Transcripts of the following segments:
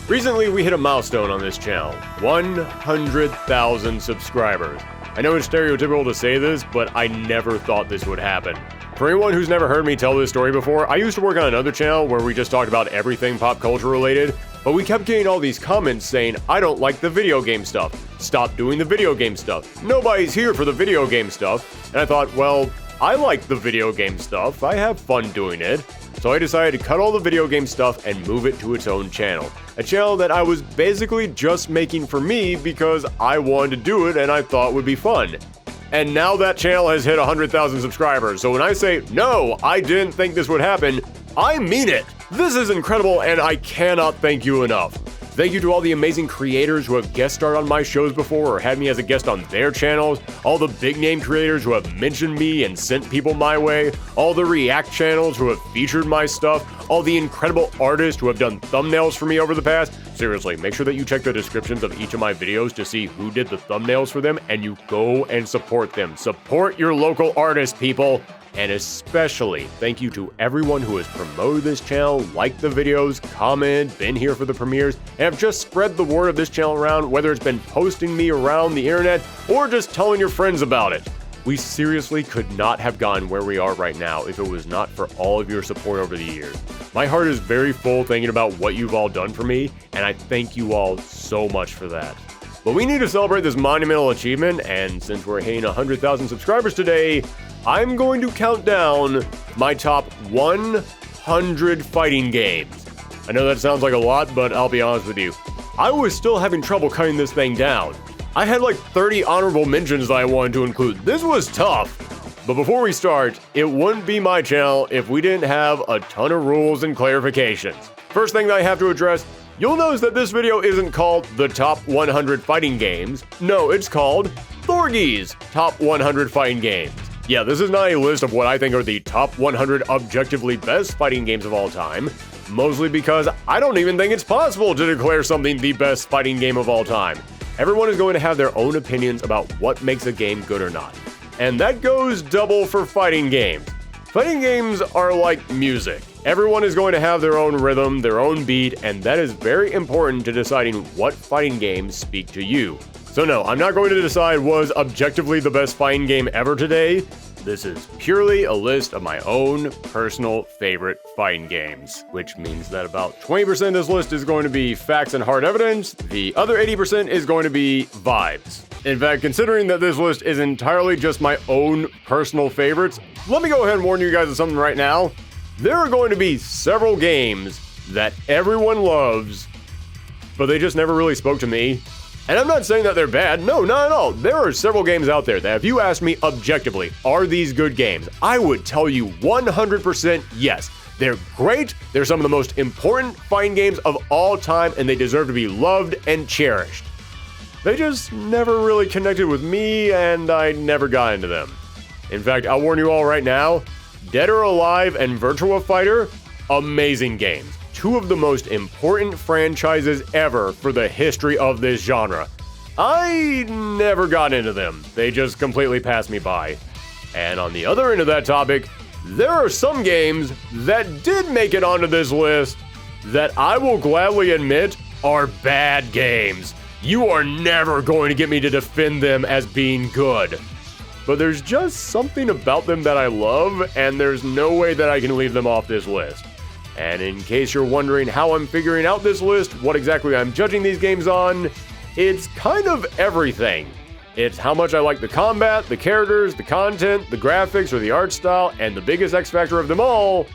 Recently, we hit a milestone on this channel, 100,000 subscribers. I know it's stereotypical to say this, but I never thought this would happen. For anyone who's never heard me tell this story before, I used to work on another channel where we just talked about everything pop culture related, but we kept getting all these comments saying, I don't like the video game stuff. Stop doing the video game stuff. Nobody's here for the video game stuff. And I thought, well, I like the video game stuff. I have fun doing it. So I decided to cut all the video game stuff and move it to its own channel. A channel that I was basically just making for me because I wanted to do it and I thought would be fun. And now that channel has hit 100,000 subscribers. So when I say, no, I didn't think this would happen, I mean it. This is incredible and I cannot thank you enough. Thank you to all the amazing creators who have guest starred on my shows before or had me as a guest on their channels, all the big name creators who have mentioned me and sent people my way, all the React channels who have featured my stuff, all the incredible artists who have done thumbnails for me over the past. Seriously, make sure that you check the descriptions of each of my videos to see who did the thumbnails for them and you go and support them. Support your local artists, people! And especially, thank you to everyone who has promoted this channel, liked the videos, commented, been here for the premieres, and have just spread the word of this channel around, whether it's been posting me around the internet or just telling your friends about it. We seriously could not have gotten where we are right now if it was not for all of your support over the years. My heart is very full thinking about what you've all done for me, and I thank you all so much for that. But we need to celebrate this monumental achievement, and since we're hitting 100,000 subscribers today, I'm going to count down my top 100 fighting games. I know that sounds like a lot, but I'll be honest with you. I was still having trouble cutting this thing down. I had like 30 honorable mentions that I wanted to include. This was tough. But before we start, it wouldn't be my channel if we didn't have a ton of rules and clarifications. First thing that I have to address, you'll notice that this video isn't called the top 100 fighting games. No, it's called Thorgi's top 100 fighting games. Yeah, this is not a list of what I think are the top 100 objectively best fighting games of all time, mostly because I don't even think it's possible to declare something the best fighting game of all time. Everyone is going to have their own opinions about what makes a game good or not. And that goes double for fighting games. Fighting games are like music. Everyone is going to have their own rhythm, their own beat, and that is very important to deciding what fighting games speak to you. So no, I'm not going to decide was objectively the best fighting game ever today. This is purely a list of my own personal favorite fighting games, which means that about 20% of this list is going to be facts and hard evidence. The other 80% is going to be vibes. In fact, considering that this list is entirely just my own personal favorites, let me go ahead and warn you guys of something right now. There are going to be several games that everyone loves, but they just never really spoke to me. And I'm not saying that they're bad. No, not at all. There are several games out there that if you ask me objectively, are these good games? I would tell you 100% yes. They're great. They're some of the most important fighting games of all time, and they deserve to be loved and cherished. They just never really connected with me, and I never got into them. In fact, I'll warn you all right now, Dead or Alive and Virtua Fighter, amazing games. Two of the most important franchises ever for the history of this genre. I never got into them. They just completely passed me by. And on the other end of that topic, there are some games that did make it onto this list that I will gladly admit are bad games. You are never going to get me to defend them as being good. But there's just something about them that I love, and there's no way that I can leave them off this list. And in case you're wondering how I'm figuring out this list, what exactly I'm judging these games on, it's kind of everything. It's how much I like the combat, the characters, the content, the graphics, or the art style, and the biggest X factor of them all,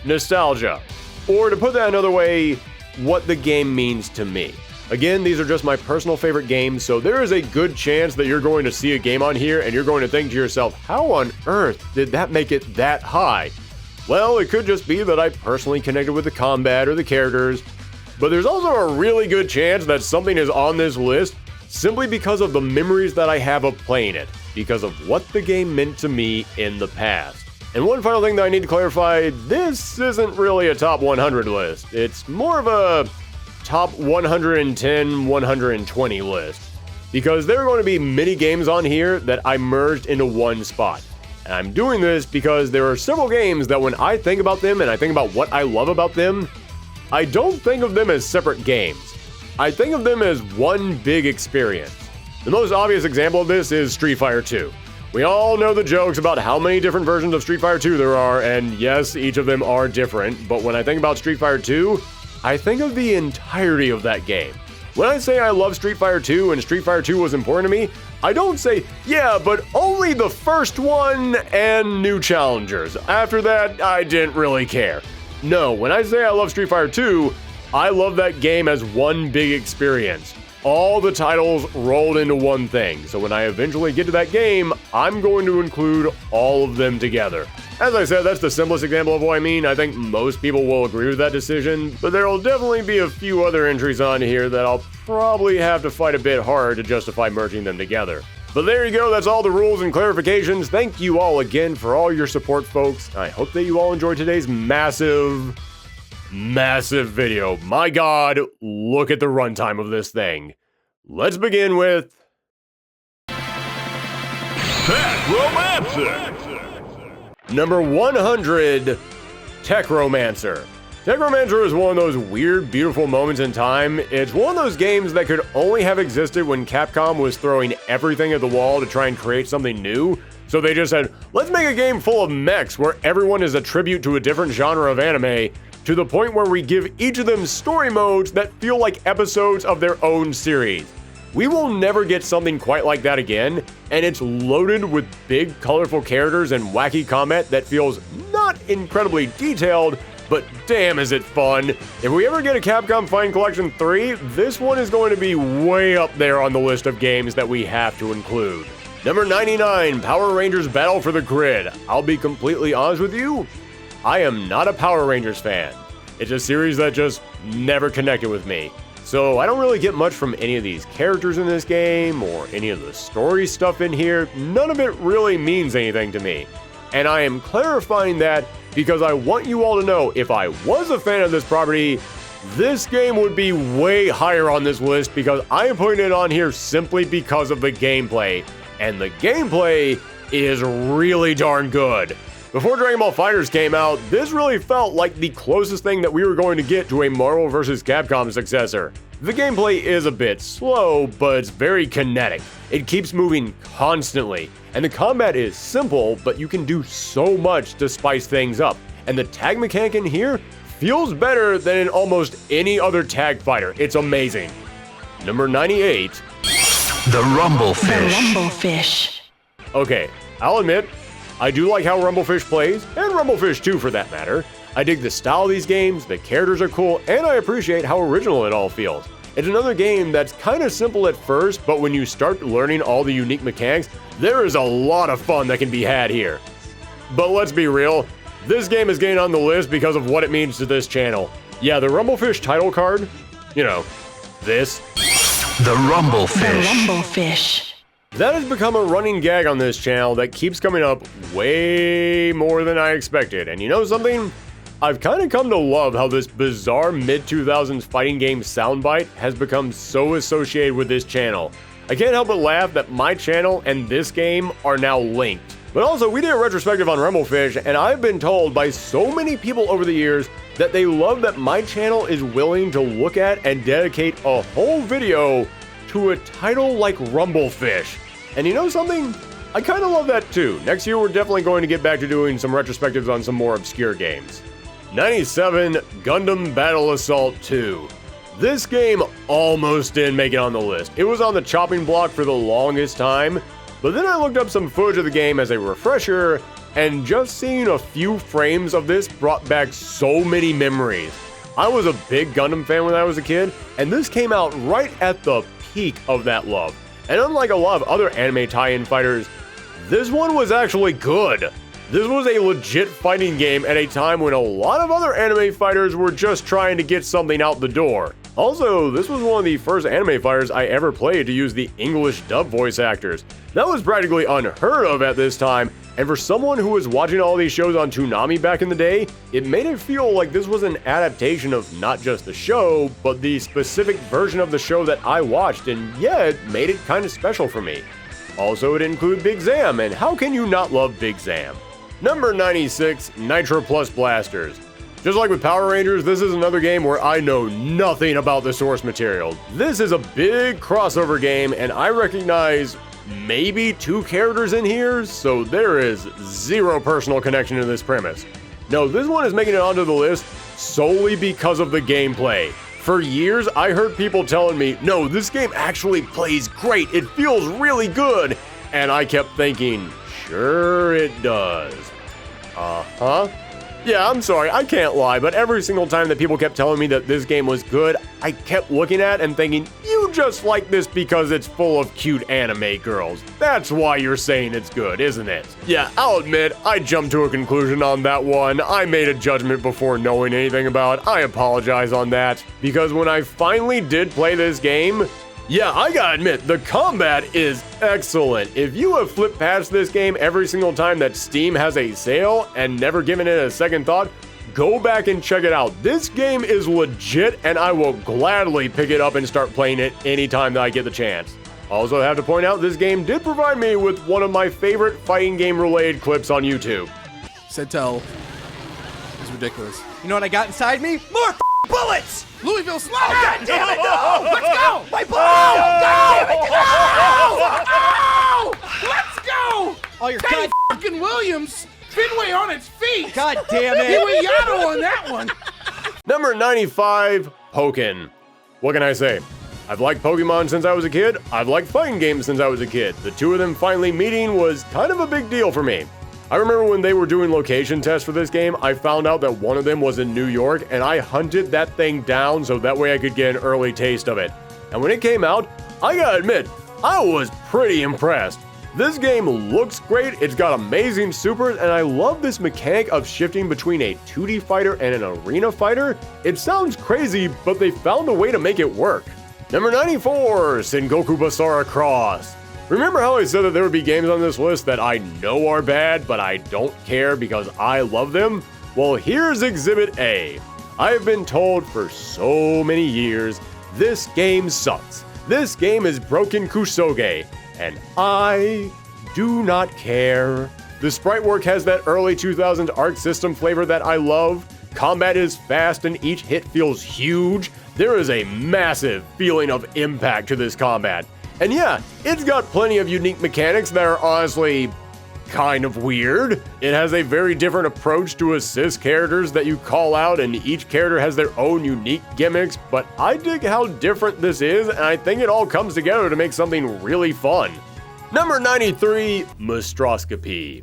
nostalgia. Or to put that another way, what the game means to me. Again, these are just my personal favorite games, so there is a good chance that you're going to see a game on here and you're going to think to yourself, how on earth did that make it that high? Well, it could just be that I personally connected with the combat or the characters, but there's also a really good chance that something is on this list simply because of the memories that I have of playing it, because of what the game meant to me in the past. And one final thing that I need to clarify, this isn't really a top 100 list. It's more of a top 110, 120 list, because there are going to be many games on here that I merged into one spot. And I'm doing this because there are several games that when I think about them and I think about what I love about them, I don't think of them as separate games. I think of them as one big experience. The most obvious example of this is Street Fighter 2. We all know the jokes about how many different versions of Street Fighter 2 there are, and yes, each of them are different, but when I think about Street Fighter 2, I think of the entirety of that game. When I say I love Street Fighter 2 and Street Fighter 2 was important to me, I don't say, yeah, but only the first one and new challengers. After that, I didn't really care. No, when I say I love Street Fighter 2, I love that game as one big experience. All the titles rolled into one thing, so when I eventually get to that game, I'm going to include all of them together. As I said, that's the simplest example of what I mean. I think most people will agree with that decision, but there will definitely be a few other entries on here that I'll probably have to fight a bit hard to justify merging them together. But there you go, that's all the rules and clarifications. Thank you all again for all your support, folks. I hope that you all enjoyed today's massive video. My God, look at the runtime of this thing. Let's begin with Techromancer. Number 100, Techromancer. Techromancer is one of those weird, beautiful moments in time. It's one of those games that could only have existed when Capcom was throwing everything at the wall to try and create something new. So they just said, let's make a game full of mechs where everyone is a tribute to a different genre of anime, to the point where we give each of them story modes that feel like episodes of their own series. We will never get something quite like that again, and it's loaded with big, colorful characters and wacky combat that feels not incredibly detailed, but damn is it fun. If we ever get a Capcom Fighting Collection 3, this one is going to be way up there on the list of games that we have to include. Number 99, Power Rangers Battle for the Grid. I'll be completely honest with you, I am not a Power Rangers fan. It's a series that just never connected with me. So I don't really get much from any of these characters in this game or any of the story stuff in here. None of it really means anything to me. And I am clarifying that because I want you all to know if I was a fan of this property, this game would be way higher on this list because I am putting it on here simply because of the gameplay. And the gameplay is really darn good. Before Dragon Ball FighterZ came out, this really felt like the closest thing that we were going to get to a Marvel vs. Capcom successor. The gameplay is a bit slow, but it's very kinetic. It keeps moving constantly, and the combat is simple, but you can do so much to spice things up. And the tag mechanic in here feels better than in almost any other tag fighter. It's amazing. Number 98. The Rumblefish. The Rumblefish. Okay, I'll admit, I do like how Rumblefish plays, and Rumblefish 2 for that matter. I dig the style of these games, the characters are cool, and I appreciate how original it all feels. It's another game that's kind of simple at first, but when you start learning all the unique mechanics, there is a lot of fun that can be had here. But let's be real, this game is getting on the list because of what it means to this channel. Yeah, the Rumblefish title card, you know, this. The Rumblefish. The Rumblefish. That has become a running gag on this channel that keeps coming up way more than I expected. And you know something? I've kind of come to love how this bizarre mid-2000s fighting game soundbite has become so associated with this channel. I can't help but laugh that my channel and this game are now linked. But also, we did a retrospective on Rumblefish, and I've been told by so many people over the years that they love that my channel is willing to look at and dedicate a whole video to a title like Rumblefish. And you know something? I kind of love that too. Next year, we're definitely going to get back to doing some retrospectives on some more obscure games. 97, Gundam Battle Assault 2. This game almost didn't make it on the list. It was on the chopping block for the longest time, but then I looked up some footage of the game as a refresher, and just seeing a few frames of this brought back so many memories. I was a big Gundam fan when I was a kid, and this came out right at the peak of that love. And unlike a lot of other anime tie-in fighters, this one was actually good. This was a legit fighting game at a time when a lot of other anime fighters were just trying to get something out the door. Also, this was one of the first anime fighters I ever played to use the English dub voice actors. That was practically unheard of at this time, and for someone who was watching all these shows on Toonami back in the day, it made it feel like this was an adaptation of not just the show, but the specific version of the show that I watched, and yeah, it made it kind of special for me. Also, it included Big Zam, and how can you not love Big Zam? Number 96, Nitro Plus Blasters. Just like with Power Rangers, this is another game where I know nothing about the source material. This is a big crossover game, and I recognize maybe 2 characters in here, so there is zero personal connection to this premise. No, this one is making it onto the list solely because of the gameplay. For years, I heard people telling me, no, this game actually plays great, it feels really good, and I kept thinking, sure it does. Uh-huh. Yeah, I'm sorry, I can't lie, but every single time that people kept telling me that this game was good, I kept looking at it and thinking, you just like this because it's full of cute anime girls. That's why you're saying it's good, isn't it? Yeah, I'll admit, I jumped to a conclusion on that one. I made a judgment before knowing anything about it. I apologize on that, because when I finally did play this game, yeah, I gotta admit, the combat is excellent. If you have flipped past this game every single time that Steam has a sale and never given it a second thought, go back and check it out. This game is legit, and I will gladly pick it up and start playing it anytime that I get the chance. Also have to point out, this game did provide me with one of my favorite fighting game related clips on YouTube. Said tell is ridiculous. You know what I got inside me? More bullets! Louisville Slugger! Oh, God damn it, no! Let's go! My bullets! Oh, let's go! Oh, you're Kenny god... fucking Williams! Fenway on its feet! God damn it! He went Yano on that one! Number 95, Pokken. What can I say? I've liked Pokemon since I was a kid. I've liked fighting games since I was a kid. The two of them finally meeting was kind of a big deal for me. I remember when they were doing location tests for this game, I found out that one of them was in New York, and I hunted that thing down so that way I could get an early taste of it. And when it came out, I gotta admit, I was pretty impressed. This game looks great, it's got amazing supers, and I love this mechanic of shifting between a 2D fighter and an arena fighter. It sounds crazy, but they found a way to make it work. Number 94, Sengoku Basara Cross. Remember how I said that there would be games on this list that I know are bad, but I don't care because I love them? Well, here's Exhibit A. I have been told for so many years, this game sucks. This game is broken kusoge, and I do not care. The sprite work has that early 2000s Arc System flavor that I love. Combat is fast and each hit feels huge. There is a massive feeling of impact to this combat. And yeah, it's got plenty of unique mechanics that are honestly kind of weird. It has a very different approach to assist characters that you call out, and each character has their own unique gimmicks, but I dig how different this is, and I think it all comes together to make something really fun. Number 93, Monstroscopy.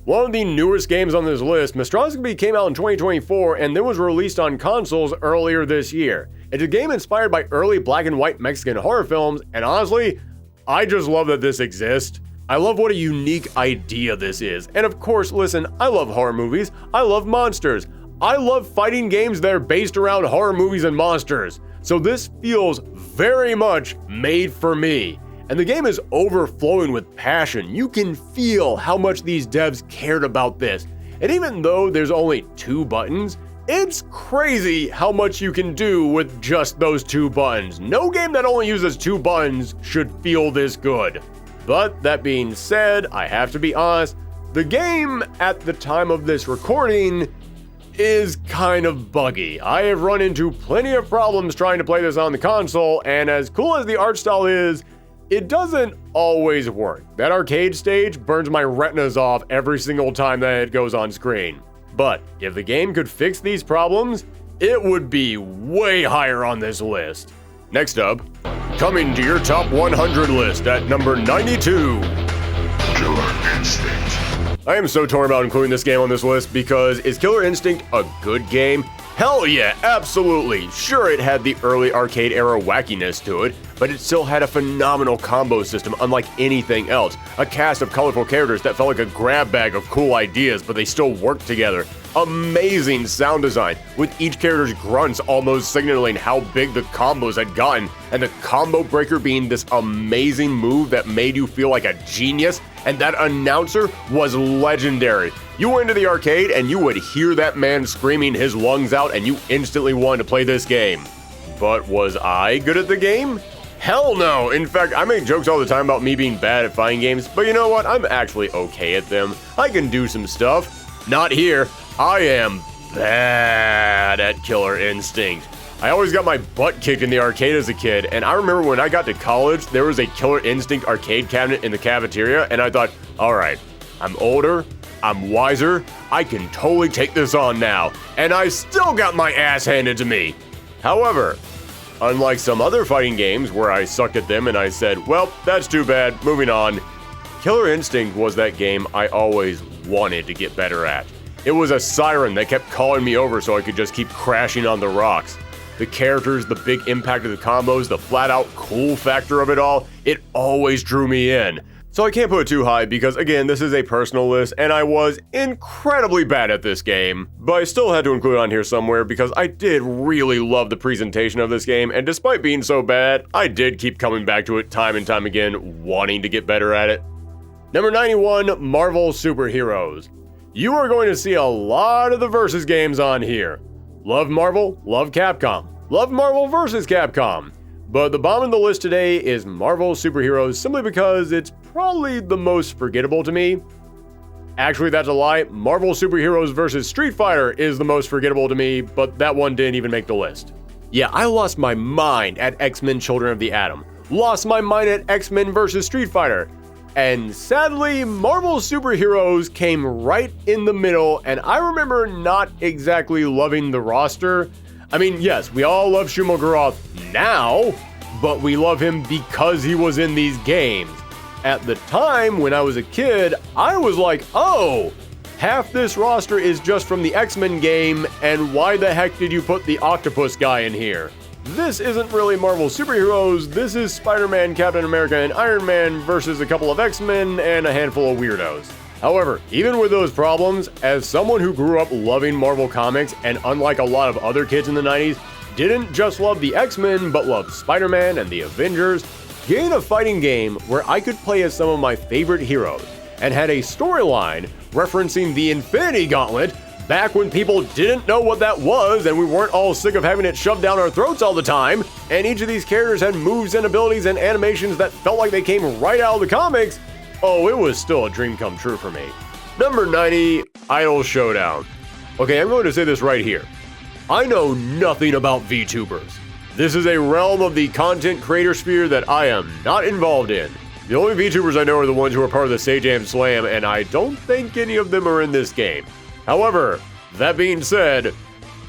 One of the newest games on this list, Monstroscopy came out in 2024 and then was released on consoles earlier this year. It's a game inspired by early black and white Mexican horror films, and honestly, I just love that this exists. I love what a unique idea this is. And of course, listen, I love horror movies, I love monsters, I love fighting games that are based around horror movies and monsters. So this feels very much made for me. And the game is overflowing with passion. You can feel how much these devs cared about this. And even though there's only 2 buttons, it's crazy how much you can do with just those 2 buttons. No game that only uses 2 buttons should feel this good. But that being said, I have to be honest, the game at the time of this recording is kind of buggy. I have run into plenty of problems trying to play this on the console, and as cool as the art style is, it doesn't always work. That arcade stage burns my retinas off every single time that it goes on screen. But if the game could fix these problems, it would be way higher on this list. Next up, coming to your top 100 list at number 92. Killer Instinct. I am so torn about including this game on this list because is Killer Instinct a good game? Hell yeah, absolutely. Sure, it had the early arcade era wackiness to it, but it still had a phenomenal combo system unlike anything else. A cast of colorful characters that felt like a grab bag of cool ideas, but they still worked together. Amazing sound design, with each character's grunts almost signaling how big the combos had gotten, and the combo breaker being this amazing move that made you feel like a genius, and that announcer was legendary. You went into the arcade and you would hear that man screaming his lungs out and you instantly wanted to play this game. But was I good at the game? Hell no! In fact, I make jokes all the time about me being bad at fighting games, but you know what? I'm actually okay at them. I can do some stuff. Not here. I am bad at Killer Instinct. I always got my butt kicked in the arcade as a kid, and I remember when I got to college, there was a Killer Instinct arcade cabinet in the cafeteria, and I thought, alright, I'm older, I'm wiser, I can totally take this on now, and I still got my ass handed to me. However, unlike some other fighting games where I sucked at them and I said, well, that's too bad, moving on, Killer Instinct was that game I always wanted to get better at. It was a siren that kept calling me over so I could just keep crashing on the rocks. The characters, the big impact of the combos, the flat-out cool factor of it all, it always drew me in. So I can't put it too high because, again, this is a personal list, and I was incredibly bad at this game. But I still had to include it on here somewhere because I did really love the presentation of this game, and despite being so bad, I did keep coming back to it time and time again, wanting to get better at it. Number 91, Marvel Superheroes. You are going to see a lot of the Versus games on here. Love Marvel, love Capcom. Love Marvel vs. Capcom. But the bomb on the list today is Marvel Superheroes simply because it's probably the most forgettable to me. Actually, that's a lie. Marvel Superheroes vs. Street Fighter is the most forgettable to me, but that one didn't even make the list. Yeah, I lost my mind at X-Men Children of the Atom. Lost my mind at X-Men vs. Street Fighter. And sadly, Marvel Superheroes came right in the middle, and I remember not exactly loving the roster. I mean, yes, we all love Shuma-Gorath now, but we love him because he was in these games. At the time, when I was a kid, I was like, oh, half this roster is just from the X-Men game, and why the heck did you put the octopus guy in here? This isn't really Marvel Superheroes, this is Spider-Man, Captain America, and Iron Man versus a couple of X-Men and a handful of weirdos. However, even with those problems, as someone who grew up loving Marvel Comics, and unlike a lot of other kids in the 90s, didn't just love the X-Men, but loved Spider-Man and the Avengers, getting a fighting game where I could play as some of my favorite heroes, and had a storyline referencing the Infinity Gauntlet, back when people didn't know what that was and we weren't all sick of having it shoved down our throats all the time, and each of these characters had moves and abilities and animations that felt like they came right out of the comics, oh, it was still a dream come true for me. Number 90, Idol Showdown. Okay, I'm going to say this right here. I know nothing about VTubers. This is a realm of the content creator sphere that I am not involved in. The only VTubers I know are the ones who are part of the Sajam Slam, and I don't think any of them are in this game. However, that being said,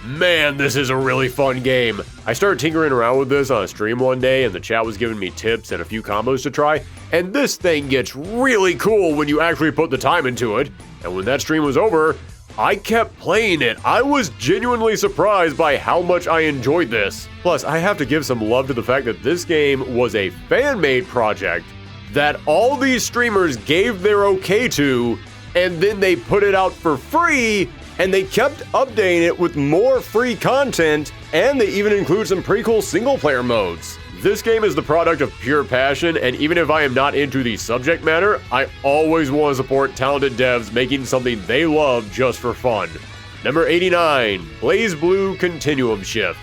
man, this is a really fun game. I started tinkering around with this on a stream one day, and the chat was giving me tips and a few combos to try, and this thing gets really cool when you actually put the time into it. And when that stream was over, I kept playing it. I was genuinely surprised by how much I enjoyed this. Plus, I have to give some love to the fact that this game was a fan-made project that all these streamers gave their okay to, and then they put it out for free, and they kept updating it with more free content, and they even include some pretty cool single-player modes. This game is the product of pure passion, and even if I am not into the subject matter, I always want to support talented devs making something they love just for fun. Number 89, BlazBlue Continuum Shift.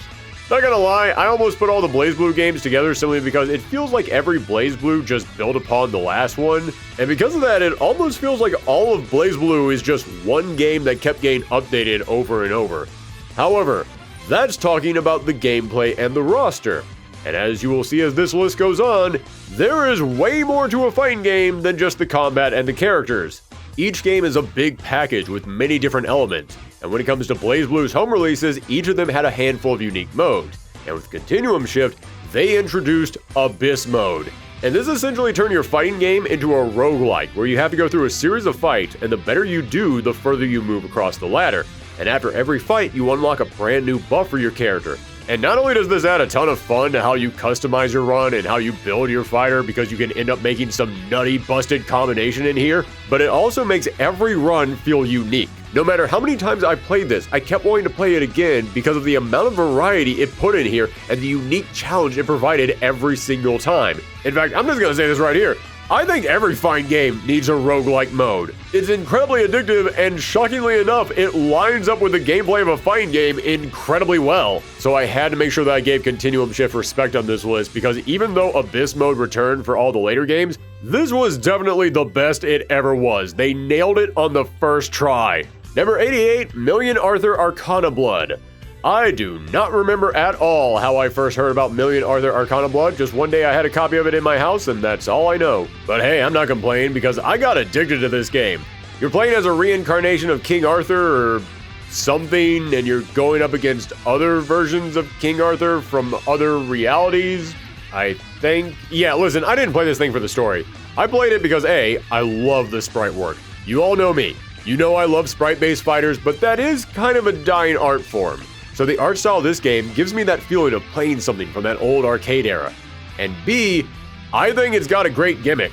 Not gonna lie, I almost put all the BlazBlue games together simply because it feels like every BlazBlue just built upon the last one, and because of that, it almost feels like all of BlazBlue is just one game that kept getting updated over and over. However, that's talking about the gameplay and the roster, and as you will see as this list goes on, there is way more to a fighting game than just the combat and the characters. Each game is a big package with many different elements, and when it comes to BlazBlue's home releases, each of them had a handful of unique modes. And with Continuum Shift, they introduced Abyss Mode. And this essentially turned your fighting game into a roguelike, where you have to go through a series of fights, and the better you do, the further you move across the ladder. And after every fight, you unlock a brand new buff for your character. And not only does this add a ton of fun to how you customize your run and how you build your fighter, because you can end up making some nutty busted combination in here, but it also makes every run feel unique. No matter how many times I played this, I kept wanting to play it again because of the amount of variety it put in here and the unique challenge it provided every single time. In fact, I'm just gonna say this right here. I think every fighting game needs a roguelike mode. It's incredibly addictive, and shockingly enough, it lines up with the gameplay of a fighting game incredibly well. So I had to make sure that I gave Continuum Shift respect on this list, because even though Abyss Mode returned for all the later games, this was definitely the best it ever was. They nailed it on the first try. Number 88, Million Arthur Arcana Blood. I do not remember at all how I first heard about Million Arthur Arcana Blood. Just one day I had a copy of it in my house, and that's all I know. But hey, I'm not complaining because I got addicted to this game. You're playing as a reincarnation of King Arthur or something, and you're going up against other versions of King Arthur from other realities, I think. Yeah, listen, I didn't play this thing for the story. I played it because A, I love the sprite work. You all know me. You know I love sprite-based fighters, but that is kind of a dying art form. So the art style of this game gives me that feeling of playing something from that old arcade era. And B, I think it's got a great gimmick.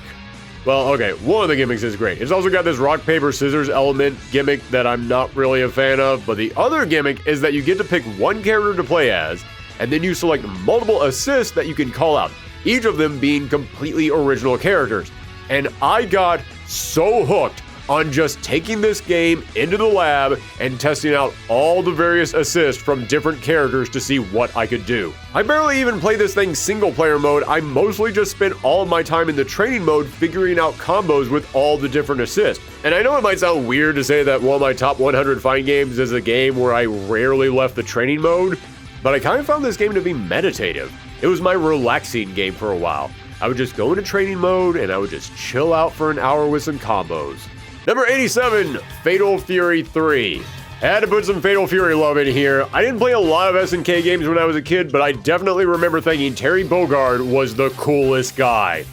Well, okay, one of the gimmicks is great. It's also got this rock, paper, scissors element gimmick that I'm not really a fan of, but the other gimmick is that you get to pick one character to play as, and then you select multiple assists that you can call out, each of them being completely original characters. And I got so hooked on just taking this game into the lab and testing out all the various assists from different characters to see what I could do. I barely even play this thing single player mode. I mostly just spent all of my time in the training mode figuring out combos with all the different assists. And I know it might sound weird to say that one of my top 100 fighting games is a game where I rarely left the training mode, but I kind of found this game to be meditative. It was my relaxing game for a while. I would just go into training mode and I would just chill out for an hour with some combos. Number 87, Fatal Fury 3. Had to put some Fatal Fury love in here. I didn't play a lot of SNK games when I was a kid, but I definitely remember thinking Terry Bogard was the coolest guy.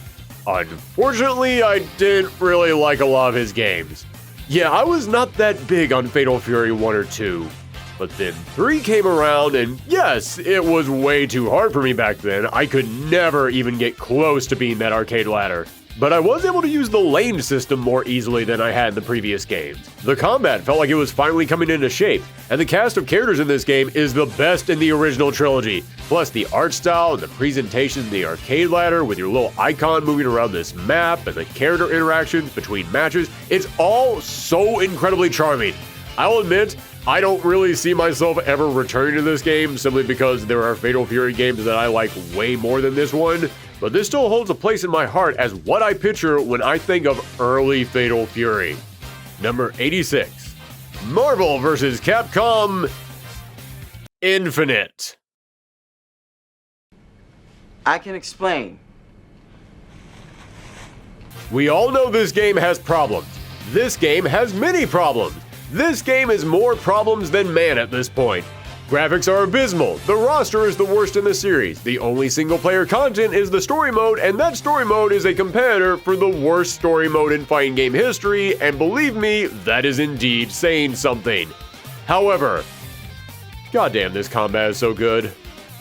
Unfortunately, I didn't really like a lot of his games. Yeah, I was not that big on Fatal Fury 1 or 2. But then 3 came around, and yes, it was way too hard for me back then. I could never even get close to beating that arcade ladder. But I was able to use the lane system more easily than I had in the previous games. The combat felt like it was finally coming into shape, and the cast of characters in this game is the best in the original trilogy. Plus the art style and the presentation of the arcade ladder with your little icon moving around this map and the character interactions between matches, it's all so incredibly charming. I'll admit, I don't really see myself ever returning to this game simply because there are Fatal Fury games that I like way more than this one, but this still holds a place in my heart as what I picture when I think of early Fatal Fury. Number 86, Marvel vs. Capcom Infinite. I can explain. We all know this game has problems. This game has many problems. This game has more problems than man at this point. Graphics are abysmal, the roster is the worst in the series, the only single-player content is the story mode, and that story mode is a competitor for the worst story mode in fighting game history, and believe me, that is indeed saying something. However, goddamn, this combat is so good.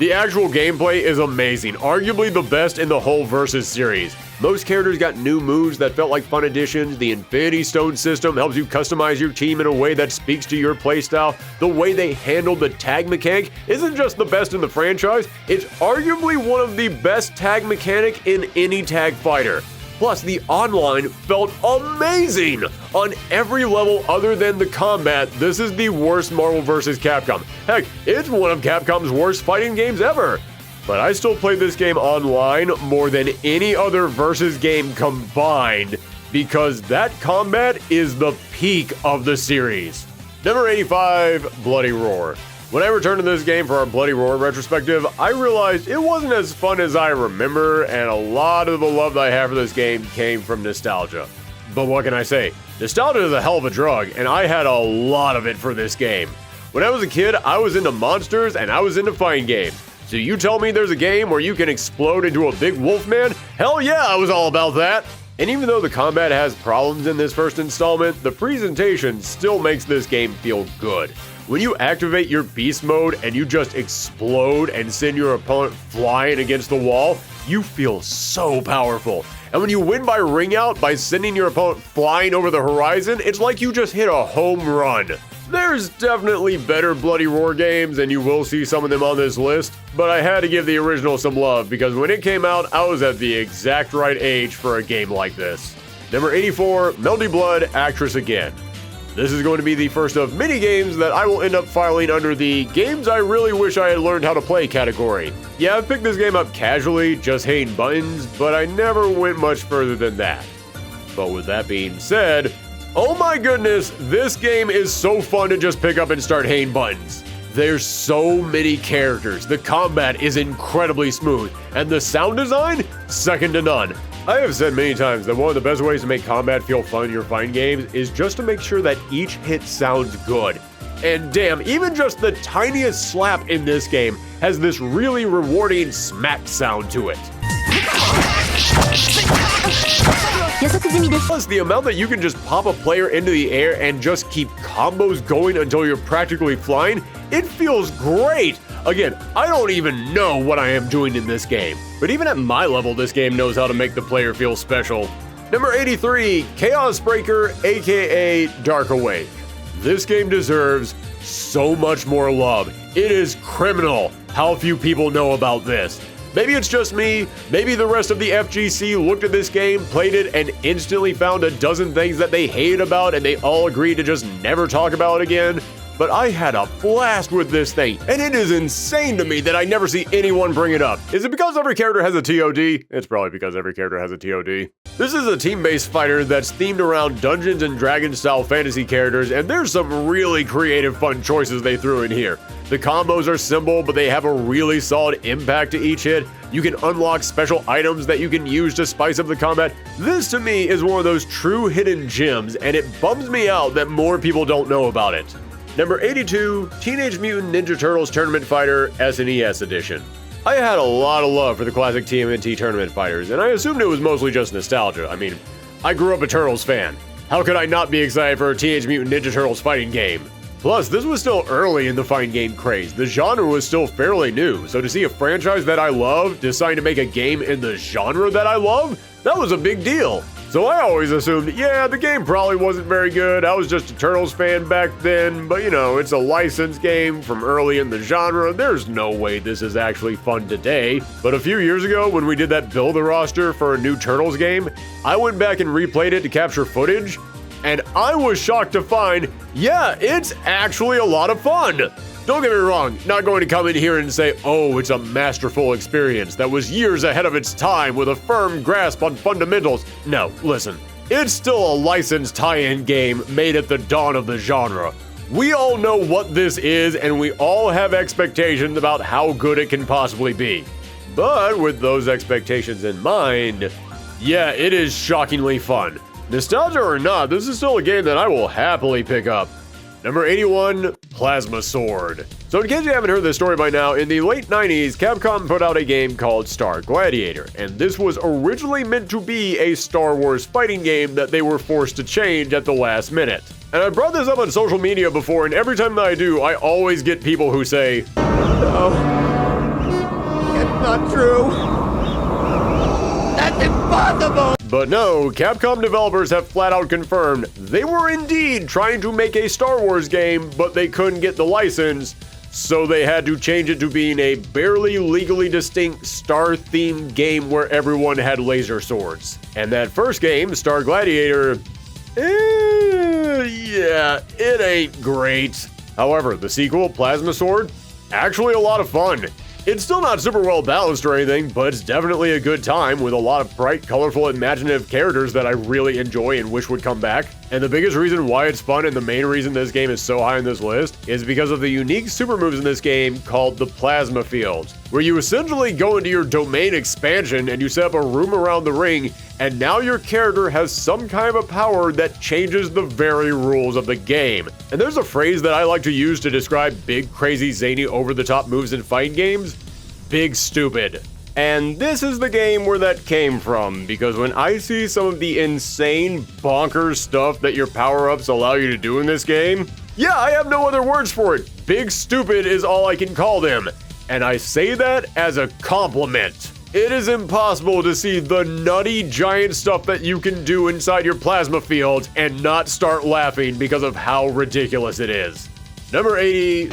The actual gameplay is amazing, arguably the best in the whole Versus series. Most characters got new moves that felt like fun additions. The Infinity Stone system helps you customize your team in a way that speaks to your playstyle. The way they handled the tag mechanic isn't just the best in the franchise, it's arguably one of the best tag mechanic in any tag fighter. Plus, the online felt amazing! On every level other than the combat, this is the worst Marvel vs. Capcom. Heck, it's one of Capcom's worst fighting games ever. But I still play this game online more than any other Versus game combined because that combat is the peak of the series. Number 85, Bloody Roar. When I returned to this game for our Bloody Roar retrospective, I realized it wasn't as fun as I remember, and a lot of the love that I have for this game came from nostalgia. But what can I say? Nostalgia is a hell of a drug, and I had a lot of it for this game. When I was a kid, I was into monsters and I was into fighting games. So you tell me there's a game where you can explode into a big wolf man? Hell yeah, I was all about that! And even though the combat has problems in this first installment, the presentation still makes this game feel good. When you activate your beast mode and you just explode and send your opponent flying against the wall, you feel so powerful. And when you win by ring out by sending your opponent flying over the horizon, it's like you just hit a home run. There's definitely better Bloody Roar games, and you will see some of them on this list, but I had to give the original some love because when it came out, I was at the exact right age for a game like this. Number 84, Melty Blood Actress Again. This is going to be the first of many games that I will end up filing under the games I really wish I had learned how to play category. Yeah, I picked this game up casually, just hating buttons, but I never went much further than that. But with that being said, Oh my goodness, this game is so fun to just pick up and start hitting buttons. There's so many characters, the combat is incredibly smooth, and the sound design, second to none. I have said many times that one of the best ways to make combat feel fun in your fighting games is just to make sure that each hit sounds good. And damn, even just the tiniest slap in this game has this really rewarding smack sound to it. Plus, the amount that you can just pop a player into the air and just keep combos going until you're practically flying, it feels great! Again, I don't even know what I am doing in this game, but even at my level, this game knows how to make the player feel special. Number 83, Chaos Breaker, aka Dark Awake. This game deserves so much more love. It is criminal how few people know about this. Maybe it's just me, maybe the rest of the FGC looked at this game, played it, and instantly found a dozen things that they hated about and they all agreed to just never talk about it again. But I had a blast with this thing, and it is insane to me that I never see anyone bring it up. Is it because every character has a TOD? It's probably because every character has a TOD. This is a team-based fighter that's themed around Dungeons and Dragons style fantasy characters, and there's some really creative fun choices they threw in here. The combos are simple, but they have a really solid impact to each hit. You can unlock special items that you can use to spice up the combat. This to me is one of those true hidden gems, and it bums me out that more people don't know about it. Number 82, Teenage Mutant Ninja Turtles Tournament Fighter SNES Edition. I had a lot of love for the classic TMNT tournament fighters, and I assumed it was mostly just nostalgia. I mean, I grew up a Turtles fan. How could I not be excited for a Teenage Mutant Ninja Turtles fighting game? Plus, this was still early in the fighting game craze. The genre was still fairly new, so to see a franchise that I love decide to make a game in the genre that I love, that was a big deal. So I always assumed, yeah, the game probably wasn't very good. I was just a Turtles fan back then, but you know, it's a licensed game from early in the genre. There's no way this is actually fun today. But a few years ago, when we did that build a roster for a new Turtles game, I went back and replayed it to capture footage, and I was shocked to find, yeah, it's actually a lot of fun. Don't get me wrong, not going to come in here and say, oh, it's a masterful experience that was years ahead of its time with a firm grasp on fundamentals. No, listen, it's still a licensed tie-in game made at the dawn of the genre. We all know what this is, and we all have expectations about how good it can possibly be. But with those expectations in mind, yeah, it is shockingly fun. Nostalgia or not, this is still a game that I will happily pick up. Number 81, Plasma Sword. So in case you haven't heard this story by now, in the late 90s, Capcom put out a game called Star Gladiator, and this was originally meant to be a Star Wars fighting game that they were forced to change at the last minute. And I brought this up on social media before, and every time that I do, I always get people who say, No. It's not true. That's impossible. But no, Capcom developers have flat out confirmed they were indeed trying to make a Star Wars game, but they couldn't get the license, so they had to change it to being a barely legally distinct Star-themed game where everyone had laser swords. And that first game, Star Gladiator, yeah, it ain't great. However, the sequel, Plasma Sword, actually a lot of fun. It's still not super well balanced or anything, but it's definitely a good time with a lot of bright, colorful, imaginative characters that I really enjoy and wish would come back. And the biggest reason why it's fun and the main reason this game is so high on this list is because of the unique super moves in this game called the Plasma Fields, where you essentially go into your domain expansion and you set up a room around the ring, and now your character has some kind of a power that changes the very rules of the game. And there's a phrase that I like to use to describe big, crazy, zany, over-the-top moves in fighting games: big stupid. And this is the game where that came from, because when I see some of the insane, bonkers stuff that your power-ups allow you to do in this game, yeah, I have no other words for it. Big stupid is all I can call them. And I say that as a compliment. It is impossible to see the nutty, giant stuff that you can do inside your plasma field and not start laughing because of how ridiculous it is. Number 80...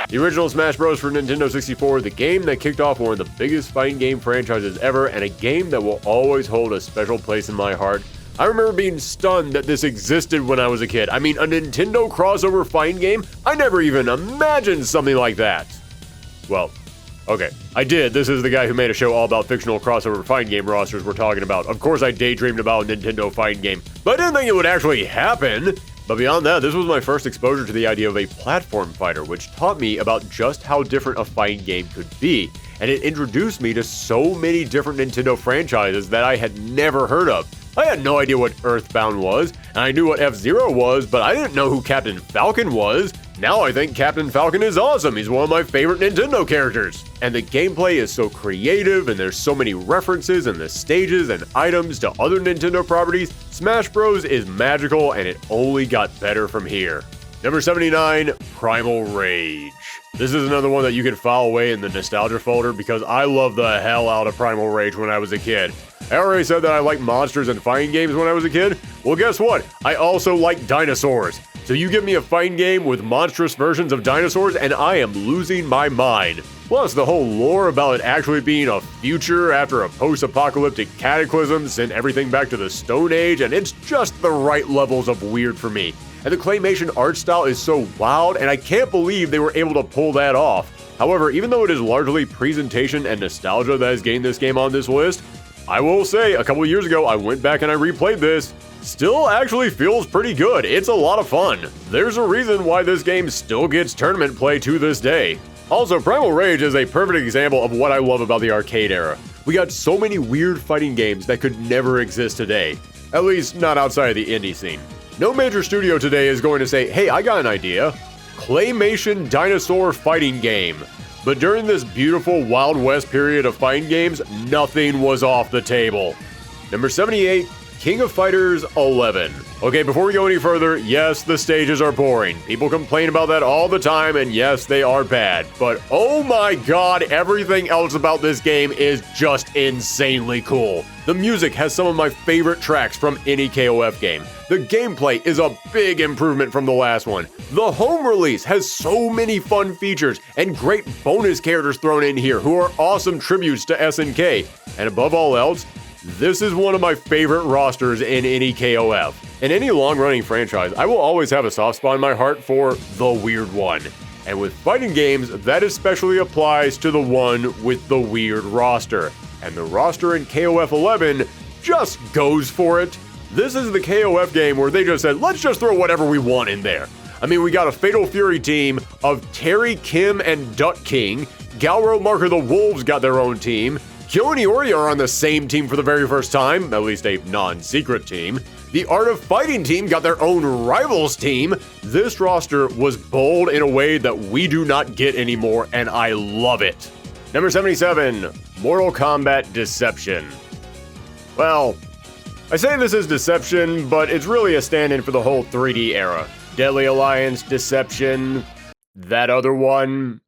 The original Smash Bros. For Nintendo 64, the game that kicked off one of the biggest fighting game franchises ever, and a game that will always hold a special place in my heart I remember being stunned that this existed when I was a kid. I mean, a Nintendo crossover fighting game? I never even imagined something like that. Well, okay, I did. This is the guy who made a show all about fictional crossover fighting game rosters we're talking about. Of course I daydreamed about a Nintendo fighting game, but I didn't think it would actually happen. But beyond that, this was my first exposure to the idea of a platform fighter, which taught me about just how different a fighting game could be. And it introduced me to so many different Nintendo franchises that I had never heard of. I had no idea what Earthbound was, and I knew what F-Zero was, but I didn't know who Captain Falcon was. Now I think Captain Falcon is awesome. He's one of my favorite Nintendo characters. And the gameplay is so creative, and there's so many references in the stages and items to other Nintendo properties. Smash Bros. Is magical, and it only got better from here. Number 79, Primal Rage. This is another one that you can file away in the nostalgia folder because I loved the hell out of Primal Rage when I was a kid. I already said that I liked monsters and fighting games when I was a kid. Well, guess what? I also like dinosaurs. So you give me a fighting game with monstrous versions of dinosaurs and I am losing my mind. Plus, the whole lore about it actually being a future after a post-apocalyptic cataclysm sent everything back to the Stone Age, and it's just the right levels of weird for me. And the claymation art style is so wild, and I can't believe they were able to pull that off. However, even though it is largely presentation and nostalgia that has gained this game on this list, I will say, a couple years ago, I went back and I replayed this. Still actually feels pretty good. It's a lot of fun. There's a reason why this game still gets tournament play to this day. Also, Primal Rage is a perfect example of what I love about the arcade era. We got so many weird fighting games that could never exist today. At least, not outside of the indie scene. No major studio today is going to say, hey, I got an idea. Claymation dinosaur fighting game. But during this beautiful Wild West period of fighting games, nothing was off the table. Number 78, King of Fighters 11. Okay, before we go any further, yes, the stages are boring. People complain about that all the time, and yes, they are bad. But oh my god, everything else about this game is just insanely cool. The music has some of my favorite tracks from any KOF game. The gameplay is a big improvement from the last one. The home release has so many fun features and great bonus characters thrown in here who are awesome tributes to SNK. And above all else, this is one of my favorite rosters in any KOF. In any long-running franchise, I will always have a soft spot in my heart for the weird one. And with fighting games, that especially applies to the one with the weird roster. And the roster in KOF 11 just goes for it. This is the KOF game where they just said, let's just throw whatever we want in there. I mean, we got a Fatal Fury team of Terry, Kim, and Duck King. Galro, Marker the Wolves got their own team. Kyo and Iori are on the same team for the very first time, at least a non-secret team. The Art of Fighting team got their own rivals team. This roster was bold in a way that we do not get anymore, and I love it. Number 77, Mortal Kombat Deception. Well, I say this is Deception, but it's really a stand-in for the whole 3D era. Deadly Alliance, Deception, that other one.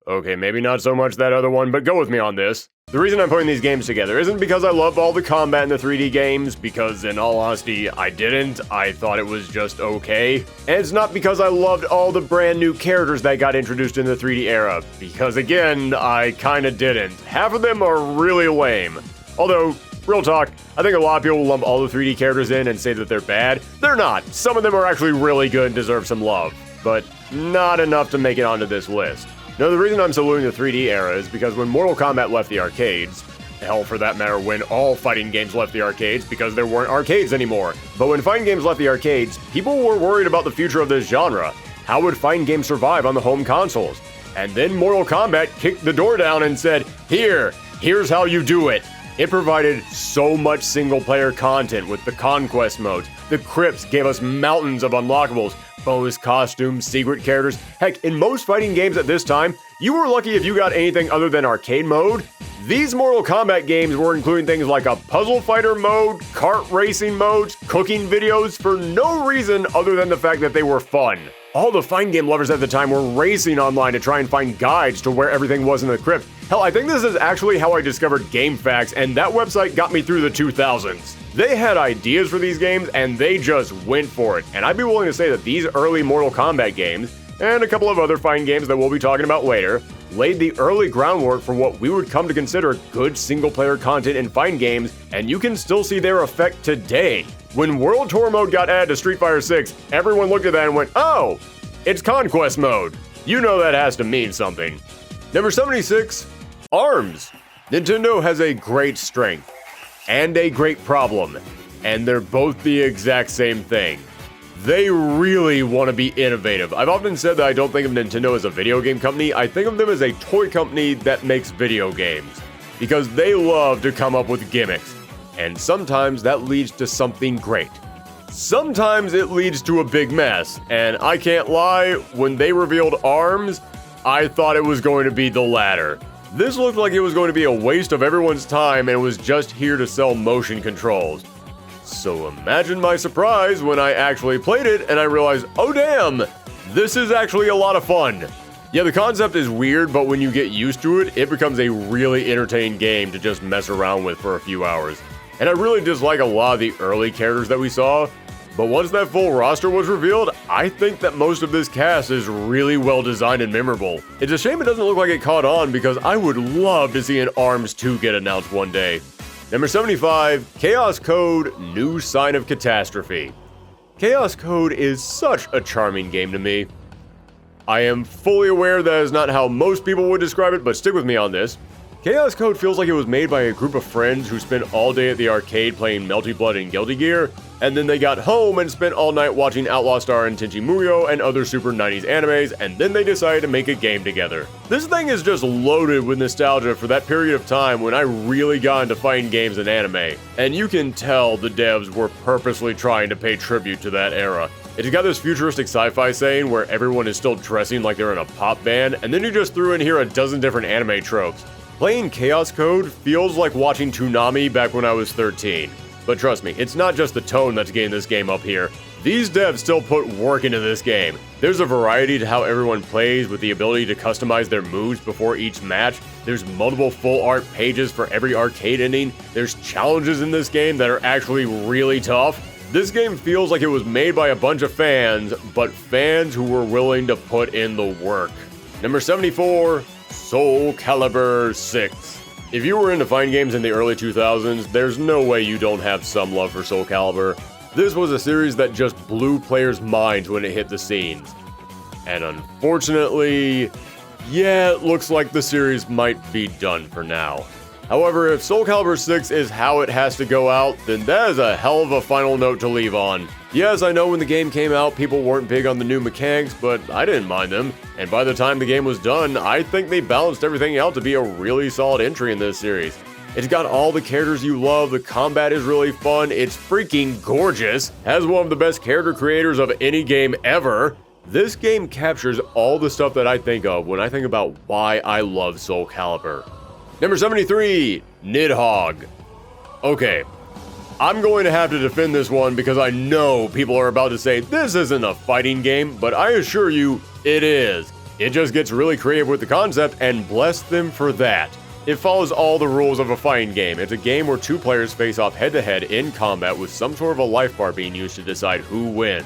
Okay, maybe not so much that other one, but go with me on this. The reason I'm putting these games together isn't because I love all the combat in the 3D games, because in all honesty, I didn't. I thought it was just okay. And it's not because I loved all the brand new characters that got introduced in the 3D era, because again, I kinda didn't. Half of them are really lame. Although, real talk, I think a lot of people will lump all the 3D characters in and say that they're bad. They're not. Some of them are actually really good and deserve some love, but not enough to make it onto this list. No, the reason I'm saluting the 3D era is because when Mortal Kombat left the arcades, hell for that matter when all fighting games left the arcades because there weren't arcades anymore, but when fighting games left the arcades, people were worried about the future of this genre. How would fighting games survive on the home consoles? And then Mortal Kombat kicked the door down and said, here's how you do it. It provided so much single-player content with the conquest modes. The crypts gave us mountains of unlockables, bonus costumes, secret characters. Heck, in most fighting games at this time, you were lucky if you got anything other than arcade mode. These Mortal Kombat games were including things like a puzzle fighter mode, kart racing modes, cooking videos for no reason other than the fact that they were fun. All the fighting game lovers at the time were racing online to try and find guides to where everything was in the crypt. Hell, I think this is actually how I discovered GameFAQs, and that website got me through the 2000s. They had ideas for these games, and they just went for it. And I'd be willing to say that these early Mortal Kombat games, and a couple of other fighting games that we'll be talking about later, laid the early groundwork for what we would come to consider good single-player content in fighting games, and you can still see their effect today. When World Tour mode got added to Street Fighter 6, everyone looked at that and went, "Oh, it's Conquest mode." You know that has to mean something. Number 76, ARMS. Nintendo has a great strength and a great problem, and they're both the exact same thing. They really want to be innovative. I've often said that I don't think of Nintendo as a video game company. I think of them as a toy company that makes video games, because they love to come up with gimmicks, and sometimes that leads to something great. Sometimes it leads to a big mess, and I can't lie, when they revealed ARMS, I thought it was going to be the latter. This looked like it was going to be a waste of everyone's time and was just here to sell motion controls. So imagine my surprise when I actually played it and I realized, oh damn, this is actually a lot of fun. Yeah, the concept is weird, but when you get used to it, it becomes a really entertaining game to just mess around with for a few hours. And I really dislike a lot of the early characters that we saw, but once that full roster was revealed, I think that most of this cast is really well designed and memorable. It's a shame it doesn't look like it caught on, because I would love to see an ARMS 2 get announced one day. Number 75, Chaos Code New Sign of Catastrophe. Chaos Code is such a charming game to me. I am fully aware that is not how most people would describe it, but stick with me on this. Chaos Code feels like it was made by a group of friends who spent all day at the arcade playing Melty Blood and Guilty Gear, and then they got home and spent all night watching Outlaw Star and Tenchi Muyo and other super 90s animes, and then they decided to make a game together. This thing is just loaded with nostalgia for that period of time when I really got into fighting games and anime, and you can tell the devs were purposely trying to pay tribute to that era. It's got this futuristic sci-fi saying where everyone is still dressing like they're in a pop band, and then you just threw in here a dozen different anime tropes. Playing Chaos Code feels like watching Toonami back when I was 13. But trust me, it's not just the tone that's getting this game up here. These devs still put work into this game. There's a variety to how everyone plays, with the ability to customize their moves before each match. There's multiple full art pages for every arcade ending. There's challenges in this game that are actually really tough. This game feels like it was made by a bunch of fans, but fans who were willing to put in the work. Number 74, Soul Calibur 6. If you were into fighting games in the early 2000s, there's no way you don't have some love for Soul Calibur. This was a series that just blew players' minds when it hit the scenes. And unfortunately, yeah, it looks like the series might be done for now. However, if Soul Calibur 6 is how it has to go out, then that is a hell of a final note to leave on. Yes, I know when the game came out, people weren't big on the new mechanics, but I didn't mind them. And by the time the game was done, I think they balanced everything out to be a really solid entry in this series. It's got all the characters you love, the combat is really fun, it's freaking gorgeous, has one of the best character creators of any game ever. This game captures all the stuff that I think of when I think about why I love Soul Calibur. Number 73, Nidhogg. Okay, I'm going to have to defend this one because I know people are about to say this isn't a fighting game, but I assure you, it is. It just gets really creative with the concept, and bless them for that. It follows all the rules of a fighting game. It's a game where two players face off head-to-head in combat with some sort of a life bar being used to decide who wins.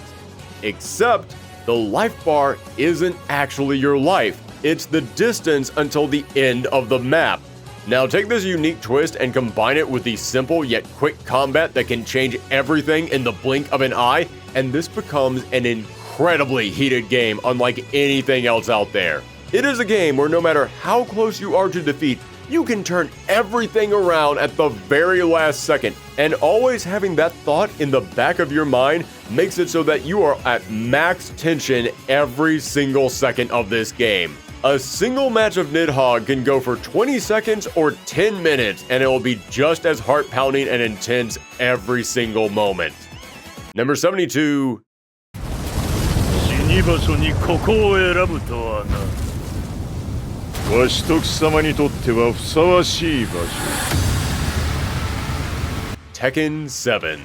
Except, the life bar isn't actually your life. It's the distance until the end of the map. Now take this unique twist and combine it with the simple yet quick combat that can change everything in the blink of an eye, and this becomes an incredibly heated game unlike anything else out there. It is a game where no matter how close you are to defeat, you can turn everything around at the very last second, and always having that thought in the back of your mind makes it so that you are at max tension every single second of this game. A single match of Nidhogg can go for 20 seconds or 10 minutes, and it will be just as heart-pounding and intense every single moment. Number 72. 死に場所にここを選ぶとはな。わしと貴様にとってはふさわしい場所。Tekken 7.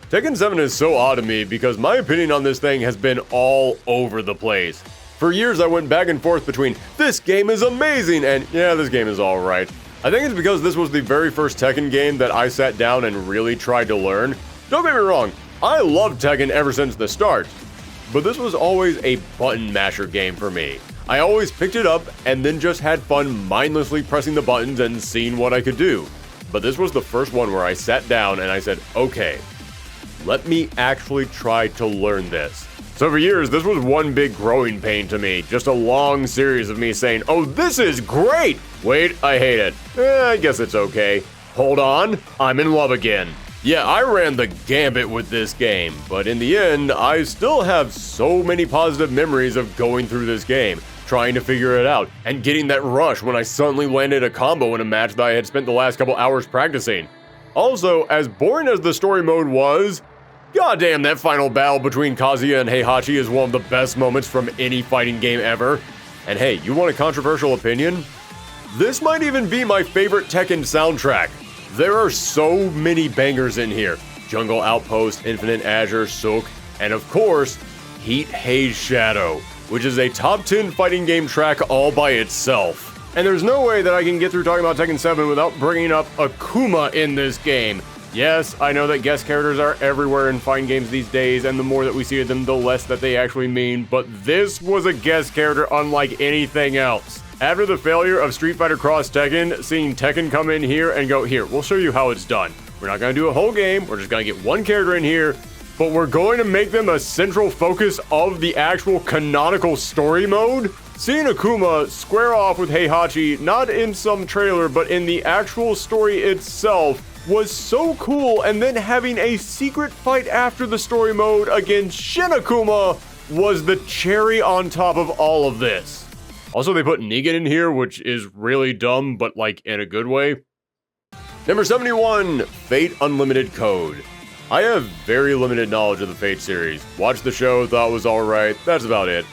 Tekken 7 is so odd to me because my opinion on this thing has been all over the place. For years I went back and forth between, this game is amazing, and yeah, this game is alright. I think it's because this was the very first Tekken game that I sat down and really tried to learn. Don't get me wrong, I loved Tekken ever since the start, but this was always a button masher game for me. I always picked it up and then just had fun mindlessly pressing the buttons and seeing what I could do. But this was the first one where I sat down and I said, okay, let me actually try to learn this. So for years, this was one big growing pain to me, just a long series of me saying, oh, this is great! Wait, I hate it. I guess it's okay. Hold on, I'm in love again. Yeah, I ran the gambit with this game, but in the end, I still have so many positive memories of going through this game, trying to figure it out, and getting that rush when I suddenly landed a combo in a match that I had spent the last couple hours practicing. Also, as boring as the story mode was, goddamn, that final battle between Kazuya and Heihachi is one of the best moments from any fighting game ever. And hey, you want a controversial opinion? This might even be my favorite Tekken soundtrack. There are so many bangers in here. Jungle Outpost, Infinite Azure, Sook, and of course, Heat Haze Shadow, which is a top 10 fighting game track all by itself. And there's no way that I can get through talking about Tekken 7 without bringing up Akuma in this game. Yes, I know that guest characters are everywhere in fighting games these days, and the more that we see of them, the less that they actually mean, but this was a guest character unlike anything else. After the failure of Street Fighter Cross Tekken, seeing Tekken come in here and go, here, we'll show you how it's done. We're not going to do a whole game, we're just going to get one character in here, but we're going to make them a central focus of the actual canonical story mode. Seeing Akuma square off with Heihachi, not in some trailer, but in the actual story itself, was so cool, and then having a secret fight after the story mode against Shin Akuma was the cherry on top of all of this. Also, they put Negan in here, which is really dumb, but like in a good way. Number 71, Fate Unlimited Code. I have very limited knowledge of the Fate series. Watched the show, thought it was alright, that's about it.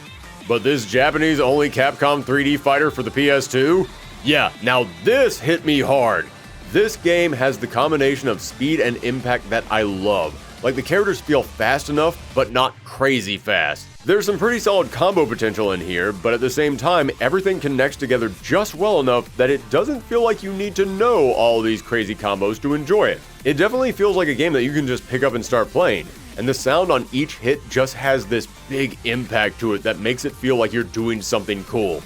But this Japanese-only Capcom 3D fighter for the PS2? Yeah, now this hit me hard. This game has the combination of speed and impact that I love. Like, the characters feel fast enough, but not crazy fast. There's some pretty solid combo potential in here, but at the same time, everything connects together just well enough that it doesn't feel like you need to know all these crazy combos to enjoy it. It definitely feels like a game that you can just pick up and start playing, and the sound on each hit just has this big impact to it that makes it feel like you're doing something cool.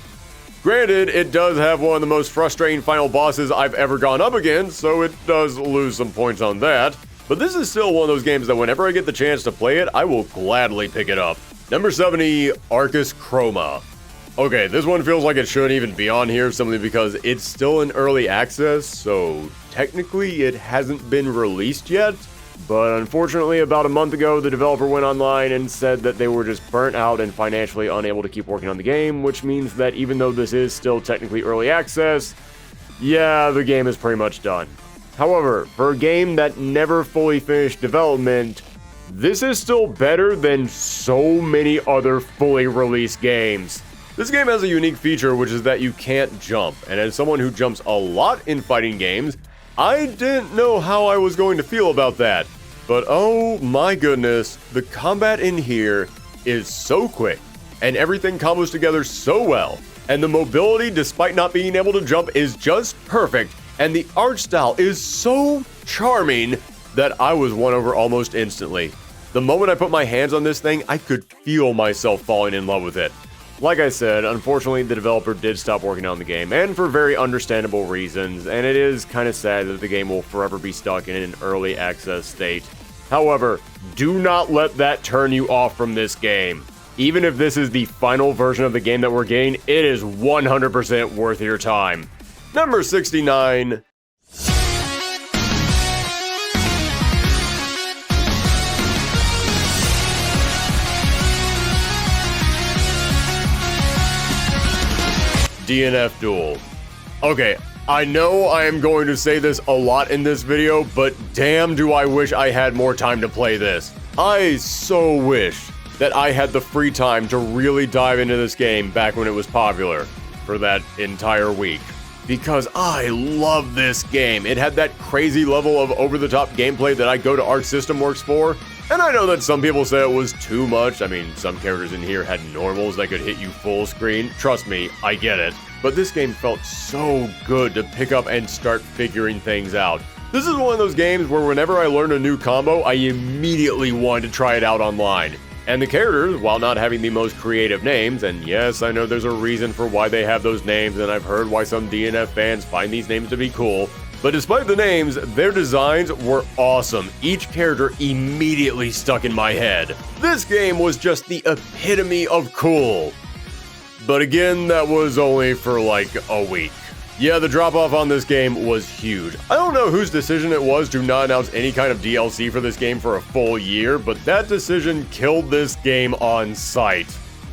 Granted, it does have one of the most frustrating final bosses I've ever gone up against, so it does lose some points on that. But this is still one of those games that whenever I get the chance to play it, I will gladly pick it up. Number 70, Arcus Chroma. Okay, this one feels like it shouldn't even be on here simply because it's still in early access, so technically it hasn't been released yet. But unfortunately, about a month ago, the developer went online and said that they were just burnt out and financially unable to keep working on the game, which means that even though this is still technically early access, yeah, the game is pretty much done. However, for a game that never fully finished development, this is still better than so many other fully released games. This game has a unique feature, which is that you can't jump, and as someone who jumps a lot in fighting games, I didn't know how I was going to feel about that. But oh my goodness, the combat in here is so quick, and everything combos together so well, and the mobility, despite not being able to jump, is just perfect, and the art style is so charming that I was won over almost instantly. The moment I put my hands on this thing, I could feel myself falling in love with it. Like I said, unfortunately the developer did stop working on the game, and for very understandable reasons, and it is kind of sad that the game will forever be stuck in an early access state. However, do not let that turn you off from this game. Even if this is the final version of the game that we're getting, it is 100% worth your time. Number 69. DNF Duel. Okay, I know I am going to say this a lot in this video, but damn do I wish I had more time to play this. I so wish that I had the free time to really dive into this game back when it was popular for that entire week. Because I love this game. It had that crazy level of over-the-top gameplay that I go to Arc System Works for. And I know that some people say it was too much. I mean, some characters in here had normals that could hit you full screen. Trust me, I get it. But this game felt so good to pick up and start figuring things out. This is one of those games where whenever I learned a new combo, I immediately wanted to try it out online. And the characters, while not having the most creative names, and yes, I know there's a reason for why they have those names, and I've heard why some DNF fans find these names to be cool, but despite the names, their designs were awesome. Each character immediately stuck in my head. This game was just the epitome of cool. But again, that was only for like a week. Yeah, the drop-off on this game was huge. I don't know whose decision it was to not announce any kind of DLC for this game for a full year, but that decision killed this game on sight.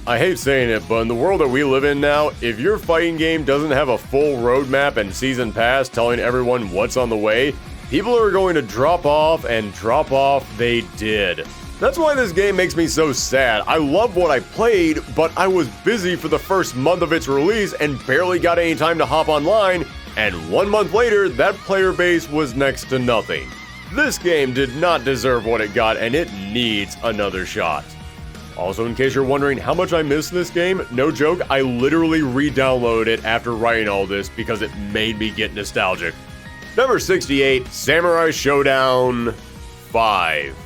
I hate saying it, but in the world that we live in now, if your fighting game doesn't have a full roadmap and season pass telling everyone what's on the way, people are going to drop off, and drop off they did. That's why this game makes me so sad. I love what I played, but I was busy for the first month of its release and barely got any time to hop online, and 1 month later, that player base was next to nothing. This game did not deserve what it got, and it needs another shot. Also, in case you're wondering how much I miss this game, no joke, I literally re-downloaded it after writing all this because it made me get nostalgic. Number 68, Samurai Showdown 5.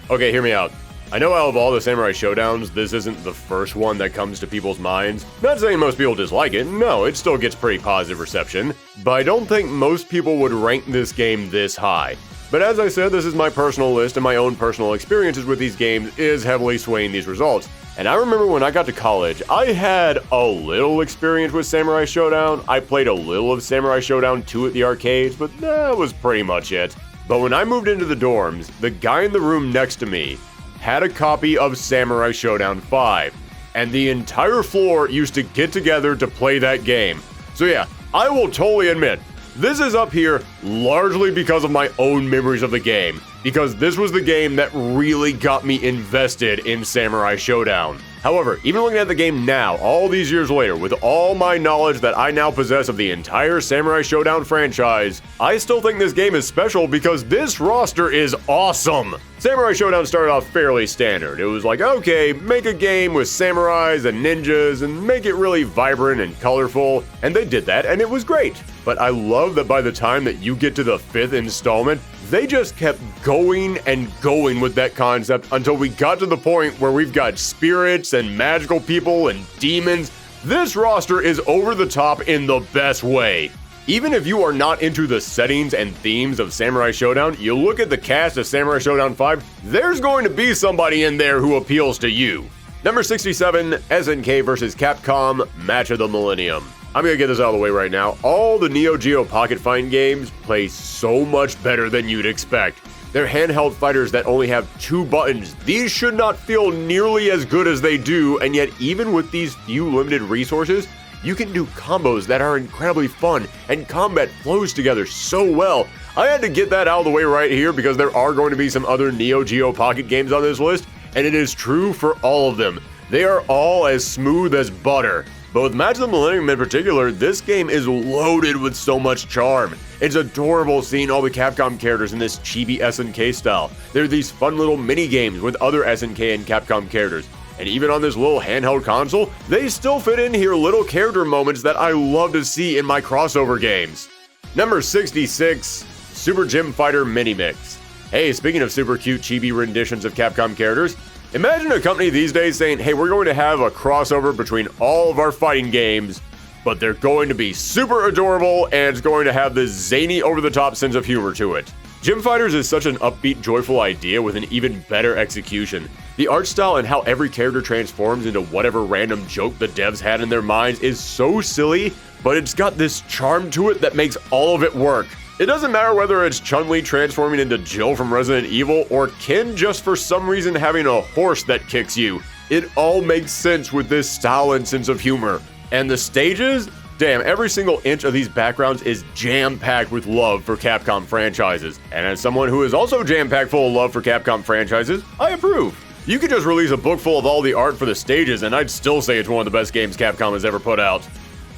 Okay, hear me out. I know out of all the Samurai Showdowns, this isn't the first one that comes to people's minds. Not saying most people dislike it, no, it still gets pretty positive reception, but I don't think most people would rank this game this high. But as I said, this is my personal list, and my own personal experiences with these games is heavily swaying these results. And I remember when I got to college, I had a little experience with Samurai Showdown. I played a little of Samurai Showdown 2 at the arcades, but that was pretty much it. But when I moved into the dorms, the guy in the room next to me had a copy of Samurai Showdown 5, and the entire floor used to get together to play that game. So yeah, I will totally admit, this is up here largely because of my own memories of the game, because this was the game that really got me invested in Samurai Showdown. However, even looking at the game now, all these years later, with all my knowledge that I now possess of the entire Samurai Showdown franchise, I still think this game is special because this roster is awesome! Samurai Showdown started off fairly standard. It was like, okay, make a game with samurais and ninjas and make it really vibrant and colorful, and they did that, and it was great. But I love that by the time that you get to the 5th installment, they just kept going and going with that concept until we got to the point where we've got spirits and magical people and demons. This roster is over the top in the best way. Even if you are not into the settings and themes of Samurai Showdown, you look at the cast of Samurai Showdown 5, there's going to be somebody in there who appeals to you. Number 67, SNK vs. Capcom Match of the Millennium. I'm gonna get this out of the way right now. All the Neo Geo Pocket Fighting games play so much better than you'd expect. They're handheld fighters that only have 2 buttons. These should not feel nearly as good as they do, and yet even with these few limited resources, you can do combos that are incredibly fun, and combat flows together so well. I had to get that out of the way right here because there are going to be some other Neo Geo Pocket games on this list, and it is true for all of them. They are all as smooth as butter. But with Match of the Millennium in particular, this game is loaded with so much charm. It's adorable seeing all the Capcom characters in this chibi SNK style. There are these fun little mini games with other SNK and Capcom characters. And even on this little handheld console, they still fit in here little character moments that I love to see in my crossover games. Number 66, Super Gym Fighter Mini Mix. Hey, speaking of super cute chibi renditions of Capcom characters, imagine a company these days saying, hey, we're going to have a crossover between all of our fighting games, but they're going to be super adorable and it's going to have this zany over-the-top sense of humor to it. Gym Fighters is such an upbeat, joyful idea with an even better execution. The art style and how every character transforms into whatever random joke the devs had in their minds is so silly, but it's got this charm to it that makes all of it work. It doesn't matter whether it's Chun-Li transforming into Jill from Resident Evil or Ken just for some reason having a horse that kicks you. It all makes sense with this style and sense of humor. And the stages? Damn, every single inch of these backgrounds is jam-packed with love for Capcom franchises. And as someone who is also jam-packed full of love for Capcom franchises, I approve. You could just release a book full of all the art for the stages and I'd still say it's one of the best games Capcom has ever put out.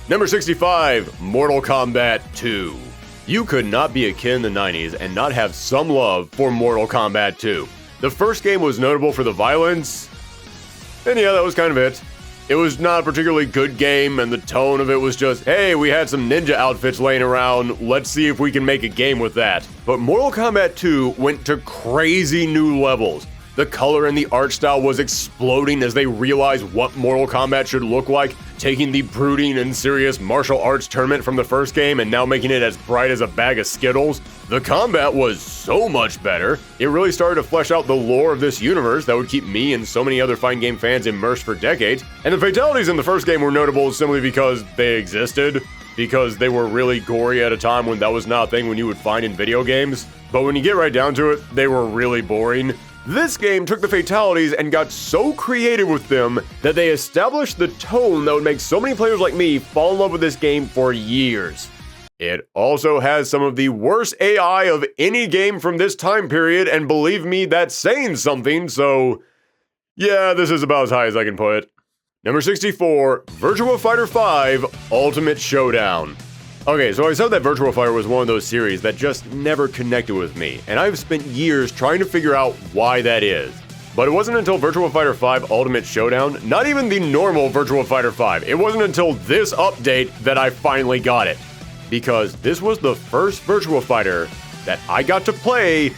Number 65, Mortal Kombat 2. You could not be a kid in the 90s and not have some love for Mortal Kombat 2. The first game was notable for the violence, and yeah, that was kind of it. It was not a particularly good game, and the tone of it was just, hey, we had some ninja outfits laying around, let's see if we can make a game with that. But Mortal Kombat 2 went to crazy new levels. The color and the art style was exploding as they realized what Mortal Kombat should look like, taking the brooding and serious martial arts tournament from the first game and now making it as bright as a bag of Skittles. The combat was so much better. It really started to flesh out the lore of this universe that would keep me and so many other fighting game fans immersed for decades. And the fatalities in the first game were notable simply because they existed, because they were really gory at a time when that was not a thing when you would find in video games. But when you get right down to it, they were really boring. This game took the fatalities and got so creative with them that they established the tone that would make so many players like me fall in love with this game for years. It also has some of the worst AI of any game from this time period, and believe me, that's saying something, so yeah, this is about as high as I can put it. Number 64, Virtua Fighter 5 Ultimate Showdown. Okay, so I said that Virtua Fighter was one of those series that just never connected with me, and I've spent years trying to figure out why that is. But it wasn't until Virtua Fighter 5 Ultimate Showdown, not even the normal Virtua Fighter 5, it wasn't until this update that I finally got it. Because this was the first Virtua Fighter that I got to play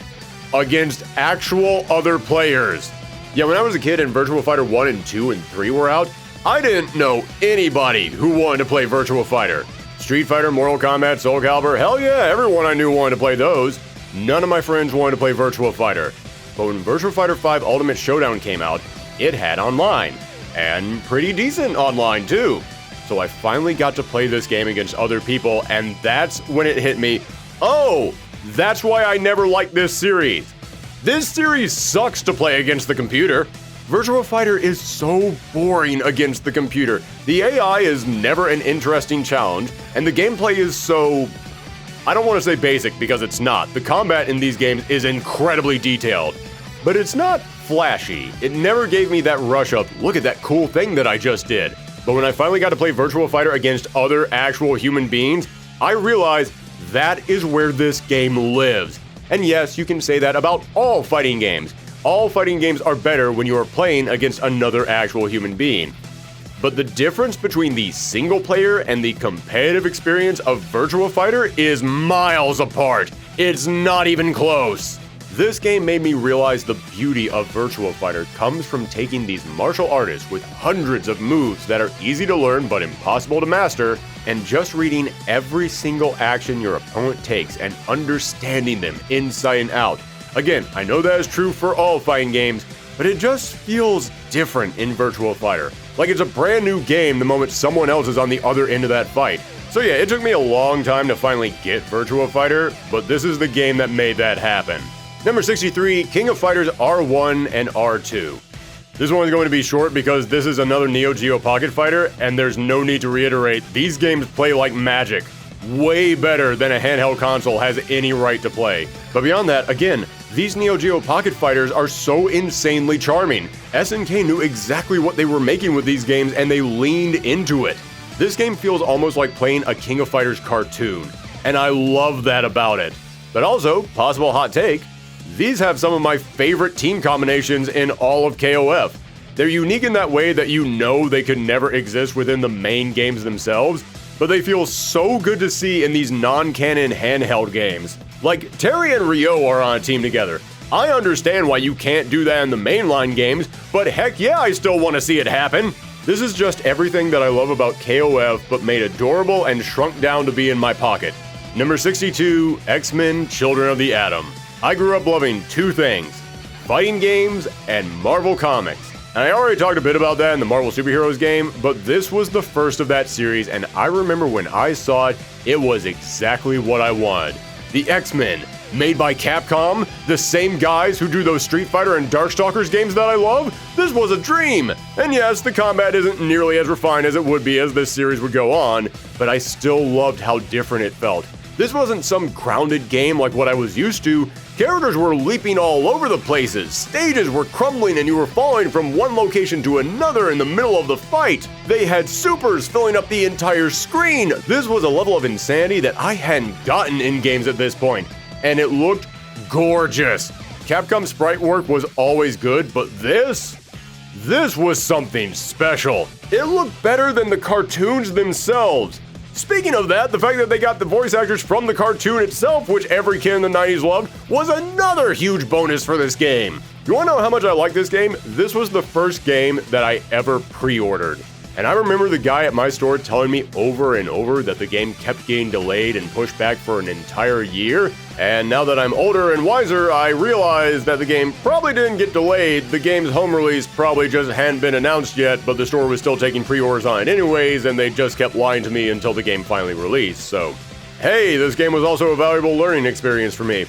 against actual other players. Yeah, when I was a kid and Virtua Fighter 1 and 2 and 3 were out, I didn't know anybody who wanted to play Virtua Fighter. Street Fighter, Mortal Kombat, Soul Calibur, hell yeah, everyone I knew wanted to play those. None of my friends wanted to play Virtua Fighter. But when Virtua Fighter 5 Ultimate Showdown came out, it had online. And pretty decent online too. So I finally got to play this game against other people, and that's when it hit me. Oh, that's why I never liked this series. This series sucks to play against the computer. Virtua Fighter is so boring against the computer. The AI is never an interesting challenge, and the gameplay is so... I don't want to say basic because it's not. The combat in these games is incredibly detailed, but it's not flashy. It never gave me that rush of, look at that cool thing that I just did. But when I finally got to play Virtua Fighter against other actual human beings, I realized that is where this game lives. And yes, you can say that about all fighting games. All fighting games are better when you are playing against another actual human being. But the difference between the single player and the competitive experience of Virtua Fighter is miles apart. It's not even close. This game made me realize the beauty of Virtua Fighter comes from taking these martial artists with hundreds of moves that are easy to learn but impossible to master, and just reading every single action your opponent takes and understanding them inside and out. Again, I know that is true for all fighting games, but it just feels different in Virtua Fighter. Like it's a brand new game the moment someone else is on the other end of that fight. So yeah, it took me a long time to finally get Virtua Fighter, but this is the game that made that happen. Number 63, King of Fighters R1 and R2. This one's going to be short because this is another Neo Geo Pocket Fighter, and there's no need to reiterate, these games play like magic. Way better than a handheld console has any right to play. But beyond that, again, these Neo Geo Pocket Fighters are so insanely charming. SNK knew exactly what they were making with these games and they leaned into it. This game feels almost like playing a King of Fighters cartoon, and I love that about it. But also, possible hot take, these have some of my favorite team combinations in all of KOF. They're unique in that way that you know they could never exist within the main games themselves, but they feel so good to see in these non-canon handheld games. Like, Terry and Ryo are on a team together. I understand why you can't do that in the mainline games, but heck yeah, I still want to see it happen. This is just everything that I love about KOF, but made adorable and shrunk down to be in my pocket. Number 62, X-Men Children of the Atom. I grew up loving two things, fighting games and Marvel Comics. And I already talked a bit about that in the Marvel Superheroes game, but this was the first of that series, and I remember when I saw it, it was exactly what I wanted. The X-Men, made by Capcom, the same guys who do those Street Fighter and Darkstalkers games that I love, this was a dream! And yes, the combat isn't nearly as refined as it would be as this series would go on, but I still loved how different it felt. This wasn't some grounded game like what I was used to. Characters were leaping all over the places, stages were crumbling, and you were falling from one location to another in the middle of the fight. They had supers filling up the entire screen. This was a level of insanity that I hadn't gotten in games at this point, and it looked gorgeous. Capcom sprite work was always good, but this was something special. It looked better than the cartoons themselves. Speaking of that, the fact that they got the voice actors from the cartoon itself, which every kid in the 90s loved, was another huge bonus for this game. You wanna know how much I like this game? This was the first game that I ever pre-ordered. And I remember the guy at my store telling me over and over that the game kept getting delayed and pushed back for an entire year. And now that I'm older and wiser, I realize that the game probably didn't get delayed. The game's home release probably just hadn't been announced yet, but the store was still taking pre-orders on it anyways, and they just kept lying to me until the game finally released. So, hey, this game was also a valuable learning experience for me.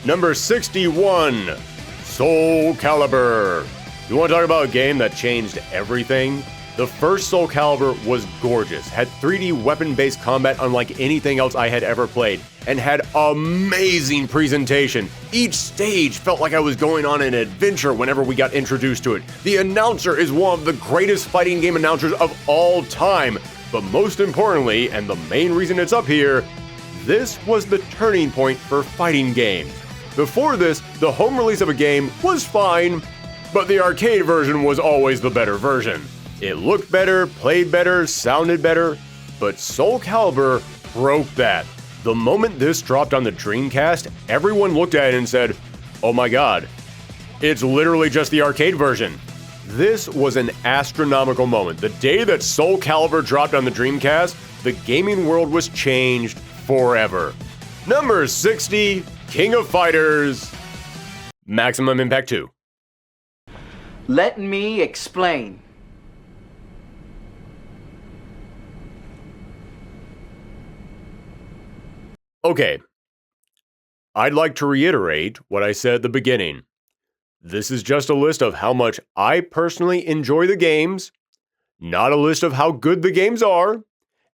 Number 61, Soul Calibur. You want to talk about a game that changed everything? The first Soul Calibur was gorgeous, had 3D weapon-based combat unlike anything else I had ever played, and had amazing presentation. Each stage felt like I was going on an adventure whenever we got introduced to it. The announcer is one of the greatest fighting game announcers of all time, but most importantly, and the main reason it's up here, this was the turning point for fighting games. Before this, the home release of a game was fine, but the arcade version was always the better version. It looked better, played better, sounded better, but Soul Calibur broke that. The moment this dropped on the Dreamcast, everyone looked at it and said, "Oh my god, it's literally just the arcade version." This was an astronomical moment. The day that Soul Calibur dropped on the Dreamcast, the gaming world was changed forever. Number 60, King of Fighters, Maximum Impact 2. Let me explain. Okay, I'd like to reiterate what I said at the beginning. This is just a list of how much I personally enjoy the games, not a list of how good the games are,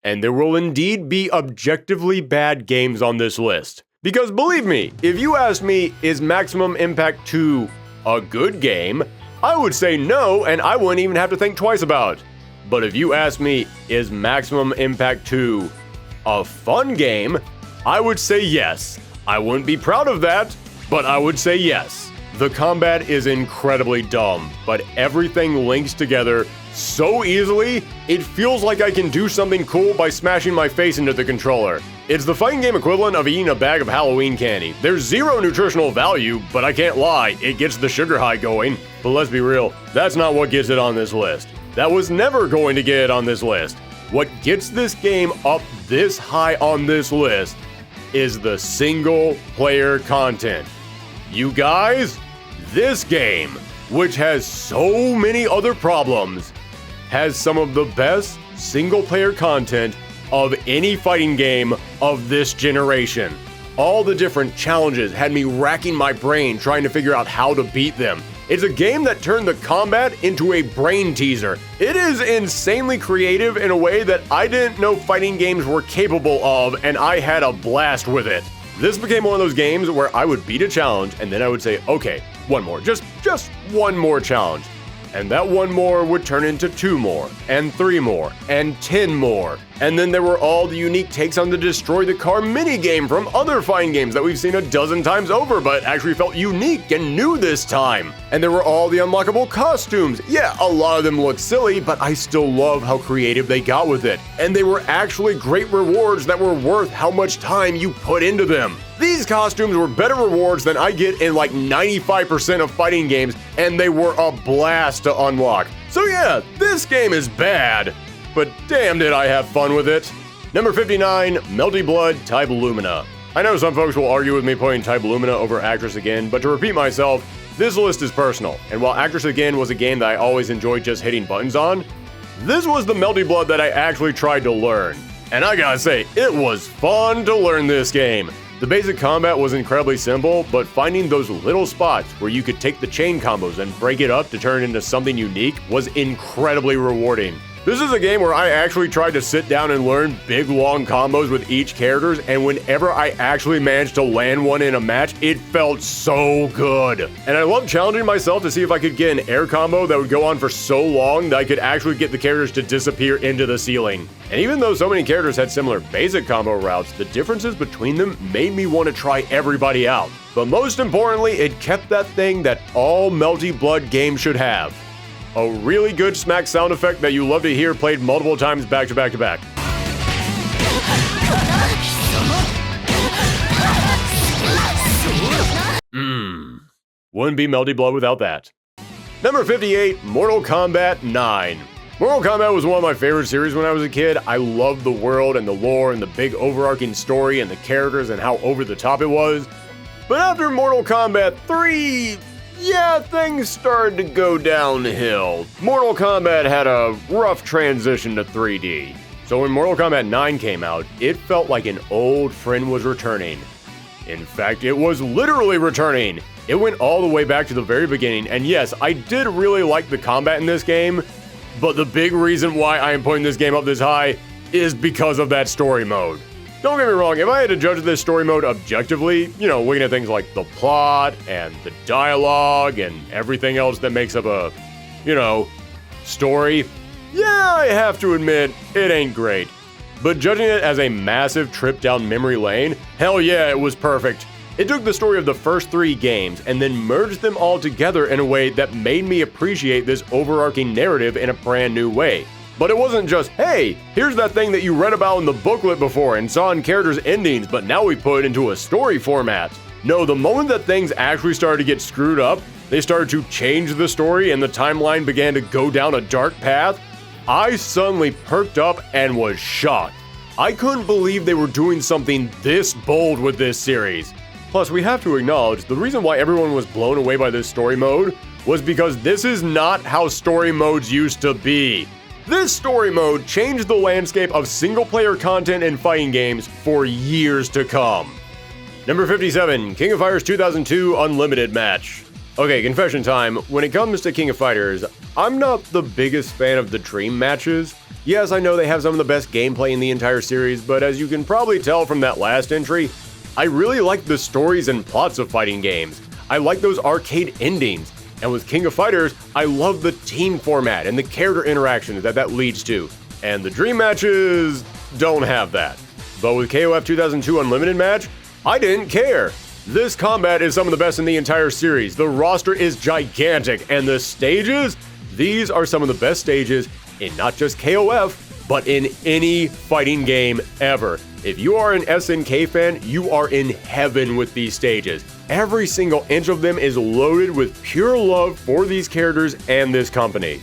and there will indeed be objectively bad games on this list. Because believe me, if you asked me, is Maximum Impact 2 a good game, I would say no, and I wouldn't even have to think twice about it. But if you ask me, is Maximum Impact 2 a fun game, I would say yes. I wouldn't be proud of that, but I would say yes. The combat is incredibly dumb, but everything links together so easily, it feels like I can do something cool by smashing my face into the controller. It's the fighting game equivalent of eating a bag of Halloween candy. There's zero nutritional value, but I can't lie, it gets the sugar high going. But let's be real, that's not what gets it on this list. That was never going to get it on this list. What gets this game up this high on this list is the single player content. You guys, this game, which has so many other problems, has some of the best single player content of any fighting game of this generation. All the different challenges had me racking my brain trying to figure out how to beat them. It's a game that turned the combat into a brain teaser. It is insanely creative in a way that I didn't know fighting games were capable of, and I had a blast with it. This became one of those games where I would beat a challenge, and then I would say, okay, one more, just one more challenge. And that one more would turn into 2 more, and 3 more, and 10 more. And then there were all the unique takes on the Destroy the Car minigame from other fighting games that we've seen a dozen times over, but actually felt unique and new this time. And there were all the unlockable costumes. Yeah, a lot of them looked silly, but I still love how creative they got with it. And they were actually great rewards that were worth how much time you put into them. These costumes were better rewards than I get in like 95% of fighting games, and they were a blast to unlock. So yeah, this game is bad, but damn did I have fun with it. Number 59, Melty Blood Type Lumina. I know some folks will argue with me putting Type Lumina over Actress Again, but to repeat myself, this list is personal, and while Actress Again was a game that I always enjoyed just hitting buttons on, this was the Melty Blood that I actually tried to learn. And I gotta say, it was fun to learn this game. The basic combat was incredibly simple, but finding those little spots where you could take the chain combos and break it up to turn it into something unique was incredibly rewarding. This is a game where I actually tried to sit down and learn big long combos with each characters, and whenever I actually managed to land one in a match, it felt so good. And I loved challenging myself to see if I could get an air combo that would go on for so long that I could actually get the characters to disappear into the ceiling. And even though so many characters had similar basic combo routes, the differences between them made me want to try everybody out. But most importantly, it kept that thing that all Melty Blood games should have. A really good smack sound effect that you love to hear played multiple times back to back to back. Wouldn't be Melty Blood without that. Number 58, Mortal Kombat 9. Mortal Kombat was one of my favorite series when I was a kid. I loved the world and the lore and the big overarching story and the characters and how over the top it was. But after Mortal Kombat 3, yeah, things started to go downhill. Mortal Kombat had a rough transition to 3D. So when Mortal Kombat 9 came out, it felt like an old friend was returning. In fact, it was literally returning. It went all the way back to the very beginning, and yes, I did really like the combat in this game, but the big reason why I am putting this game up this high is because of that story mode. Don't get me wrong, if I had to judge this story mode objectively, looking at things like the plot and the dialogue and everything else that makes up a, story, yeah, I have to admit, it ain't great. But judging it as a massive trip down memory lane, hell yeah, it was perfect. It took the story of the first 3 games and then merged them all together in a way that made me appreciate this overarching narrative in a brand new way. But it wasn't just, hey, here's that thing that you read about in the booklet before and saw in characters' endings, but now we put it into a story format. No, the moment that things actually started to get screwed up, they started to change the story and the timeline began to go down a dark path, I suddenly perked up and was shocked. I couldn't believe they were doing something this bold with this series. Plus, we have to acknowledge the reason why everyone was blown away by this story mode was because this is not how story modes used to be. This story mode changed the landscape of single-player content in fighting games for years to come. Number 57, King of Fighters 2002 Unlimited Match. Okay, confession time. When it comes to King of Fighters, I'm not the biggest fan of the Dream matches. Yes, I know they have some of the best gameplay in the entire series, but as you can probably tell from that last entry, I really like the stories and plots of fighting games. I like those arcade endings. And with King of Fighters, I love the team format and the character interactions that leads to. And the Dream matches don't have that. But with KOF 2002 Unlimited Match, I didn't care. This combat is some of the best in the entire series. The roster is gigantic, and the stages, these are some of the best stages in not just KOF, but in any fighting game ever. If you are an SNK fan, you are in heaven with these stages. Every single inch of them is loaded with pure love for these characters and this company.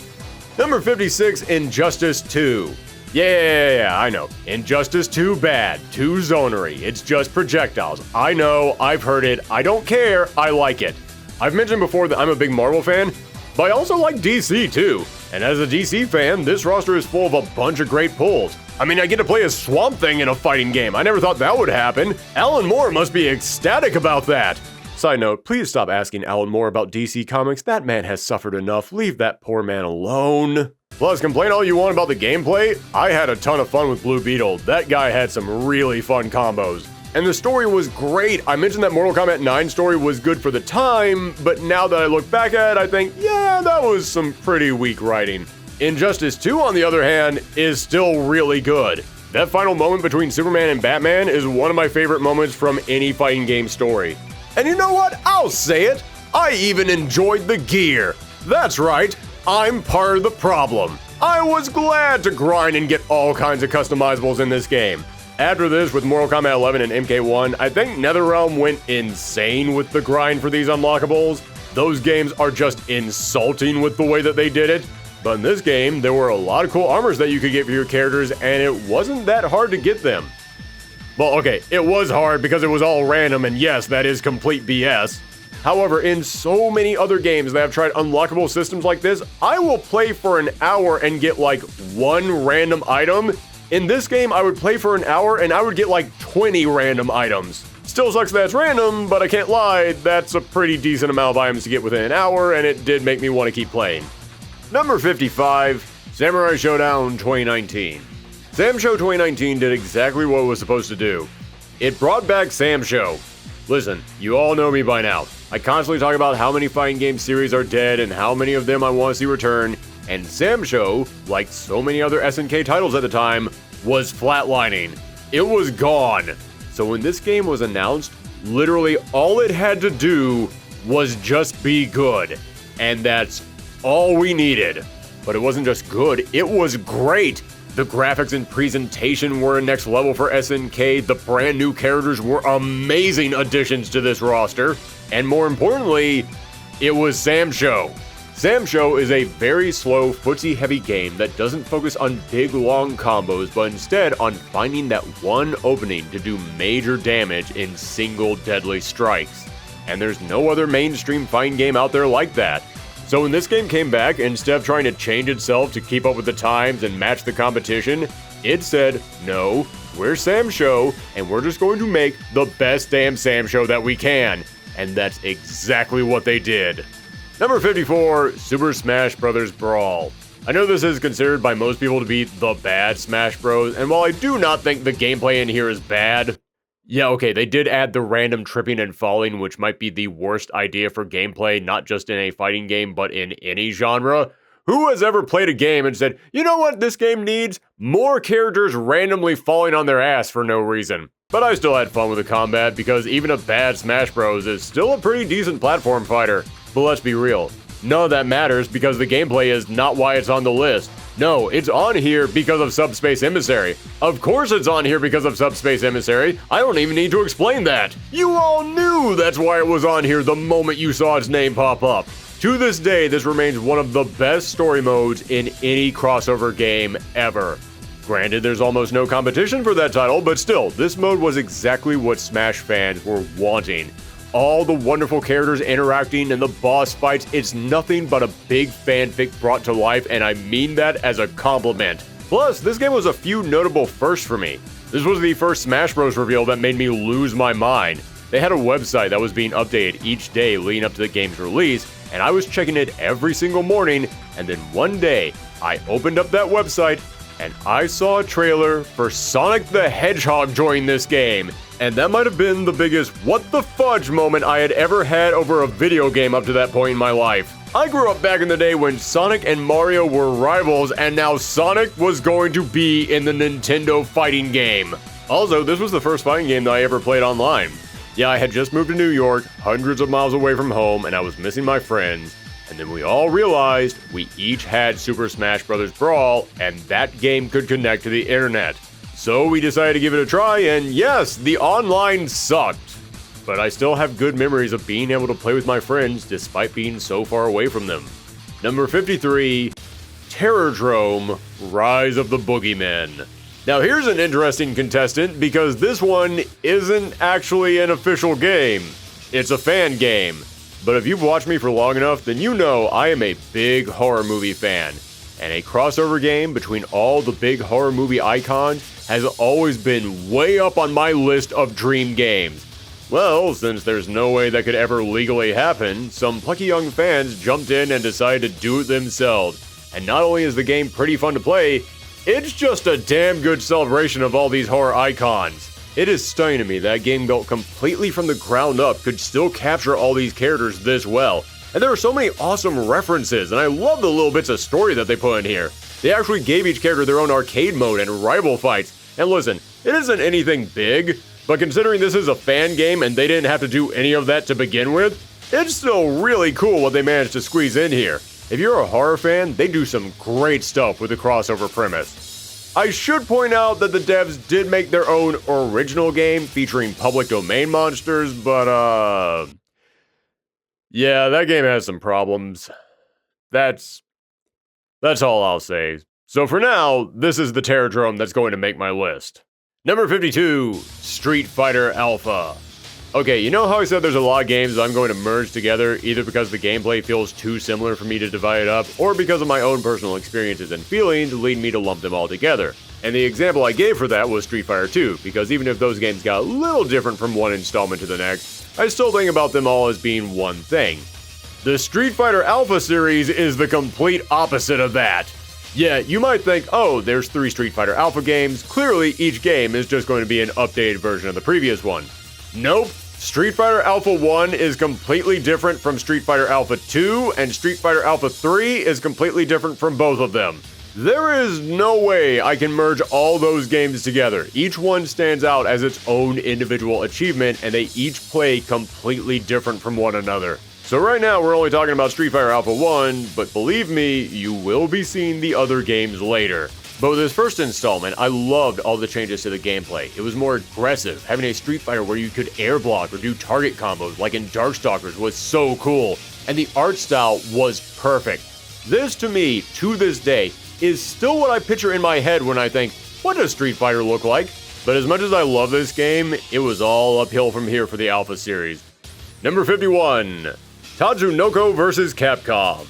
Number 56, Injustice 2. Yeah, I know. Injustice 2 bad, too zonery, it's just projectiles. I know, I've heard it, I don't care, I like it. I've mentioned before that I'm a big Marvel fan, but I also like DC too. And as a DC fan, this roster is full of a bunch of great pulls. I mean, I get to play as Swamp Thing in a fighting game. I never thought that would happen. Alan Moore must be ecstatic about that. Side note, please stop asking Alan Moore about DC Comics. That man has suffered enough. Leave that poor man alone. Plus, complain all you want about the gameplay. I had a ton of fun with Blue Beetle. That guy had some really fun combos. And the story was great. I mentioned that Mortal Kombat 9 story was good for the time, but now that I look back at it, I think, yeah, that was some pretty weak writing. Injustice 2, on the other hand, is still really good. That final moment between Superman and Batman is one of my favorite moments from any fighting game story. And you know what? I'll say it. I even enjoyed the gear. That's right. I'm part of the problem. I was glad to grind and get all kinds of customizables in this game. After this, with Mortal Kombat 11 and MK1, I think NetherRealm went insane with the grind for these unlockables. Those games are just insulting with the way that they did it. But in this game, there were a lot of cool armors that you could get for your characters, and it wasn't that hard to get them. Well, okay, it was hard because it was all random, and yes, that is complete BS. However, in so many other games that have tried unlockable systems like this, I will play for an hour and get like one random item. In this game, I would play for an hour and I would get like 20 random items. Still sucks that it's random, but I can't lie, that's a pretty decent amount of items to get within an hour, and it did make me want to keep playing. Number 55, Samurai Showdown 2019. Sam Show 2019 did exactly what it was supposed to do. It brought back Sam Show. Listen, you all know me by now. I constantly talk about how many fighting game series are dead and how many of them I want to see return, and Sam Show, like so many other SNK titles at the time, was flatlining. It was gone. So when this game was announced, literally all it had to do was just be good. And that's all we needed. But it wasn't just good, it was great. The graphics and presentation were a next level for SNK, the brand new characters were amazing additions to this roster, and more importantly, It was Sam Show. Sam Show is a very slow, footsie-heavy game that doesn't focus on big, long combos, but instead on finding that one opening to do major damage in single deadly strikes. And there's no other mainstream fighting game out there like that. So when this game came back, instead of trying to change itself to keep up with the times and match the competition, it said, no, we're Sam Show, and we're just going to make the best damn Sam Show that we can. And that's exactly what they did. Number 54, Super Smash Bros. Brawl. I know this is considered by most people to be the bad Smash Bros, and while I do not think the gameplay in here is bad, yeah, okay, they did add the random tripping and falling, which might be the worst idea for gameplay, not just in a fighting game, but in any genre. Who has ever played a game and said, you know what this game needs? More characters randomly falling on their ass for no reason. But I still had fun with the combat, because even a bad Smash Bros. Is still a pretty decent platform fighter. But let's be real, none of that matters because the gameplay is not why it's on the list. No, it's on here because of Subspace Emissary. Of course it's on here because of Subspace Emissary. I don't even need to explain that. You all knew that's why it was on here the moment you saw its name pop up. To this day, this remains one of the best story modes in any crossover game ever. Granted, there's almost no competition for that title, but still, this mode was exactly what Smash fans were wanting. All the wonderful characters interacting and the boss fights, it's nothing but a big fanfic brought to life, and I mean that as a compliment. Plus, this game was a few notable firsts for me. This was the first Smash Bros. Reveal that made me lose my mind. They had a website that was being updated each day leading up to the game's release, and I was checking it every single morning, and then one day, I opened up that website, and I saw a trailer for Sonic the Hedgehog join this game. And that might have been the biggest what the fudge moment I had ever had over a video game up to that point in my life. I grew up back in the day when Sonic and Mario were rivals, and now Sonic was going to be in the Nintendo fighting game. Also, this was the first fighting game that I ever played online. Yeah, I had just moved to New York, hundreds of miles away from home, and I was missing my friends. And then we all realized we each had Super Smash Bros. Brawl, and that game could connect to the internet. So we decided to give it a try, and yes, the online sucked. But I still have good memories of being able to play with my friends despite being so far away from them. Number 53, Terrordrome, Rise of the Boogeymen. Now here's an interesting contestant because this one isn't actually an official game. It's a fan game. But if you've watched me for long enough, then you know I am a big horror movie fan. And a crossover game between all the big horror movie icons has always been way up on my list of dream games. Well, since there's no way that could ever legally happen, some plucky young fans jumped in and decided to do it themselves. And not only is the game pretty fun to play, it's just a damn good celebration of all these horror icons. It is stunning to me that a game built completely from the ground up could still capture all these characters this well. And there are so many awesome references, and I love the little bits of story that they put in here. They actually gave each character their own arcade mode and rival fights. And listen, it isn't anything big, but considering this is a fan game and they didn't have to do any of that to begin with, it's still really cool what they managed to squeeze in here. If you're a horror fan, they do some great stuff with the crossover premise. I should point out that the devs did make their own original game featuring public domain monsters, but yeah, that game has some problems. That's all I'll say. So for now, this is the Terrordrome that's going to make my list. Number 52, Street Fighter Alpha. Okay, you know how I said there's a lot of games that I'm going to merge together, either because the gameplay feels too similar for me to divide it up, or because of my own personal experiences and feelings lead me to lump them all together. And the example I gave for that was Street Fighter 2, because even if those games got a little different from one installment to the next, I still think about them all as being one thing. The Street Fighter Alpha series is the complete opposite of that. Yeah, you might think, oh, there's 3 Street Fighter Alpha games, clearly each game is just going to be an updated version of the previous one. Nope. Street Fighter Alpha 1 is completely different from Street Fighter Alpha 2, and Street Fighter Alpha 3 is completely different from both of them. There is no way I can merge all those games together. Each one stands out as its own individual achievement, and they each play completely different from one another. So right now we're only talking about Street Fighter Alpha 1, but believe me, you will be seeing the other games later. But with this first installment, I loved all the changes to the gameplay. It was more aggressive. Having a Street Fighter where you could air block or do target combos like in Darkstalkers was so cool. And the art style was perfect. This, to me, to this day, is still what I picture in my head when I think, what does Street Fighter look like? But as much as I love this game, it was all uphill from here for the Alpha series. Number 51, Tatsunoko vs. Capcom.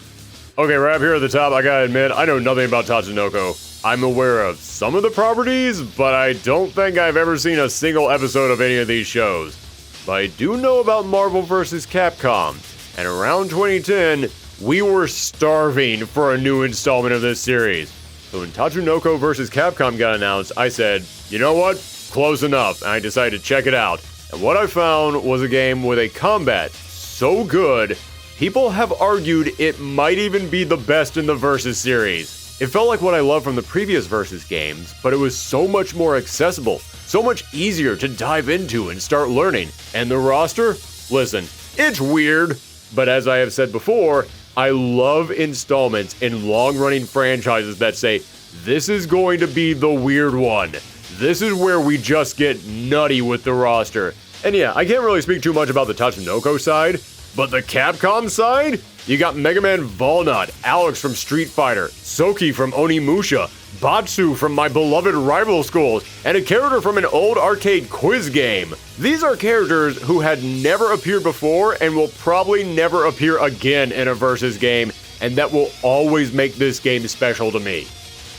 Okay, right up here at the top, I gotta admit, I know nothing about Tatsunoko. I'm aware of some of the properties, but I don't think I've ever seen a single episode of any of these shows. But I do know about Marvel vs. Capcom, and around 2010, we were starving for a new installment of this series. So when Tatsunoko vs. Capcom got announced, I said, you know what? Close enough, and I decided to check it out. And what I found was a game with a combat so good, people have argued it might even be the best in the Versus series. It felt like what I loved from the previous Versus games, but it was so much more accessible, so much easier to dive into and start learning. And the roster? Listen, it's weird, but as I have said before, I love installments in long-running franchises that say, this is going to be the weird one. This is where we just get nutty with the roster. And yeah, I can't really speak too much about the Tatsunoko side, but the Capcom side? You got Mega Man Volnut, Alex from Street Fighter, Soki from Onimusha, Batsu from my beloved rival schools, and a character from an old arcade quiz game. These are characters who had never appeared before and will probably never appear again in a Versus game, and that will always make this game special to me.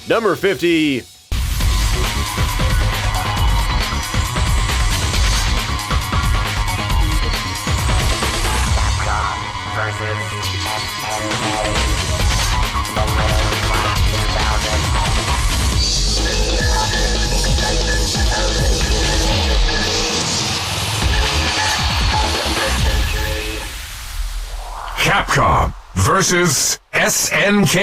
Number 50. Capcom versus SNK.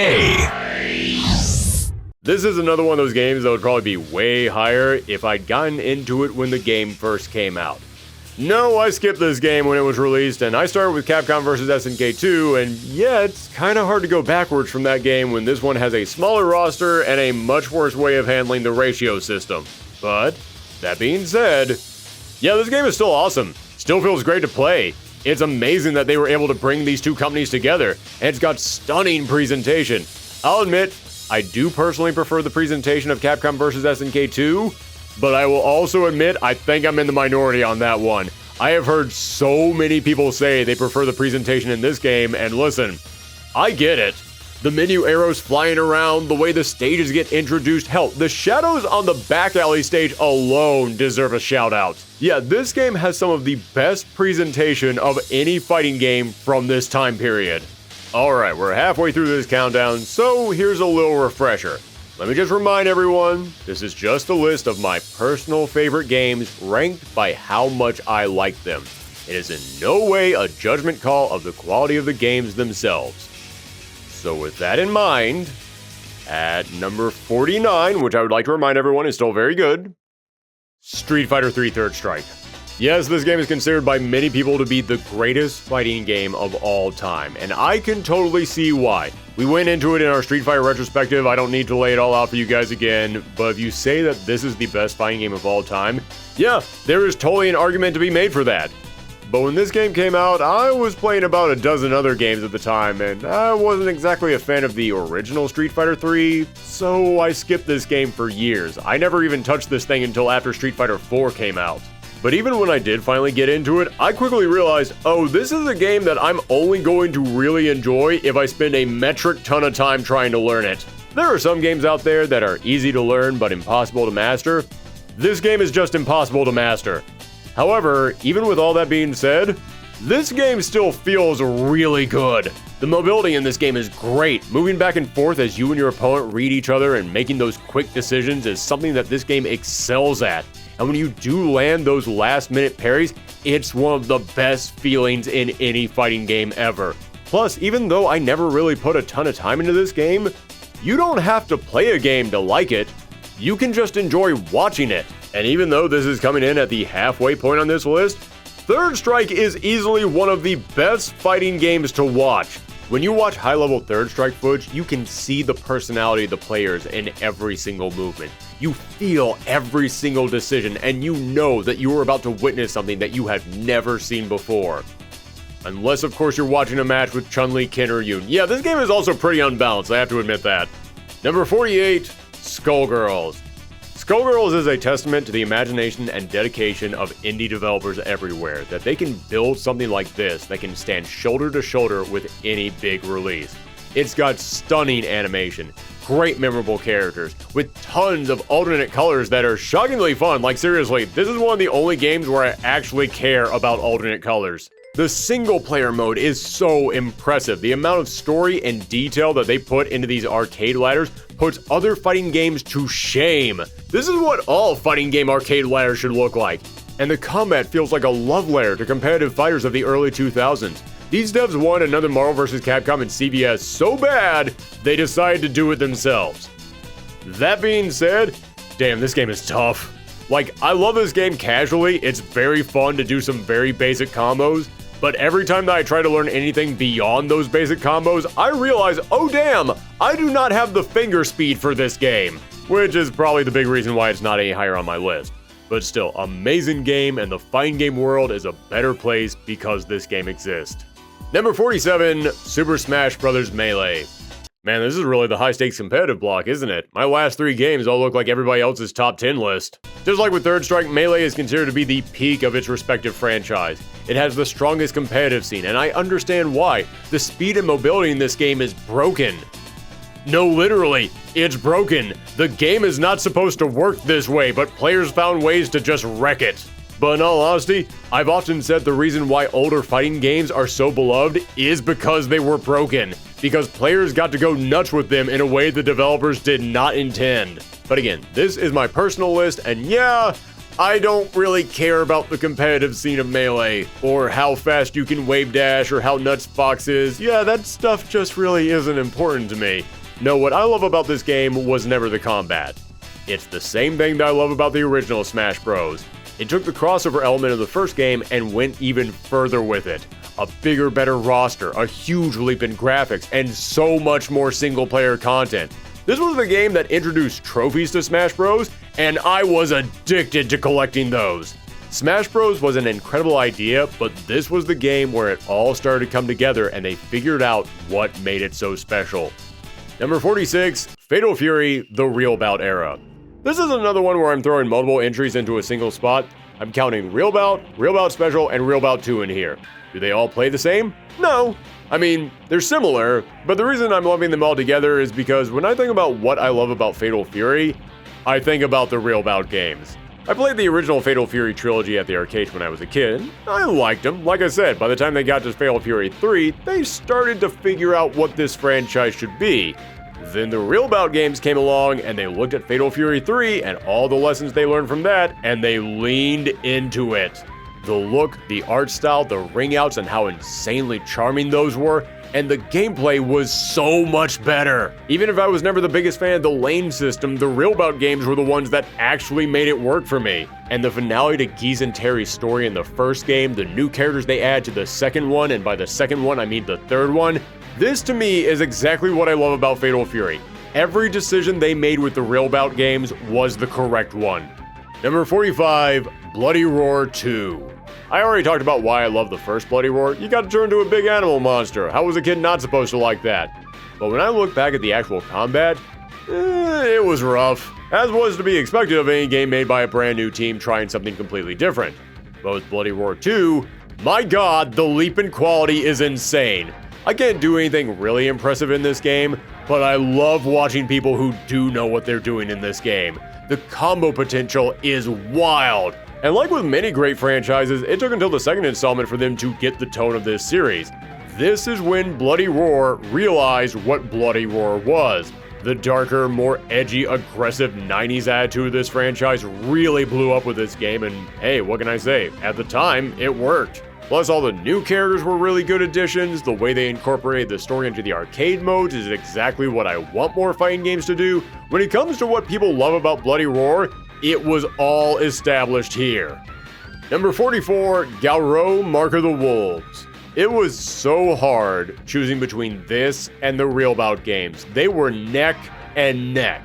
This is another one of those games that would probably be way higher if I'd gotten into it when the game first came out. No, I skipped this game when it was released, and I started with Capcom vs. SNK 2, and yeah, it's kinda hard to go backwards from that game when this one has a smaller roster and a much worse way of handling the ratio system. But, that being said, yeah, this game is still awesome. Still feels great to play. It's amazing that they were able to bring these two companies together, and it's got stunning presentation. I'll admit, I do personally prefer the presentation of Capcom vs. SNK 2, but I will also admit I think I'm in the minority on that one. I have heard so many people say they prefer the presentation in this game, and listen, I get it. The menu arrows flying around, the way the stages get introduced, hell, the shadows on the back alley stage alone deserve a shout out. Yeah, this game has some of the best presentation of any fighting game from this time period. Alright, we're halfway through this countdown, so here's a little refresher. Let me just remind everyone, this is just a list of my personal favorite games ranked by how much I like them. It is in no way a judgment call of the quality of the games themselves. So with that in mind, at number 49, which I would like to remind everyone is still very good, Street Fighter 3 Third Strike. Yes, this game is considered by many people to be the greatest fighting game of all time, and I can totally see why. We went into it in our Street Fighter retrospective, I don't need to lay it all out for you guys again, but if you say that this is the best fighting game of all time, yeah, there is totally an argument to be made for that. But when this game came out, I was playing about a dozen other games at the time, and I wasn't exactly a fan of the original Street Fighter 3, so I skipped this game for years. I never even touched this thing until after Street Fighter 4 came out. But even when I did finally get into it, I quickly realized, oh, this is a game that I'm only going to really enjoy if I spend a metric ton of time trying to learn it. There are some games out there that are easy to learn but impossible to master. This game is just impossible to master. However, even with all that being said, this game still feels really good. The mobility in this game is great. Moving back and forth as you and your opponent read each other and making those quick decisions is something that this game excels at. And when you do land those last-minute parries, it's one of the best feelings in any fighting game ever. Plus, even though I never really put a ton of time into this game, you don't have to play a game to like it. You can just enjoy watching it. And even though this is coming in at the halfway point on this list, Third Strike is easily one of the best fighting games to watch. When you watch high-level Third Strike footage, you can see the personality of the players in every single movement. You feel every single decision, and you know that you are about to witness something that you have never seen before. Unless, of course, you're watching a match with Chun-Li, Ken, or Yoon. Yeah, this game is also pretty unbalanced, I have to admit that. Number 48, Skullgirls. Skullgirls is a testament to the imagination and dedication of indie developers everywhere, that they can build something like this that can stand shoulder to shoulder with any big release. It's got stunning animation, great memorable characters, with tons of alternate colors that are shockingly fun. Like seriously, this is one of the only games where I actually care about alternate colors. The single player mode is so impressive. The amount of story and detail that they put into these arcade ladders puts other fighting games to shame. This is what all fighting game arcade ladders should look like. And the combat feels like a love letter to competitive fighters of the early 2000s. These devs won another Marvel vs. Capcom and CVS so bad, they decided to do it themselves. That being said, damn, this game is tough. Like, I love this game casually, it's very fun to do some very basic combos, but every time that I try to learn anything beyond those basic combos, I realize, oh damn, I do not have the finger speed for this game, which is probably the big reason why it's not any higher on my list. But still, amazing game, and the fighting game world is a better place because this game exists. Number 47, Super Smash Bros. Melee. Man, this is really the high-stakes competitive block, isn't it? My last 3 games all look like everybody else's top 10 list. Just like with Third Strike, Melee is considered to be the peak of its respective franchise. It has the strongest competitive scene, and I understand why. The speed and mobility in this game is broken. No, literally, it's broken. The game is not supposed to work this way, but players found ways to just wreck it. But in all honesty, I've often said the reason why older fighting games are so beloved is because they were broken. Because players got to go nuts with them in a way the developers did not intend. But again, this is my personal list, and yeah, I don't really care about the competitive scene of Melee, or how fast you can wave dash, or how nuts Fox is. Yeah, that stuff just really isn't important to me. No, what I love about this game was never the combat. It's the same thing that I love about the original Smash Bros. It took the crossover element of the first game and went even further with it. A bigger, better roster, a huge leap in graphics, and so much more single-player content. This was the game that introduced trophies to Smash Bros, and I was addicted to collecting those. Smash Bros was an incredible idea, but this was the game where it all started to come together and they figured out what made it so special. Number 46, Fatal Fury, the Real Bout Era. This is another one where I'm throwing multiple entries into a single spot. I'm counting Real Bout Special, and Real Bout 2 in here. Do they all play the same? No. I mean, they're similar, but the reason I'm lumping them all together is because when I think about what I love about Fatal Fury, I think about the Real Bout games. I played the original Fatal Fury trilogy at the arcade when I was a kid, and I liked them. Like I said, by the time they got to Fatal Fury 3, they started to figure out what this franchise should be. Then the Real Bout games came along, and they looked at Fatal Fury 3 and all the lessons they learned from that, and they leaned into it. The look, the art style, the ring outs, and how insanely charming those were, and the gameplay was so much better. Even if I was never the biggest fan of the lane system, the Real Bout games were the ones that actually made it work for me. And the finale to Geese and Terry's story in the first game, the new characters they add to the second one, and by the second one I mean the third one, this to me is exactly what I love about Fatal Fury. Every decision they made with the Real Bout games was the correct one. Number 45, Bloody Roar 2. I already talked about why I love the first Bloody Roar. You got to turn into a big animal monster. How was a kid not supposed to like that? But when I look back at the actual combat, it was rough. As was to be expected of any game made by a brand new team trying something completely different. But with Bloody Roar 2, my god, the leap in quality is insane. I can't do anything really impressive in this game, but I love watching people who do know what they're doing in this game. The combo potential is wild. And like with many great franchises, it took until the second installment for them to get the tone of this series. This is when Bloody Roar realized what Bloody Roar was. The darker, more edgy, aggressive 90s attitude of this franchise really blew up with this game, and hey, what can I say? At the time, it worked. Plus, all the new characters were really good additions. The way they incorporated the story into the arcade modes is exactly what I want more fighting games to do. When it comes to what people love about Bloody Roar, it was all established here. Number 44, Gauro Mark of the Wolves. It was so hard choosing between this and the Real Bout games. They were neck and neck.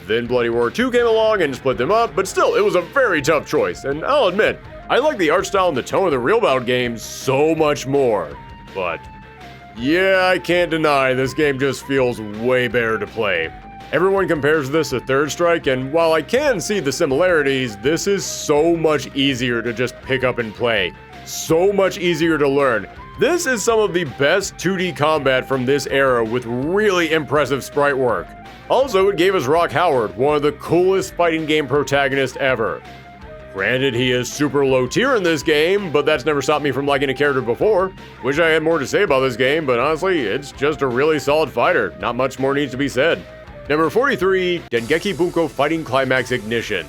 Then Bloody Roar 2 came along and split them up, but still, it was a very tough choice. And I'll admit, I like the art style and the tone of the Real Bout games so much more. But yeah, I can't deny this game just feels way better to play. Everyone compares this to Third Strike, and while I can see the similarities, this is so much easier to just pick up and play. So much easier to learn. This is some of the best 2D combat from this era with really impressive sprite work. Also, it gave us Rock Howard, one of the coolest fighting game protagonists ever. Granted, he is super low tier in this game, but that's never stopped me from liking a character before. Wish I had more to say about this game, but honestly, it's just a really solid fighter. Not much more needs to be said. Number 43, Dengeki Bunko Fighting Climax Ignition.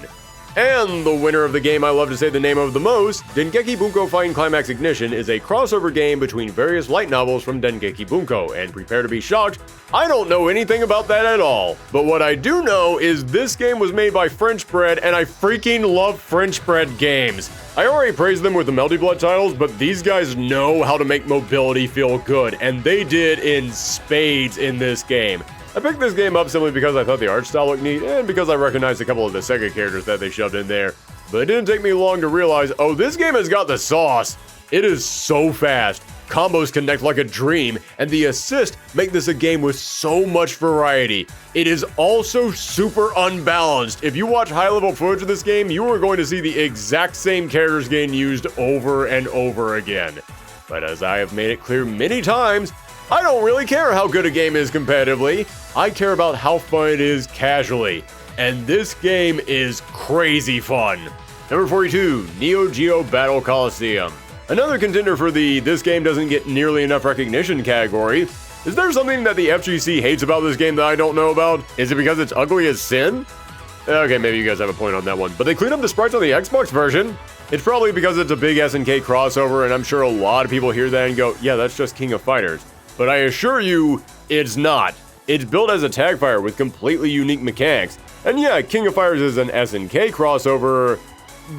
And the winner of the game I love to say the name of the most, Dengeki Bunko Fighting Climax Ignition is a crossover game between various light novels from Dengeki Bunko, and prepare to be shocked, I don't know anything about that at all. But what I do know is this game was made by French Bread, and I freaking love French Bread games. I already praised them with the Melty Blood titles, but these guys know how to make mobility feel good, and they did in spades in this game. I picked this game up simply because I thought the art style looked neat, and because I recognized a couple of the Sega characters that they shoved in there. But it didn't take me long to realize, oh, this game has got the sauce. It is so fast, combos connect like a dream, and the assists make this a game with so much variety. It is also super unbalanced. If you watch high-level footage of this game, you are going to see the exact same characters getting used over and over again. But as I have made it clear many times, I don't really care how good a game is competitively. I care about how fun it is casually. And this game is crazy fun. Number 42, Neo Geo Battle Coliseum. Another contender for the this game doesn't get nearly enough recognition category. Is there something that the FGC hates about this game that I don't know about? Is it because it's ugly as sin? Okay, maybe you guys have a point on that one. But they cleaned up the sprites on the Xbox version. It's probably because it's a big SNK crossover, and I'm sure a lot of people hear that and go, yeah, that's just King of Fighters. But I assure you, it's not. It's built as a tag fire with completely unique mechanics. And yeah, King of Fighters is an SNK crossover,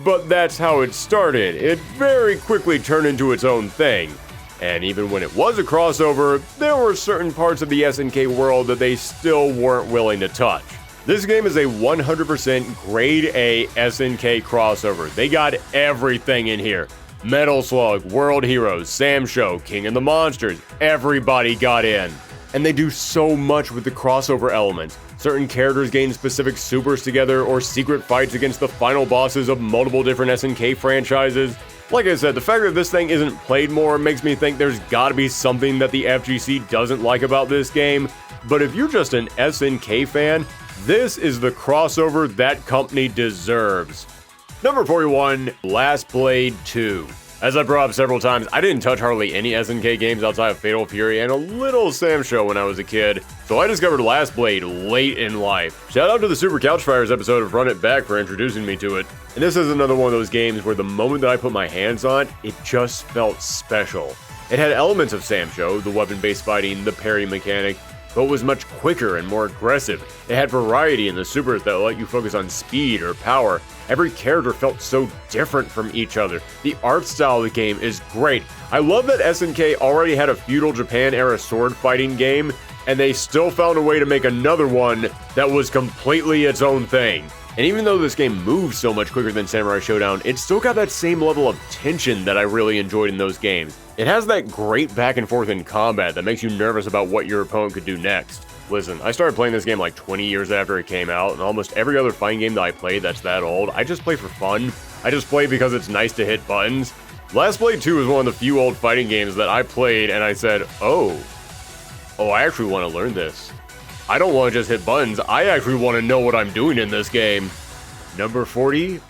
but that's how it started. It very quickly turned into its own thing. And even when it was a crossover, there were certain parts of the SNK world that they still weren't willing to touch. This game is a 100% grade A SNK crossover. They got everything in here. Metal Slug, World Heroes, Sam Show, King of the Monsters, everybody got in. And they do so much with the crossover elements. Certain characters gain specific supers together or secret fights against the final bosses of multiple different SNK franchises. Like I said, the fact that this thing isn't played more makes me think there's gotta be something that the FGC doesn't like about this game. But if you're just an SNK fan, this is the crossover that company deserves. Number 41, Last Blade 2. As I brought up several times, I didn't touch hardly any SNK games outside of Fatal Fury and a little Sam Show when I was a kid, so I discovered Last Blade late in life. Shout out to the Super Couch Fires episode of Run It Back for introducing me to it. And this is another one of those games where the moment that I put my hands on, it just felt special. It had elements of Sam Show, the weapon-based fighting, the parry mechanic, but was much quicker and more aggressive. It had variety in the supers that let you focus on speed or power. Every character felt so different from each other. The art style of the game is great. I love that SNK already had a feudal Japan era sword fighting game, and they still found a way to make another one that was completely its own thing. And even though this game moves so much quicker than Samurai Showdown, it still got that same level of tension that I really enjoyed in those games. It has that great back and forth in combat that makes you nervous about what your opponent could do next. Listen, I started playing this game like 20 years after it came out, and almost every other fighting game that I played that's that old, I just play for fun. I just play because it's nice to hit buttons. Last Blade 2 is one of the few old fighting games that I played and I said, oh, I actually want to learn this. I don't want to just hit buttons, I actually want to know what I'm doing in this game. Number 40.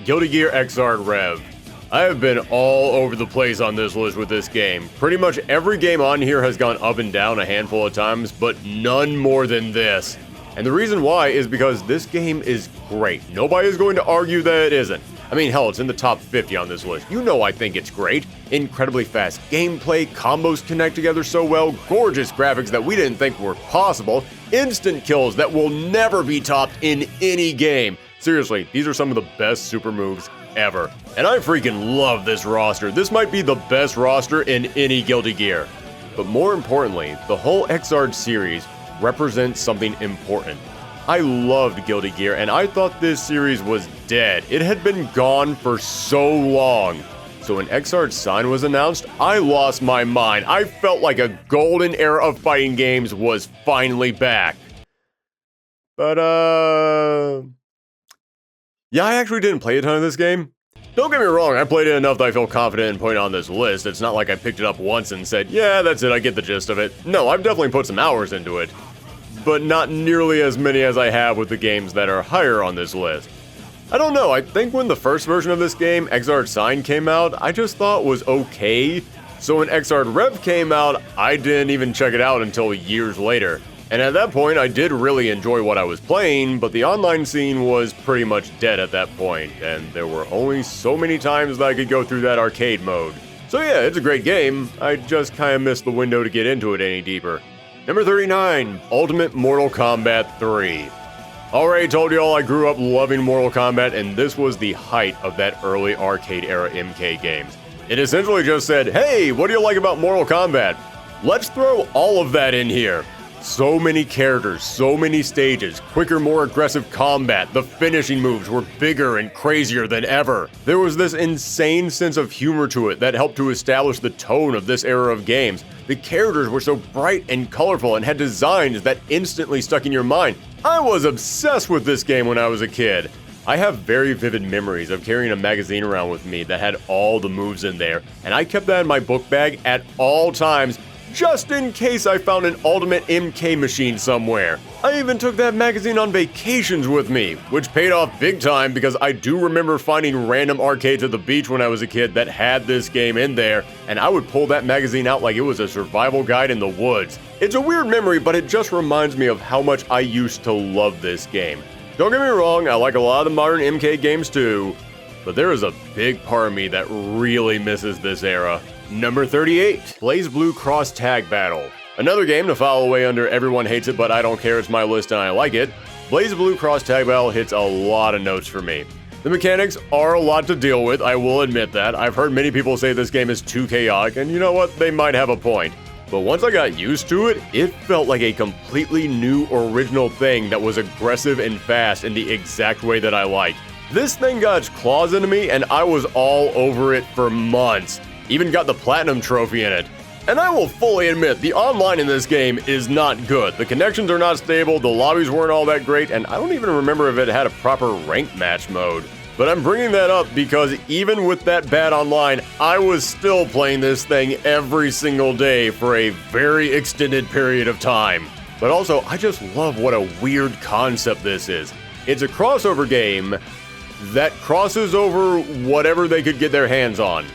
Guilty Gear Xrd Rev. I have been all over the place on this list with this game. Pretty much every game on here has gone up and down a handful of times, but none more than this. And the reason why is because this game is great. Nobody is going to argue that it isn't. I mean, hell, it's in the top 50 on this list. You know I think it's great. Incredibly fast gameplay, combos connect together so well, gorgeous graphics that we didn't think were possible, instant kills that will never be topped in any game. Seriously, these are some of the best super moves ever. And I freaking love this roster. This might be the best roster in any Guilty Gear. But more importantly, the whole Xrd series represents something important. I loved Guilty Gear, and I thought this series was dead. It had been gone for so long. So when Xrd Sign was announced, I lost my mind. I felt like a golden era of fighting games was finally back. But, yeah, I actually didn't play a ton of this game. Don't get me wrong, I played it enough that I feel confident in putting it on this list. It's not like I picked it up once and said, yeah, that's it, I get the gist of it. No, I've definitely put some hours into it, but not nearly as many as I have with the games that are higher on this list. I don't know, I think when the first version of this game, Xrd Sign, came out, I just thought was okay. So when Xrd Rev came out, I didn't even check it out until years later. And at that point, I did really enjoy what I was playing, but the online scene was pretty much dead at that point, and there were only so many times that I could go through that arcade mode. So yeah, it's a great game, I just kinda missed the window to get into it any deeper. Number 39, Ultimate Mortal Kombat 3. Already told y'all I grew up loving Mortal Kombat, and this was the height of that early arcade era MK games. It essentially just said, hey, what do you like about Mortal Kombat? Let's throw all of that in here. So many characters, so many stages, quicker, more aggressive combat, the finishing moves were bigger and crazier than ever. There was this insane sense of humor to it that helped to establish the tone of this era of games. The characters were so bright and colorful and had designs that instantly stuck in your mind. I was obsessed with this game when I was a kid. I have very vivid memories of carrying a magazine around with me that had all the moves in there, and I kept that in my book bag at all times, just in case I found an Ultimate MK machine somewhere. I even took that magazine on vacations with me, which paid off big time because I do remember finding random arcades at the beach when I was a kid that had this game in there, and I would pull that magazine out like it was a survival guide in the woods. It's a weird memory, but it just reminds me of how much I used to love this game. Don't get me wrong, I like a lot of the modern MK games too, but there is a big part of me that really misses this era. Number 38, BlazBlue Cross Tag Battle. Another game to file away under Everyone Hates It But I Don't Care, It's My List and I Like It. BlazBlue Cross Tag Battle hits a lot of notes for me. The mechanics are a lot to deal with, I will admit that. I've heard many people say this game is too chaotic, and you know what, they might have a point. But once I got used to it, it felt like a completely new original thing that was aggressive and fast in the exact way that I liked. This thing got its claws into me and I was all over it for months. Even got the Platinum trophy in it. And I will fully admit, the online in this game is not good. The connections are not stable, the lobbies weren't all that great, and I don't even remember if it had a proper rank match mode. But I'm bringing that up because even with that bad online, I was still playing this thing every single day for a very extended period of time. But also, I just love what a weird concept this is. It's a crossover game that crosses over whatever they could get their hands on.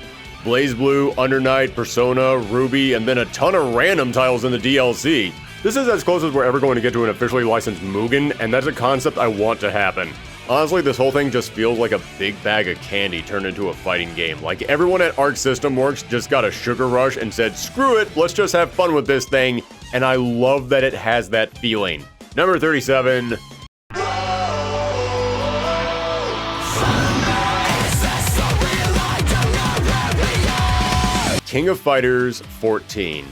BlazBlue, Under Night, Persona, Ruby, and then a ton of random titles in the DLC. This is as close as we're ever going to get to an officially licensed Mugen, and that's a concept I want to happen. Honestly, this whole thing just feels like a big bag of candy turned into a fighting game. Like everyone at Arc System Works just got a sugar rush and said, screw it, let's just have fun with this thing, and I love that it has that feeling. Number 37. King of Fighters 14.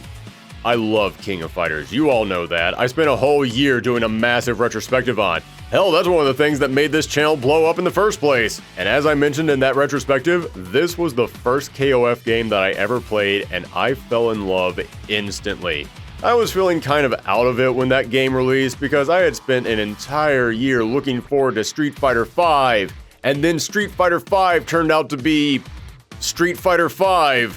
I love King of Fighters, you all know that. I spent a whole year doing a massive retrospective on. Hell, that's one of the things that made this channel blow up in the first place. And as I mentioned in that retrospective, this was the first KOF game that I ever played, and I fell in love instantly. I was feeling kind of out of it when that game released because I had spent an entire year looking forward to Street Fighter V, and then Street Fighter V turned out to be Street Fighter V.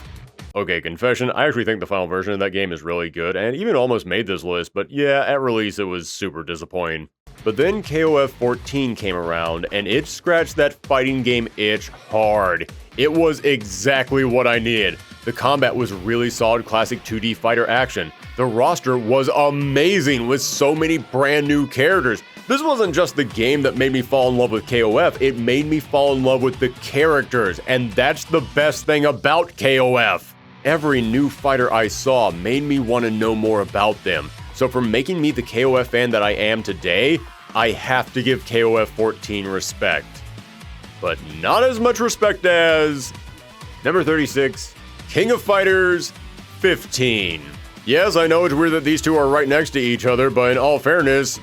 Okay, confession, I actually think the final version of that game is really good, and even almost made this list, but yeah, at release it was super disappointing. But then KOF 14 came around, and it scratched that fighting game itch hard. It was exactly what I needed. The combat was really solid classic 2D fighter action. The roster was amazing with so many brand new characters. This wasn't just the game that made me fall in love with KOF, it made me fall in love with the characters, and that's the best thing about KOF. Every new fighter I saw made me want to know more about them. So for making me the KOF fan that I am today, I have to give KOF 14 respect. But not as much respect as number 36, King of Fighters 15. Yes, I know it's weird that these two are right next to each other, but in all fairness,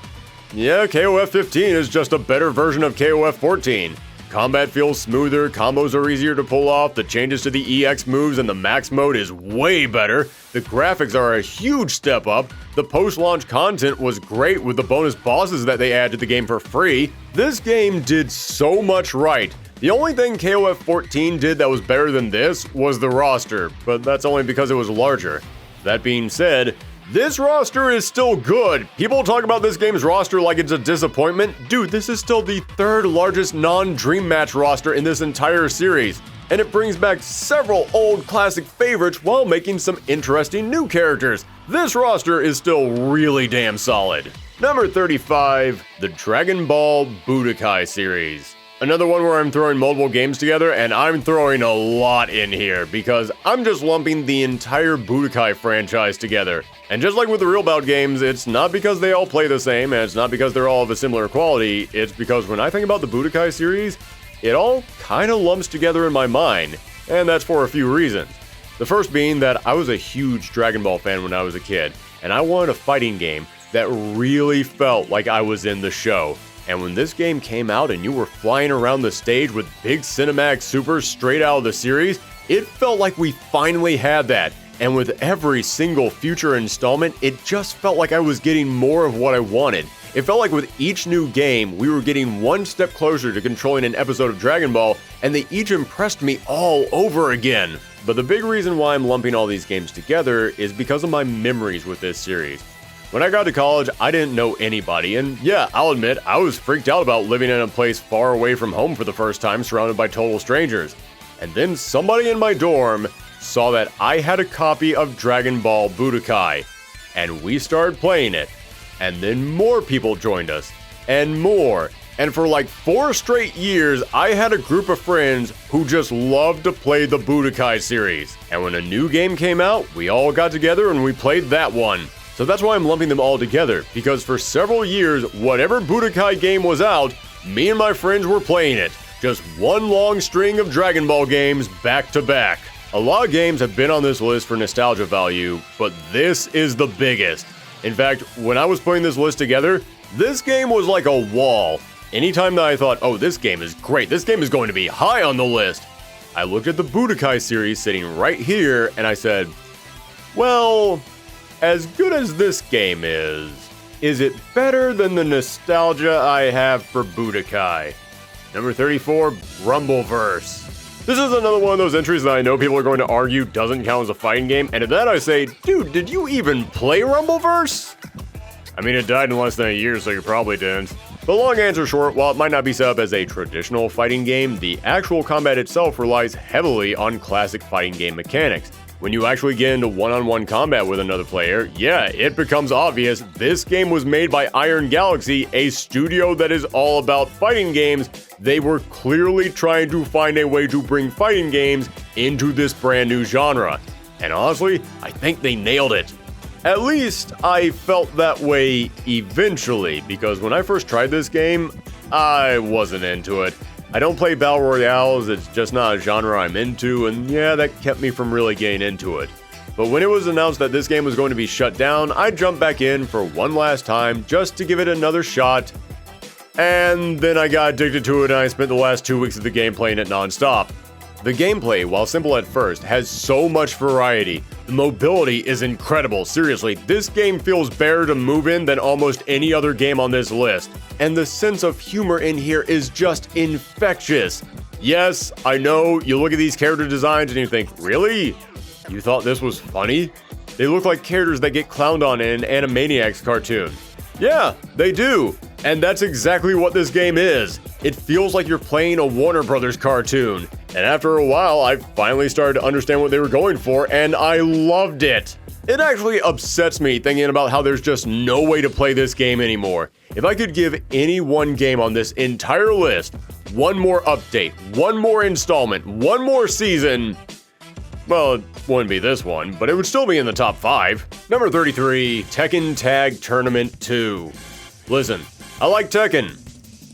yeah, KOF 15 is just a better version of KOF 14. Combat feels smoother, combos are easier to pull off, the changes to the EX moves and the max mode is way better, the graphics are a huge step up, the post-launch content was great with the bonus bosses that they add to the game for free. This game did so much right. The only thing KOF 14 did that was better than this was the roster, but that's only because it was larger. That being said, this roster is still good. People talk about this game's roster like it's a disappointment. Dude, this is still the third largest non-Dream Match roster in this entire series. And it brings back several old classic favorites while making some interesting new characters. This roster is still really damn solid. Number 35, the Dragon Ball Budokai series. Another one where I'm throwing multiple games together, and I'm throwing a lot in here because I'm just lumping the entire Budokai franchise together. And just like with the real bout games, it's not because they all play the same, and it's not because they're all of a similar quality, it's because when I think about the Budokai series, it all kinda lumps together in my mind, and that's for a few reasons. The first being that I was a huge Dragon Ball fan when I was a kid, and I wanted a fighting game that really felt like I was in the show. And when this game came out and you were flying around the stage with big cinematic supers straight out of the series, it felt like we finally had that. And with every single future installment, it just felt like I was getting more of what I wanted. It felt like with each new game, we were getting one step closer to controlling an episode of Dragon Ball, and they each impressed me all over again. But the big reason why I'm lumping all these games together is because of my memories with this series. When I got to college, I didn't know anybody, and yeah, I'll admit, I was freaked out about living in a place far away from home for the first time, surrounded by total strangers. And then somebody in my dorm saw that I had a copy of Dragon Ball Budokai, and we started playing it. And then more people joined us, and more. And for like 4 straight years, I had a group of friends who just loved to play the Budokai series. And when a new game came out, we all got together and we played that one. So that's why I'm lumping them all together, because for several years, whatever Budokai game was out, me and my friends were playing it. Just one long string of Dragon Ball games back to back. A lot of games have been on this list for nostalgia value, but this is the biggest. In fact, when I was putting this list together, this game was like a wall. Anytime that I thought, oh, this game is great, this game is going to be high on the list, I looked at the Budokai series sitting right here and I said, well, as good as this game is it better than the nostalgia I have for Budokai? Number 34, Rumbleverse. This is another one of those entries that I know people are going to argue doesn't count as a fighting game, and to that I say, dude, did you even play Rumbleverse? I mean, it died in less than a year, so you probably didn't. The long answer short, while it might not be set up as a traditional fighting game, the actual combat itself relies heavily on classic fighting game mechanics. When you actually get into one-on-one combat with another player, yeah, it becomes obvious this game was made by Iron Galaxy, a studio that is all about fighting games. They were clearly trying to find a way to bring fighting games into this brand new genre. And honestly, I think they nailed it. At least, I felt that way eventually, because when I first tried this game, I wasn't into it. I don't play Battle Royales, it's just not a genre I'm into, and yeah, that kept me from really getting into it. But when it was announced that this game was going to be shut down, I jumped back in for one last time just to give it another shot, and then I got addicted to it and I spent the last 2 weeks of the game playing it non-stop. The gameplay, while simple at first, has so much variety. The mobility is incredible. Seriously, this game feels better to move in than almost any other game on this list. And the sense of humor in here is just infectious. Yes, I know, you look at these character designs and you think, really? You thought this was funny? They look like characters that get clowned on in an Animaniacs cartoon. Yeah, they do. And that's exactly what this game is. It feels like you're playing a Warner Brothers cartoon. And after a while, I finally started to understand what they were going for, and I loved it. It actually upsets me thinking about how there's just no way to play this game anymore. If I could give any one game on this entire list one more update, one more installment, one more season, well, it wouldn't be this one, but it would still be in the top 5. Number 33, Tekken Tag Tournament 2. Listen, I like Tekken,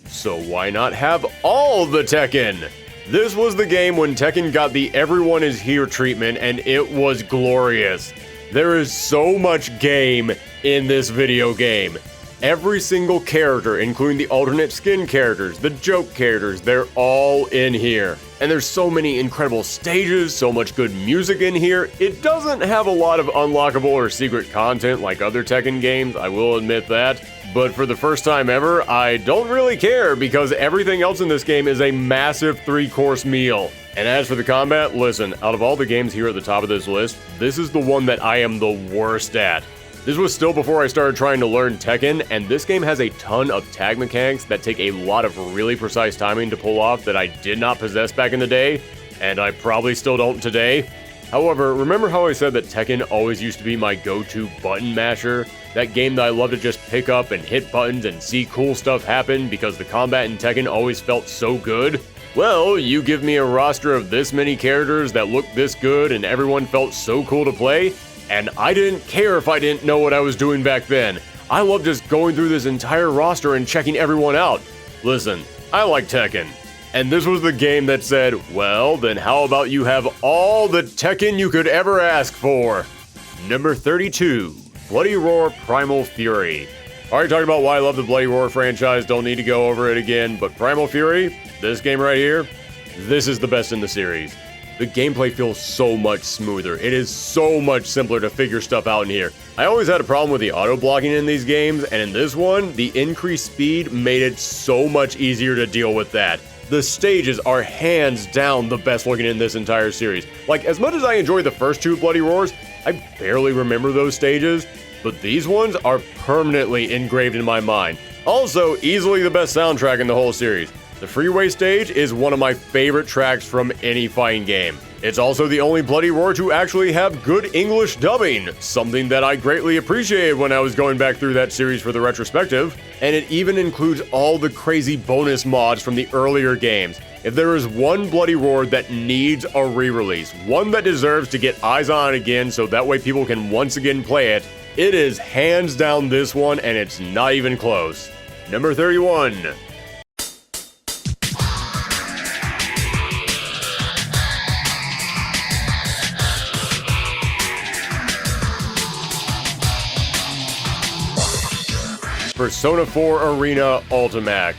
so why not have all the Tekken? This was the game when Tekken got the everyone is here treatment, and it was glorious. There is so much game in this video game. Every single character, including the alternate skin characters, the joke characters, they're all in here. And there's so many incredible stages, so much good music in here. It doesn't have a lot of unlockable or secret content like other Tekken games, I will admit that. But for the first time ever, I don't really care because everything else in this game is a massive 3-course meal. And as for the combat, listen, out of all the games here at the top of this list, this is the one that I am the worst at. This was still before I started trying to learn Tekken, and this game has a ton of tag mechanics that take a lot of really precise timing to pull off that I did not possess back in the day, and I probably still don't today. However, remember how I said that Tekken always used to be my go-to button masher? That game that I love to just pick up and hit buttons and see cool stuff happen because the combat in Tekken always felt so good? Well, you give me a roster of this many characters that looked this good and everyone felt so cool to play, and I didn't care if I didn't know what I was doing back then. I love just going through this entire roster and checking everyone out. Listen, I like Tekken. And this was the game that said, well, then how about you have all the Tekken you could ever ask for? Number 32, Bloody Roar Primal Fury. Already talked about why I love the Bloody Roar franchise, don't need to go over it again, but Primal Fury, this game right here, this is the best in the series. The gameplay feels so much smoother. It is so much simpler to figure stuff out in here. I always had a problem with the auto-blocking in these games, and in this one, the increased speed made it so much easier to deal with that. The stages are hands down the best looking in this entire series. Like, as much as I enjoy the first 2 Bloody Roars, I barely remember those stages, but these ones are permanently engraved in my mind. Also, easily the best soundtrack in the whole series. The Freeway stage is one of my favorite tracks from any fighting game. It's also the only Bloody Roar to actually have good English dubbing, something that I greatly appreciated when I was going back through that series for the retrospective. And it even includes all the crazy bonus mods from the earlier games. If there is one Bloody Roar that needs a re-release, one that deserves to get eyes on it again so that way people can once again play it, it is hands down this one, and it's not even close. Number 31. Persona 4 Arena Ultimax.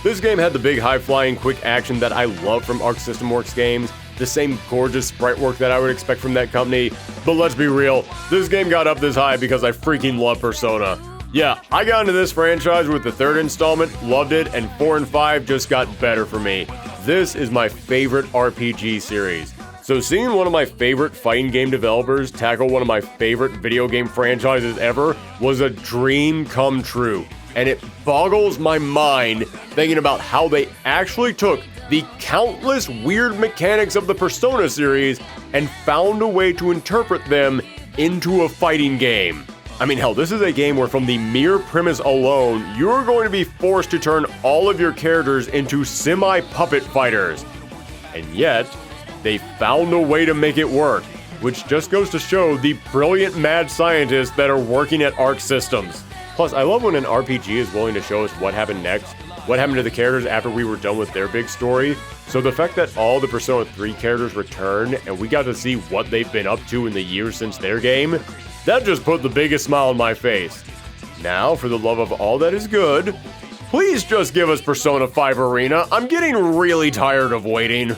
This game had the big high-flying quick action that I love from Arc System Works games, the same gorgeous sprite work that I would expect from that company, but let's be real, this game got up this high because I freaking love Persona. Yeah, I got into this franchise with the 3rd installment, loved it, and 4 and 5 just got better for me. This is my favorite RPG series. So seeing one of my favorite fighting game developers tackle one of my favorite video game franchises ever was a dream come true. And it boggles my mind thinking about how they actually took the countless weird mechanics of the Persona series and found a way to interpret them into a fighting game. I mean, hell, this is a game where from the mere premise alone, you're going to be forced to turn all of your characters into semi-puppet fighters. And yet, they found a way to make it work, which just goes to show the brilliant mad scientists that are working at Arc Systems. Plus, I love when an RPG is willing to show us what happened next, what happened to the characters after we were done with their big story. So the fact that all the Persona 3 characters return and we got to see what they've been up to in the years since their game, that just put the biggest smile on my face. Now, for the love of all that is good, please just give us Persona 5 Arena. I'm getting really tired of waiting.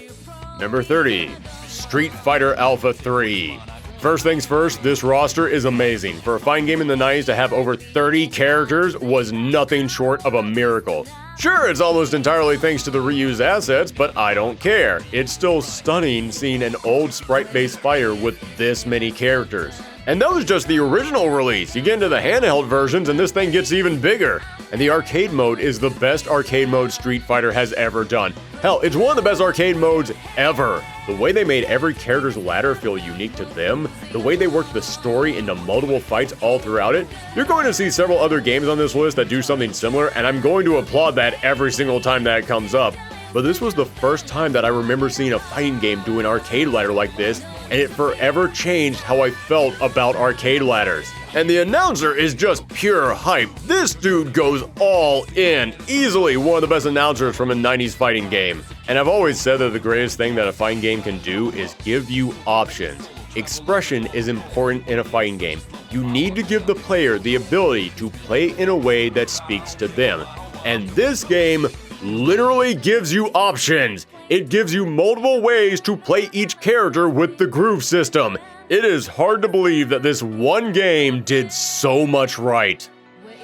Number 30, Street Fighter Alpha 3. First things first, this roster is amazing. For a fighting game in the 90s to have over 30 characters was nothing short of a miracle. Sure, it's almost entirely thanks to the reused assets, but I don't care. It's still stunning seeing an old sprite-based fighter with this many characters. And that was just the original release. You get into the handheld versions and this thing gets even bigger. And the arcade mode is the best arcade mode Street Fighter has ever done. Hell, it's one of the best arcade modes ever. The way they made every character's ladder feel unique to them, the way they worked the story into multiple fights all throughout it, you're going to see several other games on this list that do something similar, and I'm going to applaud that every single time that it comes up. But this was the first time that I remember seeing a fighting game do an arcade ladder like this, and it forever changed how I felt about arcade ladders. And the announcer is just pure hype. This dude goes all in. Easily one of the best announcers from a 90s fighting game. And I've always said that the greatest thing that a fighting game can do is give you options. Expression is important in a fighting game. You need to give the player the ability to play in a way that speaks to them. And this game literally gives you options. It gives you multiple ways to play each character with the groove system. It is hard to believe that this one game did so much right.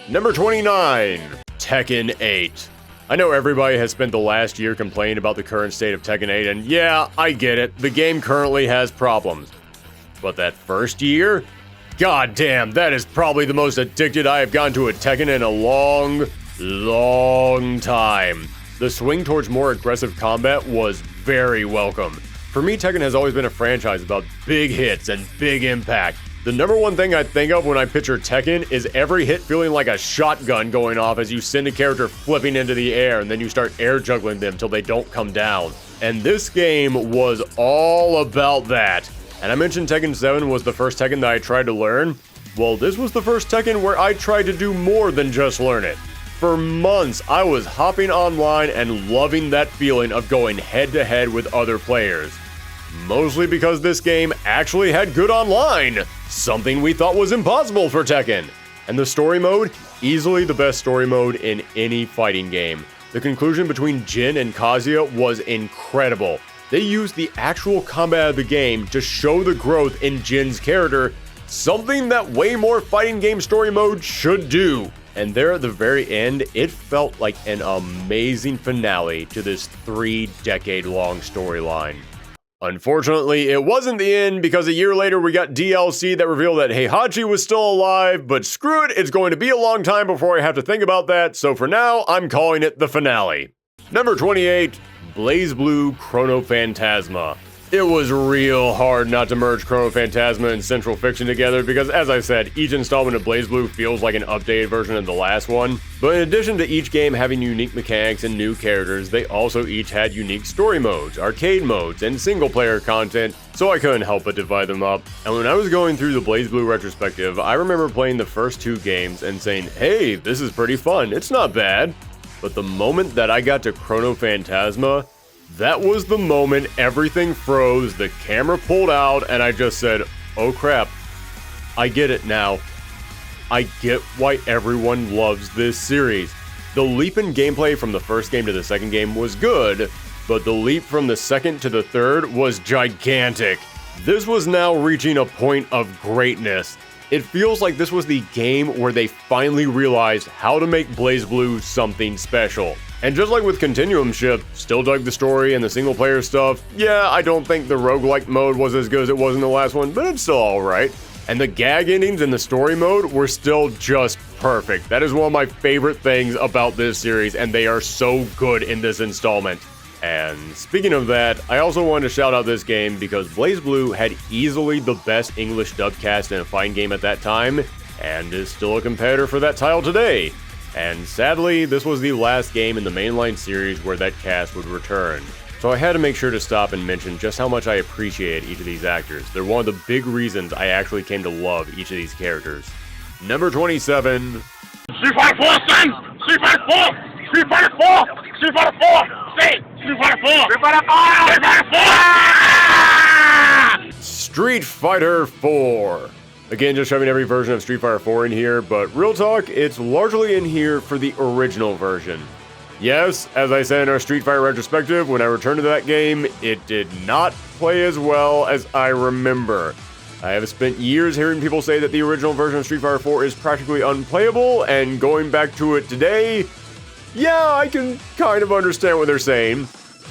Number 29, Tekken 8. I know everybody has spent the last year complaining about the current state of Tekken 8, and yeah, I get it, the game currently has problems. But that first year? God damn, that is probably the most addicted I have gotten to a Tekken in a long time. The swing towards more aggressive combat was very welcome. For me, Tekken has always been a franchise about big hits and big impact. The number one thing I think of when I picture Tekken is every hit feeling like a shotgun going off as you send a character flipping into the air and then you start air juggling them till they don't come down. And this game was all about that. And I mentioned Tekken 7 was the first Tekken that I tried to learn. Well, this was the first Tekken where I tried to do more than just learn it. For months, I was hopping online and loving that feeling of going head-to-head with other players. Mostly because this game actually had good online, something we thought was impossible for Tekken. And the story mode, easily the best story mode in any fighting game. The conclusion between Jin and Kazuya was incredible. They used the actual combat of the game to show the growth in Jin's character, something that way more fighting game story mode should do. And there at the very end, it felt like an amazing finale to this 3-decade-long storyline. Unfortunately, it wasn't the end because a year later we got DLC that revealed that Heihachi was still alive, but screw it, it's going to be a long time before I have to think about that, so for now, I'm calling it the finale. Number 28, BlazBlue Chrono Phantasma. It was real hard not to merge Chrono Phantasma and Central Fiction together because, as I said, each installment of BlazBlue feels like an updated version of the last one. But in addition to each game having unique mechanics and new characters, they also each had unique story modes, arcade modes, and single-player content, so I couldn't help but divide them up. And when I was going through the BlazBlue retrospective, I remember playing the first 2 games and saying, hey, this is pretty fun, it's not bad. But the moment that I got to Chrono Phantasma, that was the moment everything froze, the camera pulled out, and I just said, oh crap, I get it now. I get why everyone loves this series. The leap in gameplay from the first game to the second game was good, but the leap from the second to the third was gigantic. This was now reaching a point of greatness. It feels like this was the game where they finally realized how to make BlazBlue something special. And just like with Continuum Shift, still dug the story and the single player stuff. Yeah, I don't think the roguelike mode was as good as it was in the last one, but it's still alright. And the gag endings in the story mode were still just perfect. That is one of my favorite things about this series, and they are so good in this installment. And speaking of that, I also wanted to shout out this game because BlazBlue had easily the best English dub cast in a fighting game at that time, and is still a competitor for that title today. And sadly, this was the last game in the mainline series where that cast would return. So I had to make sure to stop and mention just how much I appreciate each of these actors. They're one of the big reasons I actually came to love each of these characters. Number 27. Street Fighter 4, son! Street Fighter 4! Street Fighter 4! Street Fighter 4! Say! Street Fighter 4! Street Fighter 4! Street Fighter 4! Street Fighter 4. Again, just shoving every version of Street Fighter 4 in here, but real talk, it's largely in here for the original version. Yes, as I said in our Street Fighter retrospective, when I returned to that game, it did not play as well as I remember. I have spent years hearing people say that the original version of Street Fighter 4 is practically unplayable, and going back to it today, yeah, I can kind of understand what they're saying.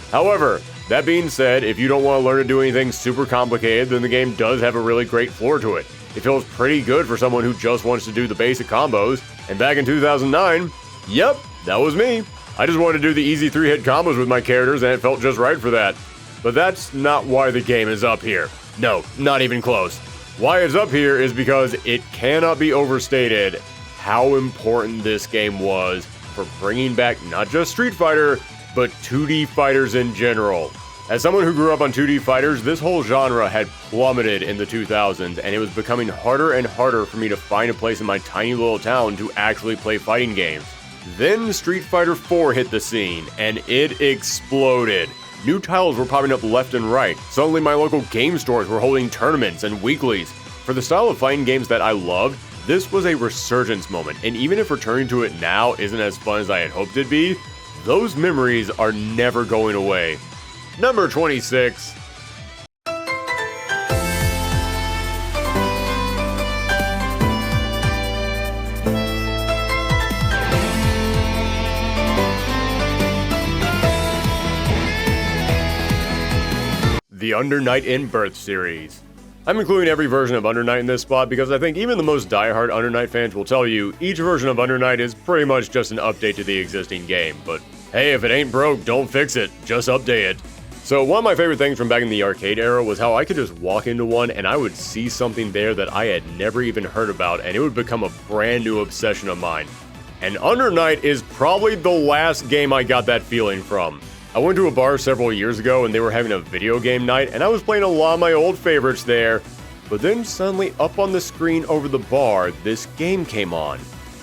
However, that being said, if you don't want to learn to do anything super complicated, then the game does have a really great floor to it. It feels pretty good for someone who just wants to do the basic combos, and back in 2009, yep, that was me. I just wanted to do the easy 3-hit combos with my characters, and it felt just right for that. But that's not why the game is up here. No, not even close. Why it's up here is because it cannot be overstated how important this game was for bringing back not just Street Fighter, but 2D fighters in general. As someone who grew up on 2D fighters, this whole genre had plummeted in the 2000s, and it was becoming harder and harder for me to find a place in my tiny little town to actually play fighting games. Then Street Fighter 4 hit the scene, and it exploded. New titles were popping up left and right. Suddenly my local game stores were holding tournaments and weeklies. For the style of fighting games that I loved, this was a resurgence moment, and even if returning to it now isn't as fun as I had hoped it'd be, those memories are never going away. Number 26. The Under Night in Birth series. I'm including every version of Under Night in this spot because I think even the most diehard Under Night fans will tell you each version of Under Night is pretty much just an update to the existing game, but hey, if it ain't broke, don't fix it, just update it. So one of my favorite things from back in the arcade era was how I could just walk into one and I would see something there that I had never even heard about, and it would become a brand new obsession of mine. And Under Night is probably the last game I got that feeling from. I went to a bar several years ago and they were having a video game night, and I was playing a lot of my old favorites there, but then suddenly up on the screen over the bar, this game came on.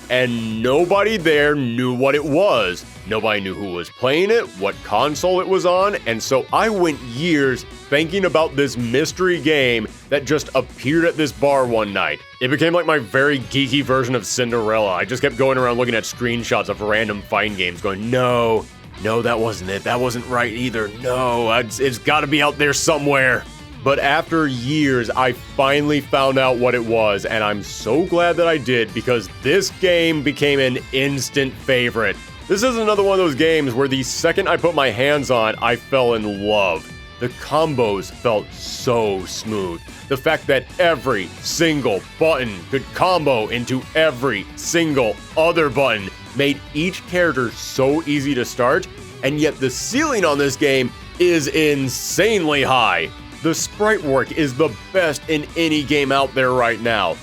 And nobody there knew what it was. Nobody knew who was playing it, what console it was on, and so I went years thinking about this mystery game that just appeared at this bar one night. It became like my very geeky version of Cinderella. I just kept going around looking at screenshots of random fighting games going, no, that wasn't it. That wasn't right either. No, it's gotta be out there somewhere. But after years, I finally found out what it was, and I'm so glad that I did because this game became an instant favorite. This is another one of those games where the second I put my hands on, I fell in love. The combos felt so smooth. The fact that every single button could combo into every single other button made each character so easy to start, and yet the ceiling on this game is insanely high. The sprite work is the best in any game out there right now.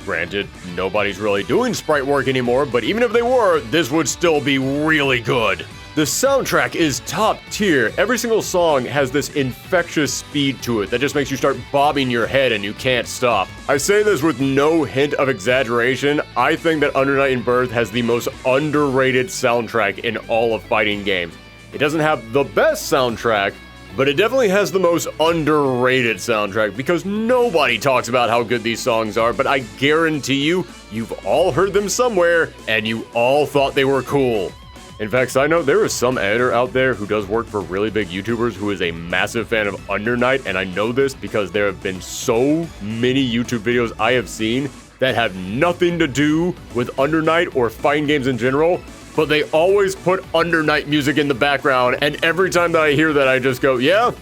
Granted, nobody's really doing sprite work anymore, but even if they were, this would still be really good. The soundtrack is top tier. Every single song has this infectious speed to it that just makes you start bobbing your head and you can't stop. I say this with no hint of exaggeration. I think that Under Night in Birth has the most underrated soundtrack in all of fighting games. It doesn't have the best soundtrack, but it definitely has the most underrated soundtrack because nobody talks about how good these songs are, but I guarantee you've all heard them somewhere and you all thought they were cool. In fact, side note, there is some editor out there who does work for really big YouTubers who is a massive fan of Under Night, and I know this because there have been so many YouTube videos I have seen that have nothing to do with Under Night or fighting games in general, but they always put Under Night music in the background, and every time that I hear that, I just go, yeah,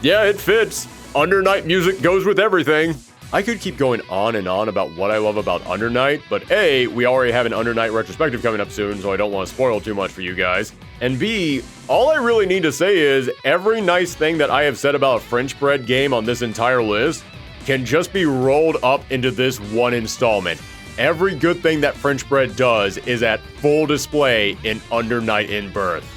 it fits. Under Night music goes with everything. I could keep going on and on about what I love about Under Night, but A, we already have an Under Night retrospective coming up soon, so I don't want to spoil too much for you guys. And B, all I really need to say is every nice thing that I have said about a French bread game on this entire list can just be rolled up into this one installment. Every good thing that French bread does is at full display in Under Night in Birth.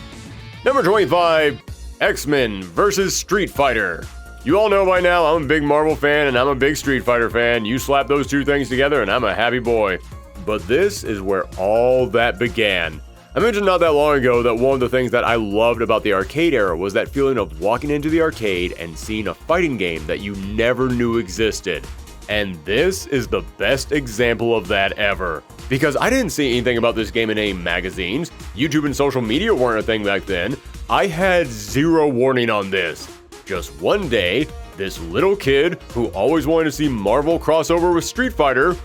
Number 25, X-Men vs. Street Fighter. You all know by now I'm a big Marvel fan and I'm a big Street Fighter fan. You slap those two things together and I'm a happy boy. But this is where all that began. I mentioned not that long ago that one of the things that I loved about the arcade era was that feeling of walking into the arcade and seeing a fighting game that you never knew existed. And this is the best example of that ever. Because I didn't see anything about this game in any magazines. YouTube and social media weren't a thing back then. I had zero warning on this. Just one day, this little kid who always wanted to see Marvel crossover with Street Fighter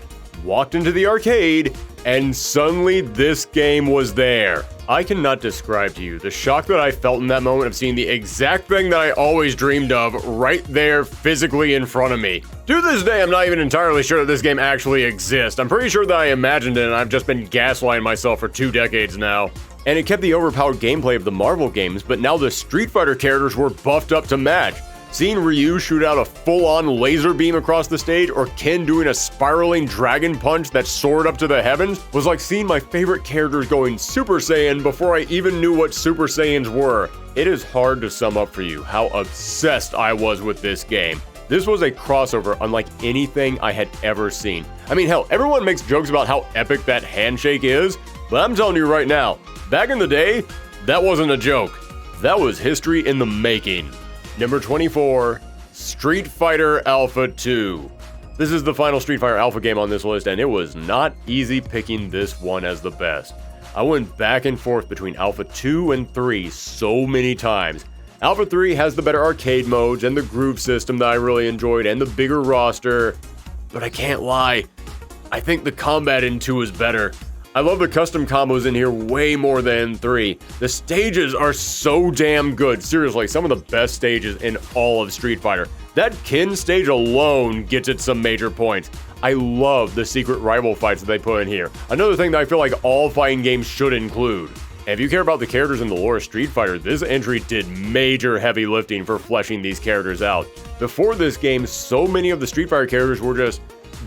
walked into the arcade, and suddenly this game was there. I cannot describe to you the shock that I felt in that moment of seeing the exact thing that I always dreamed of right there physically in front of me. To this day, I'm not even entirely sure that this game actually exists. I'm pretty sure that I imagined it and I've just been gaslighting myself for 2 decades now. and it kept the overpowered gameplay of the Marvel games, but now the Street Fighter characters were buffed up to match. Seeing Ryu shoot out a full-on laser beam across the stage, or Ken doing a spiraling dragon punch that soared up to the heavens, was like seeing my favorite characters going Super Saiyan before I even knew what Super Saiyans were. It is hard to sum up for you how obsessed I was with this game. This was a crossover unlike anything I had ever seen. I mean, hell, everyone makes jokes about how epic that handshake is, but I'm telling you right now, back in the day, that wasn't a joke. That was history in the making. Number 24, Street Fighter Alpha 2. This is the final Street Fighter Alpha game on this list, and it was not easy picking this one as the best. I went back and forth between Alpha 2 and 3 so many times. Alpha 3 has the better arcade modes and the groove system that I really enjoyed and the bigger roster, but I can't lie, I think the combat in 2 is better. I love the custom combos in here way more than 3. The stages are so damn good. Seriously, some of the best stages in all of Street Fighter. That Ken stage alone gets it some major points. I love the secret rival fights that they put in here. Another thing that I feel like all fighting games should include. And if you care about the characters in the lore of Street Fighter, this entry did major heavy lifting for fleshing these characters out. Before this game, so many of the Street Fighter characters were just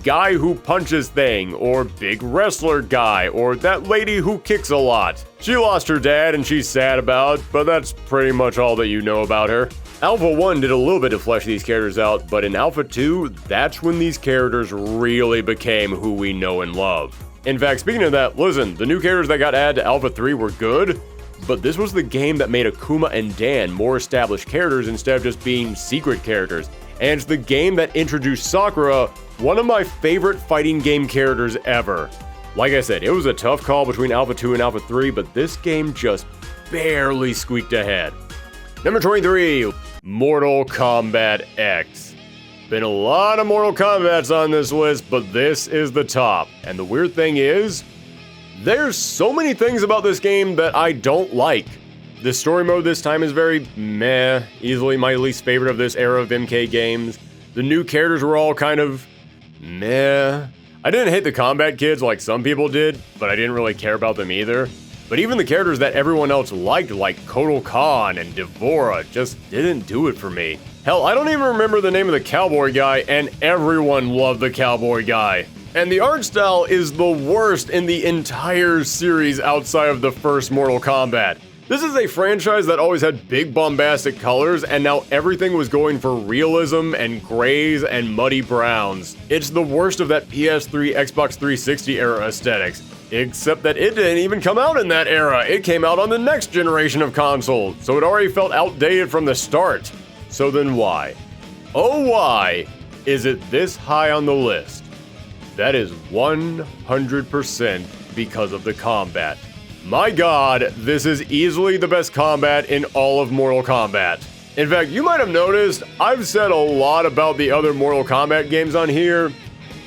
guy who punches thing, or big wrestler guy, or that lady who kicks a lot. She lost her dad and she's sad about, but that's pretty much all that you know about her. Alpha 1 did a little bit to flesh these characters out, but in Alpha 2, that's when these characters really became who we know and love. In fact, speaking of that, listen, the new characters that got added to Alpha 3 were good, but this was the game that made Akuma and Dan more established characters instead of just being secret characters. And it's the game that introduced Sakura, one of my favorite fighting game characters ever. Like I said, it was a tough call between Alpha 2 and Alpha 3, but this game just barely squeaked ahead. Number 23, Mortal Kombat X. Been a lot of Mortal Kombats on this list, but this is the top. And the weird thing is, there's so many things about this game that I don't like. The story mode this time is very meh, easily my least favorite of this era of MK games. The new characters were all kind of meh. I didn't hate the combat kids like some people did, but I didn't really care about them either. But even the characters that everyone else liked, like Kotal Khan and Devora, just didn't do it for me. Hell, I don't even remember the name of the cowboy guy, and everyone loved the cowboy guy. And the art style is the worst in the entire series outside of the first Mortal Kombat. This is a franchise that always had big bombastic colors, and now everything was going for realism and grays and muddy browns. It's the worst of that PS3, Xbox 360 era aesthetics. Except that it didn't even come out in that era. It came out on the next generation of consoles, so it already felt outdated from the start. So then why? Oh, why is it this high on the list? That is 100% because of the combat. My god, this is easily the best combat in all of Mortal Kombat. In fact, you might have noticed I've said a lot about the other Mortal Kombat games on here,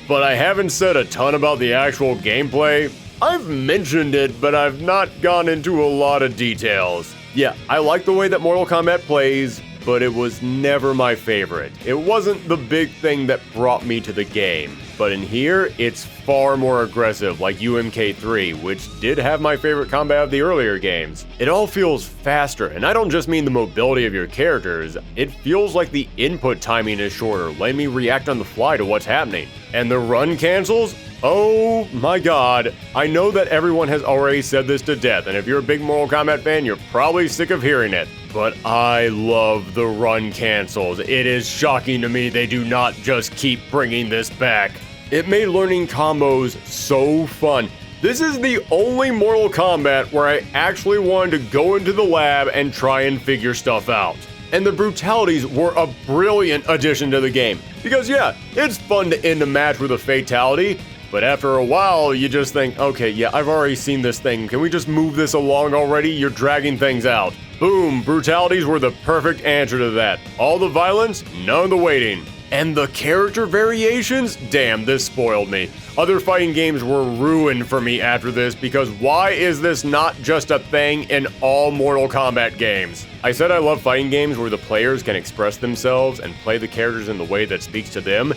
but I haven't said a ton about the actual gameplay. I've mentioned it, but I've not gone into a lot of details. Yeah, I like the way that Mortal Kombat plays, but it was never my favorite. It wasn't the big thing that brought me to the game. But in here, it's far more aggressive, like UMK3, which did have my favorite combat of the earlier games. It all feels faster, and I don't just mean the mobility of your characters, it feels like the input timing is shorter, letting me react on the fly to what's happening. And the run cancels? Oh my god. I know that everyone has already said this to death, and if you're a big Mortal Kombat fan, you're probably sick of hearing it. But I love the run cancels. It is shocking to me they do not just keep bringing this back. It made learning combos so fun. This is the only Mortal Kombat where I actually wanted to go into the lab and try and figure stuff out. And the brutalities were a brilliant addition to the game. Because yeah, it's fun to end a match with a fatality, but after a while, you just think, okay, yeah, I've already seen this thing. Can we just move this along already? You're dragging things out. Boom, brutalities were the perfect answer to that. All the violence, none of the waiting. And the character variations? Damn, this spoiled me. Other fighting games were ruined for me after this because why is this not just a thing in all Mortal Kombat games? I said I love fighting games where the players can express themselves and play the characters in the way that speaks to them.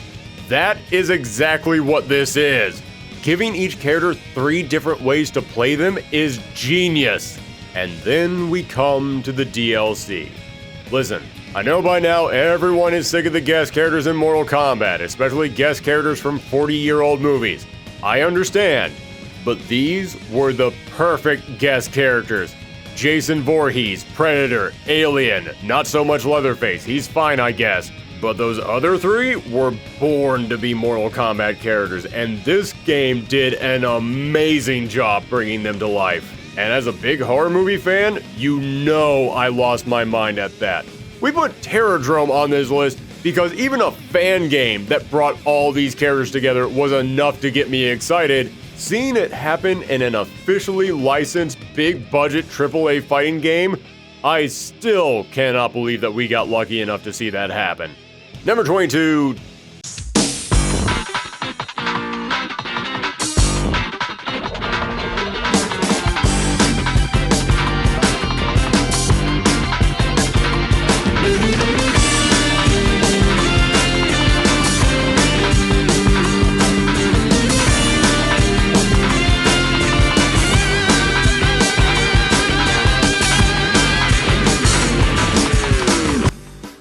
That is exactly what this is. Giving each character 3 different ways to play them is genius. And then we come to the DLC. Listen, I know by now everyone is sick of the guest characters in Mortal Kombat, especially guest characters from 40-year-old movies. I understand, but these were the perfect guest characters. Jason Voorhees, Predator, Alien, not so much Leatherface, he's fine I guess. But those other three were born to be Mortal Kombat characters, and this game did an amazing job bringing them to life. And as a big horror movie fan, you know I lost my mind at that. We put Terrordrome on this list because even a fan game that brought all these characters together was enough to get me excited. Seeing it happen in an officially licensed big budget AAA fighting game, I still cannot believe that we got lucky enough to see that happen. Number 22.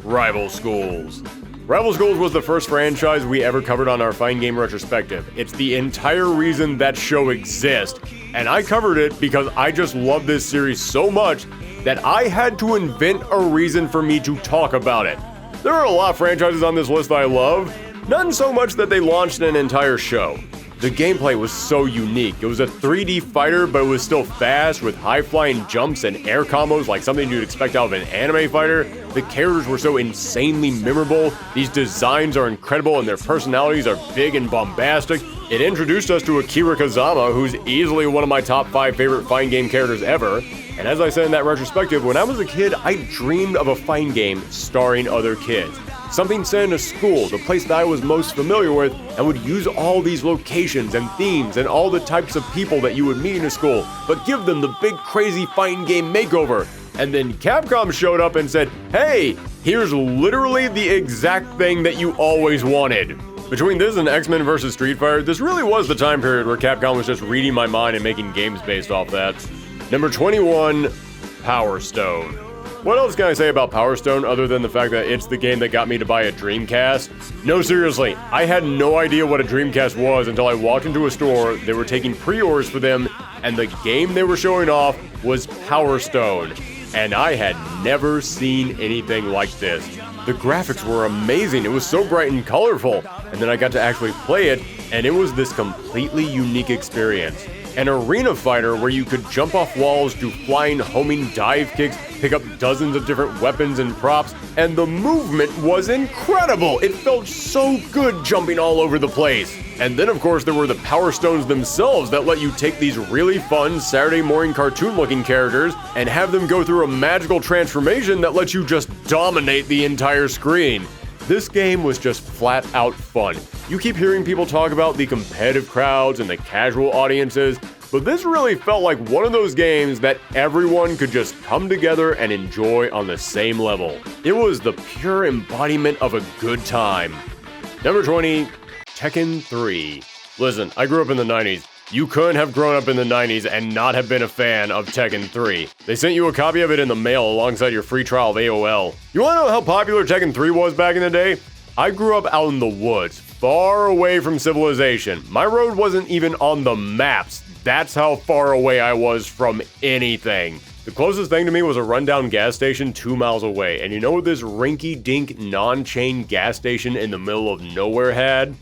Rival Schools. Rival Schools was the first franchise we ever covered on our Fighting Game Retrospective. It's the entire reason that show exists, and I covered it because I just love this series so much that I had to invent a reason for me to talk about it. There are a lot of franchises on this list that I love, none so much that they launched an entire show. The gameplay was so unique. It was a 3D fighter, but it was still fast with high-flying jumps and air combos like something you'd expect out of an anime fighter. The characters were so insanely memorable. These designs are incredible and their personalities are big and bombastic. It introduced us to Akira Kazama, who's easily one of my top 5 favorite fighting game characters ever. And as I said in that retrospective, when I was a kid, I dreamed of a fighting game starring other kids. Something set in a school, the place that I was most familiar with, and would use all these locations and themes and all the types of people that you would meet in a school, but give them the big crazy fighting game makeover. And then Capcom showed up and said, hey, here's literally the exact thing that you always wanted. Between this and X-Men vs. Street Fighter, this really was the time period where Capcom was just reading my mind and making games based off that. Number 21, Power Stone. What else can I say about Power Stone other than the fact that it's the game that got me to buy a Dreamcast? No, seriously, I had no idea what a Dreamcast was until I walked into a store, they were taking pre-orders for them, and the game they were showing off was Power Stone. And I had never seen anything like this. The graphics were amazing, it was so bright and colorful, and then I got to actually play it, and it was this completely unique experience. An arena fighter where you could jump off walls, do flying, homing dive kicks, pick up dozens of different weapons and props, and the movement was incredible! It felt so good jumping all over the place. And then of course there were the Power Stones themselves that let you take these really fun Saturday morning cartoon looking characters and have them go through a magical transformation that lets you just dominate the entire screen. This game was just flat out fun. You keep hearing people talk about the competitive crowds and the casual audiences, but this really felt like one of those games that everyone could just come together and enjoy on the same level. It was the pure embodiment of a good time. Number 20, Tekken 3. Listen, I grew up in the 90s. You couldn't have grown up in the 90s and not have been a fan of Tekken 3. They sent you a copy of it in the mail alongside your free trial of AOL. You wanna know how popular Tekken 3 was back in the day? I grew up out in the woods, far away from civilization. My road wasn't even on the maps. That's how far away I was from anything. The closest thing to me was a rundown gas station 2 miles away, and you know what this rinky-dink non-chain gas station in the middle of nowhere had?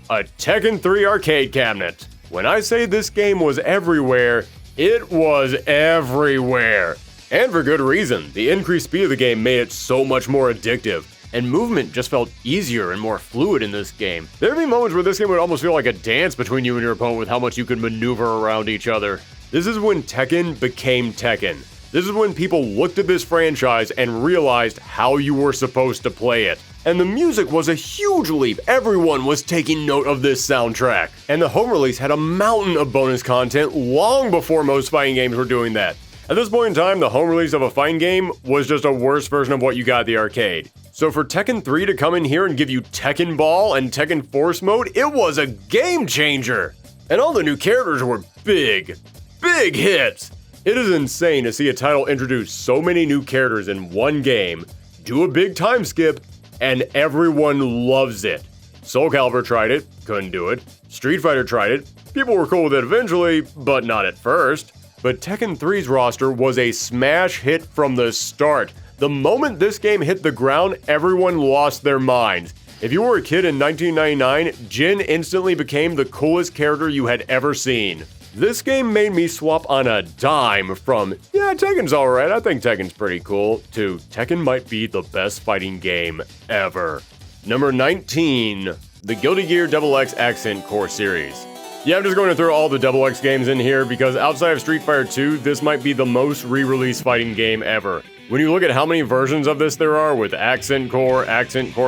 A Tekken 3 arcade cabinet. When I say this game was everywhere, it was everywhere. And for good reason. The increased speed of the game made it so much more addictive, and movement just felt easier and more fluid in this game. There'd be moments where this game would almost feel like a dance between you and your opponent with how much you could maneuver around each other. This is when Tekken became Tekken. This is when people looked at this franchise and realized how you were supposed to play it. And the music was a huge leap. Everyone was taking note of this soundtrack. And the home release had a mountain of bonus content long before most fighting games were doing that. At this point in time, the home release of a fighting game was just a worse version of what you got at the arcade. So for Tekken 3 to come in here and give you Tekken Ball and Tekken Force Mode, it was a game changer! And all the new characters were big hits! It is insane to see a title introduce so many new characters in one game, do a big time skip, and everyone loves it. Soul Calibur tried it, couldn't do it. Street Fighter tried it, people were cool with it eventually, but not at first. But Tekken 3's roster was a smash hit from the start. The moment this game hit the ground, everyone lost their minds. If you were a kid in 1999, Jin instantly became the coolest character you had ever seen. This game made me swap on a dime from, yeah, Tekken's alright, I think Tekken's pretty cool, to Tekken might be the best fighting game ever. Number 19, the Guilty Gear XX Accent Core series. Yeah, I'm just going to throw all the XX games in here because outside of Street Fighter 2, this might be the most re-released fighting game ever. When you look at how many versions of this there are with Accent Core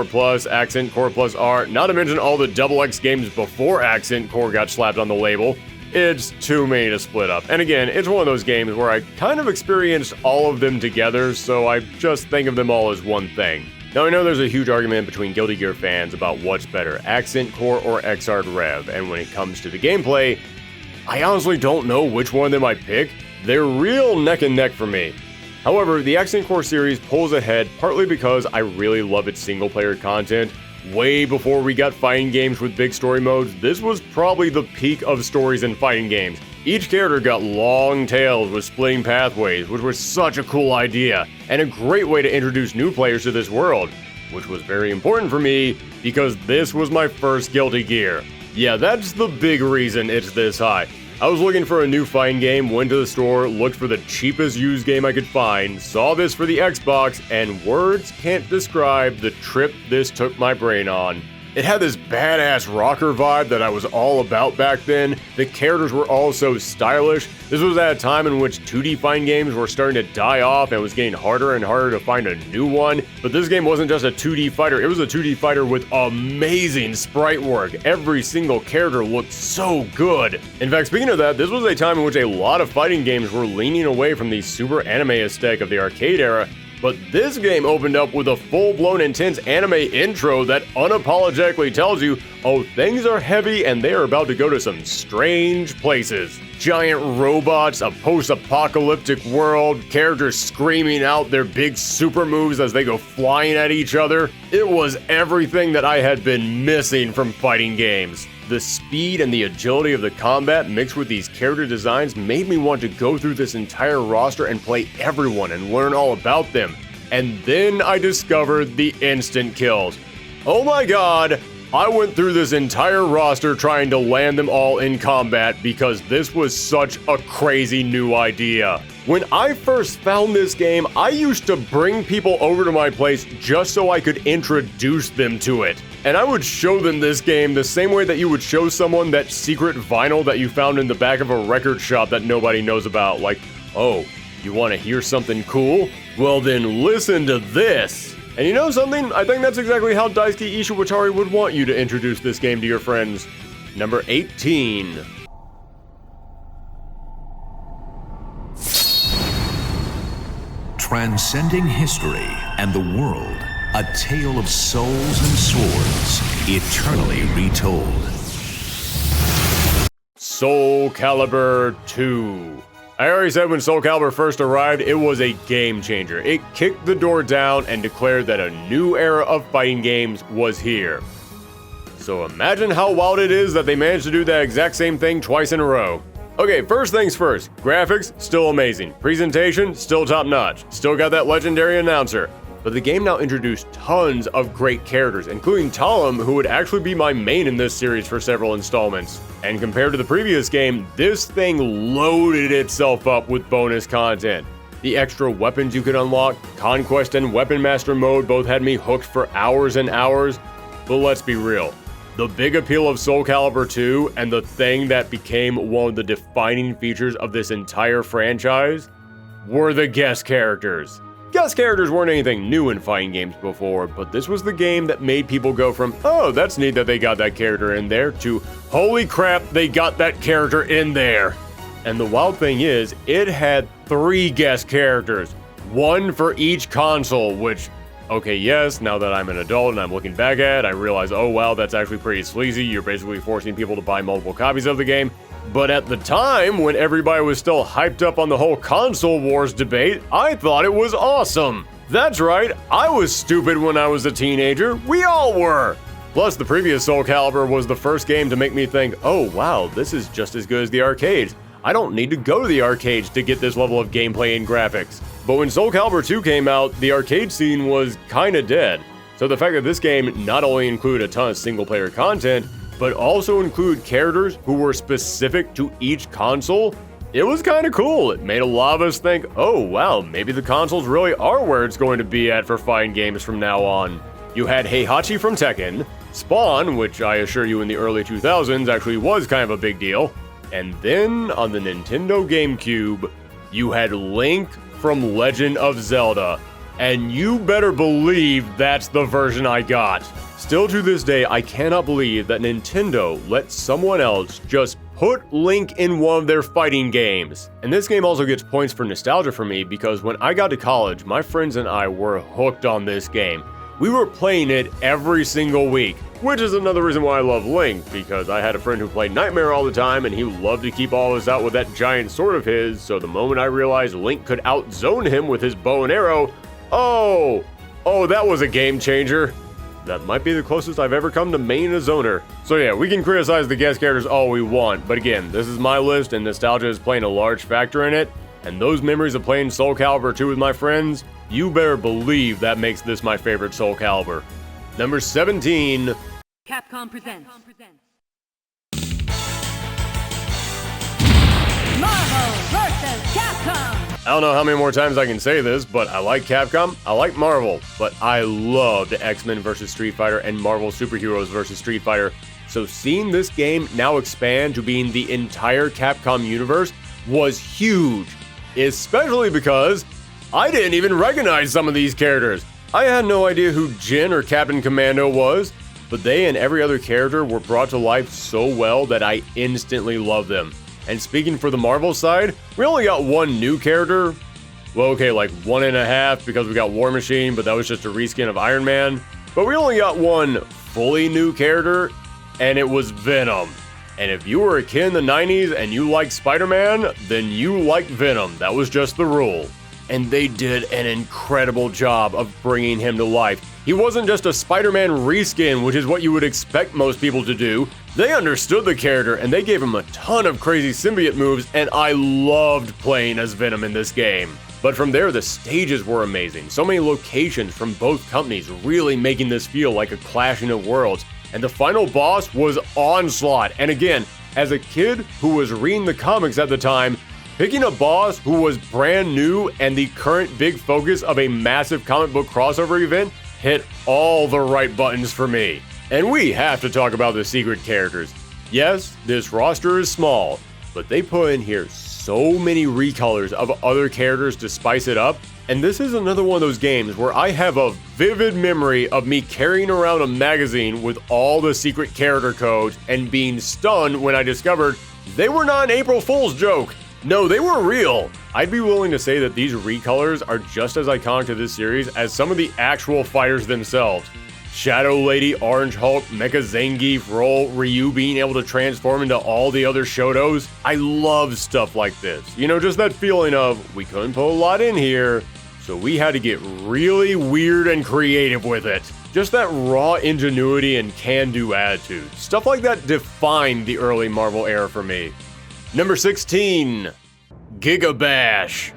Plus, Accent Core Plus R, not to mention all the XX games before Accent Core got slapped on the label, it's too many to split up. And again, it's one of those games where I kind of experienced all of them together, so I just think of them all as one thing. Now I know there's a huge argument between Guilty Gear fans about what's better, Accent Core or Xrd Rev, and when it comes to the gameplay, I honestly don't know which one of them I pick. They're real neck and neck for me. However, the Accent Core series pulls ahead partly because I really love its single player content. Way before we got fighting games with big story modes, this was probably the peak of stories in fighting games. Each character got long tails with splitting pathways, which was such a cool idea, and a great way to introduce new players to this world, which was very important for me because this was my first Guilty Gear. Yeah, that's the big reason it's this high. I was looking for a new fighting game, went to the store, looked for the cheapest used game I could find, saw this for the Xbox, and words can't describe the trip this took my brain on. It had this badass rocker vibe that I was all about back then. The characters were all so stylish. This was at a time in which 2D fighting games were starting to die off and it was getting harder and harder to find a new one. But this game wasn't just a 2D fighter, it was a 2D fighter with amazing sprite work. Every single character looked so good. In fact, speaking of that, this was a time in which a lot of fighting games were leaning away from the super anime aesthetic of the arcade era. But this game opened up with a full-blown intense anime intro that unapologetically tells you, oh, things are heavy and they are about to go to some strange places. Giant robots, a post-apocalyptic world, characters screaming out their big super moves as they go flying at each other. It was everything that I had been missing from fighting games. The speed and the agility of the combat mixed with these character designs made me want to go through this entire roster and play everyone and learn all about them. And then I discovered the instant kills. Oh my god, I went through this entire roster trying to land them all in combat because this was such a crazy new idea. When I first found this game, I used to bring people over to my place just so I could introduce them to it. And I would show them this game the same way that you would show someone that secret vinyl that you found in the back of a record shop that nobody knows about. Like, oh, you want to hear something cool? Well then listen to this. And you know something? I think that's exactly how Daisuke Ishiwatari would want you to introduce this game to your friends. Number 18. Transcending history and the world, a tale of souls and swords, eternally retold. Soul Calibur 2. I already said when Soul Calibur first arrived, it was a game changer. It kicked the door down and declared that a new era of fighting games was here. So imagine how wild it is that they managed to do that exact same thing twice in a row. Okay, first things first, graphics, still amazing. Presentation, still top notch. Still got that legendary announcer. But the game now introduced tons of great characters, including Talim, who would actually be my main in this series for several installments. And compared to the previous game, this thing loaded itself up with bonus content. The extra weapons you could unlock, Conquest and Weapon Master mode both had me hooked for hours and hours. But let's be real. The big appeal of Soul Calibur 2, and the thing that became one of the defining features of this entire franchise, were the guest characters. Guest characters weren't anything new in fighting games before, but this was the game that made people go from, oh, that's neat that they got that character in there, to, holy crap, they got that character in there. And the wild thing is, it had 3 guest characters, 1 for each console, which, okay, yes, now that I'm an adult and I'm looking back at it, I realize, oh wow, that's actually pretty sleazy. You're basically forcing people to buy multiple copies of the game. But at the time, when everybody was still hyped up on the whole console wars debate, I thought it was awesome. That's right, I was stupid when I was a teenager. We all were. Plus, the previous Soul Calibur was the first game to make me think, oh wow, this is just as good as the arcades. I don't need to go to the arcades to get this level of gameplay and graphics. But when Soul Calibur 2 came out, the arcade scene was kinda dead. So the fact that this game not only included a ton of single-player content, but also include characters who were specific to each console, it was kinda cool. It made a lot of us think, oh wow, maybe the consoles really are where it's going to be at for fighting games from now on. You had Heihachi from Tekken, Spawn, which I assure you in the early 2000s actually was kind of a big deal, and then on the Nintendo GameCube, you had Link from Legend of Zelda. And you better believe that's the version I got. Still to this day, I cannot believe that Nintendo let someone else just put Link in one of their fighting games. And this game also gets points for nostalgia for me because when I got to college, my friends and I were hooked on this game. We were playing it every single week, which is another reason why I love Link, because I had a friend who played Nightmare all the time and he loved to keep all of us out with that giant sword of his, so the moment I realized Link could outzone him with his bow and arrow, oh, that was a game changer. That might be the closest I've ever come to main a zoner. So yeah, we can criticize the guest characters all we want, but again, this is my list and nostalgia is playing a large factor in it, and those memories of playing Soul Calibur 2 with my friends, you better believe that makes this my favorite Soul Calibur. Number 17. Capcom presents Marvel vs. Capcom! I don't know how many more times I can say this, but I like Capcom, I like Marvel, but I loved X-Men vs. Street Fighter and Marvel Superheroes vs. Street Fighter, so seeing this game now expand to being the entire Capcom universe was huge, especially because I didn't even recognize some of these characters. I had no idea who Jin or Captain Commando was, but they and every other character were brought to life so well that I instantly loved them. And speaking for the Marvel side, we only got one new character. Well, okay, like 1.5 because we got War Machine, but that was just a reskin of Iron Man. But we only got one fully new character, and it was Venom. And if you were a kid in the 90s and you liked Spider-Man, then you liked Venom. That was just the rule. And they did an incredible job of bringing him to life. He wasn't just a Spider-Man reskin, which is what you would expect most people to do. They understood the character and they gave him a ton of crazy symbiote moves, and I loved playing as Venom in this game. But from there, the stages were amazing. So many locations from both companies really making this feel like a clashing of worlds. And the final boss was Onslaught. And again, as a kid who was reading the comics at the time, picking a boss who was brand new and the current big focus of a massive comic book crossover event hit all the right buttons for me. And we have to talk about the secret characters. Yes, this roster is small, but they put in here so many recolors of other characters to spice it up, and this is another one of those games where I have a vivid memory of me carrying around a magazine with all the secret character codes and being stunned when I discovered they were not an April Fool's joke. No, they were real. I'd be willing to say that these recolors are just as iconic to this series as some of the actual fighters themselves. Shadow Lady, Orange Hulk, Mecha Zangief, Roll, Ryu being able to transform into all the other Shotos. I love stuff like this. You know, just that feeling of, we couldn't put a lot in here, so we had to get really weird and creative with it. Just that raw ingenuity and can-do attitude. Stuff like that defined the early Marvel era for me. Number 16, Giga Bash.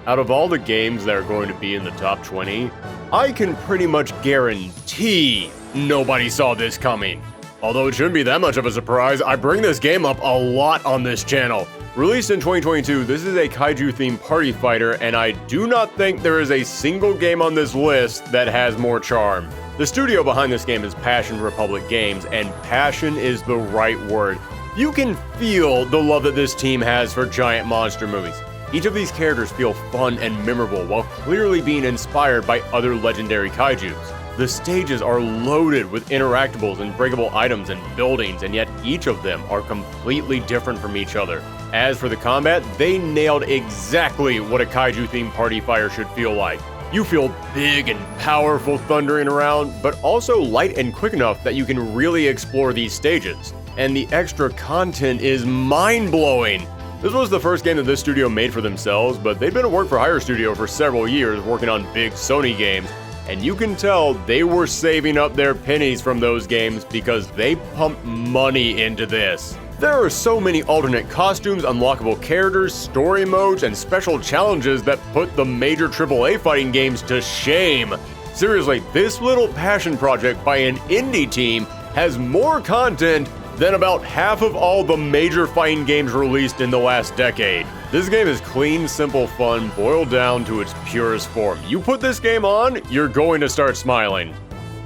Out of all the games that are going to be in the top 20, I can pretty much guarantee nobody saw this coming. Although it shouldn't be that much of a surprise, I bring this game up a lot on this channel. Released in 2022, this is a kaiju-themed party fighter, and I do not think there is a single game on this list that has more charm. The studio behind this game is Passion Republic Games, and passion is the right word. You can feel the love that this team has for giant monster movies. Each of these characters feel fun and memorable while clearly being inspired by other legendary kaijus. The stages are loaded with interactables and breakable items and buildings, and yet each of them are completely different from each other. As for the combat, they nailed exactly what a kaiju-themed party fighter should feel like. You feel big and powerful thundering around, but also light and quick enough that you can really explore these stages. and the extra content is mind-blowing. This was the first game that this studio made for themselves, but they'd been at work for Hire Studio for several years working on big Sony games, and you can tell they were saving up their pennies from those games because they pumped money into this. There are so many alternate costumes, unlockable characters, story modes, and special challenges that put the major AAA fighting games to shame. Seriously, this little passion project by an indie team has more content than about half of all the major fighting games released in the last decade. This game is clean, simple fun, boiled down to its purest form. You put this game on, you're going to start smiling.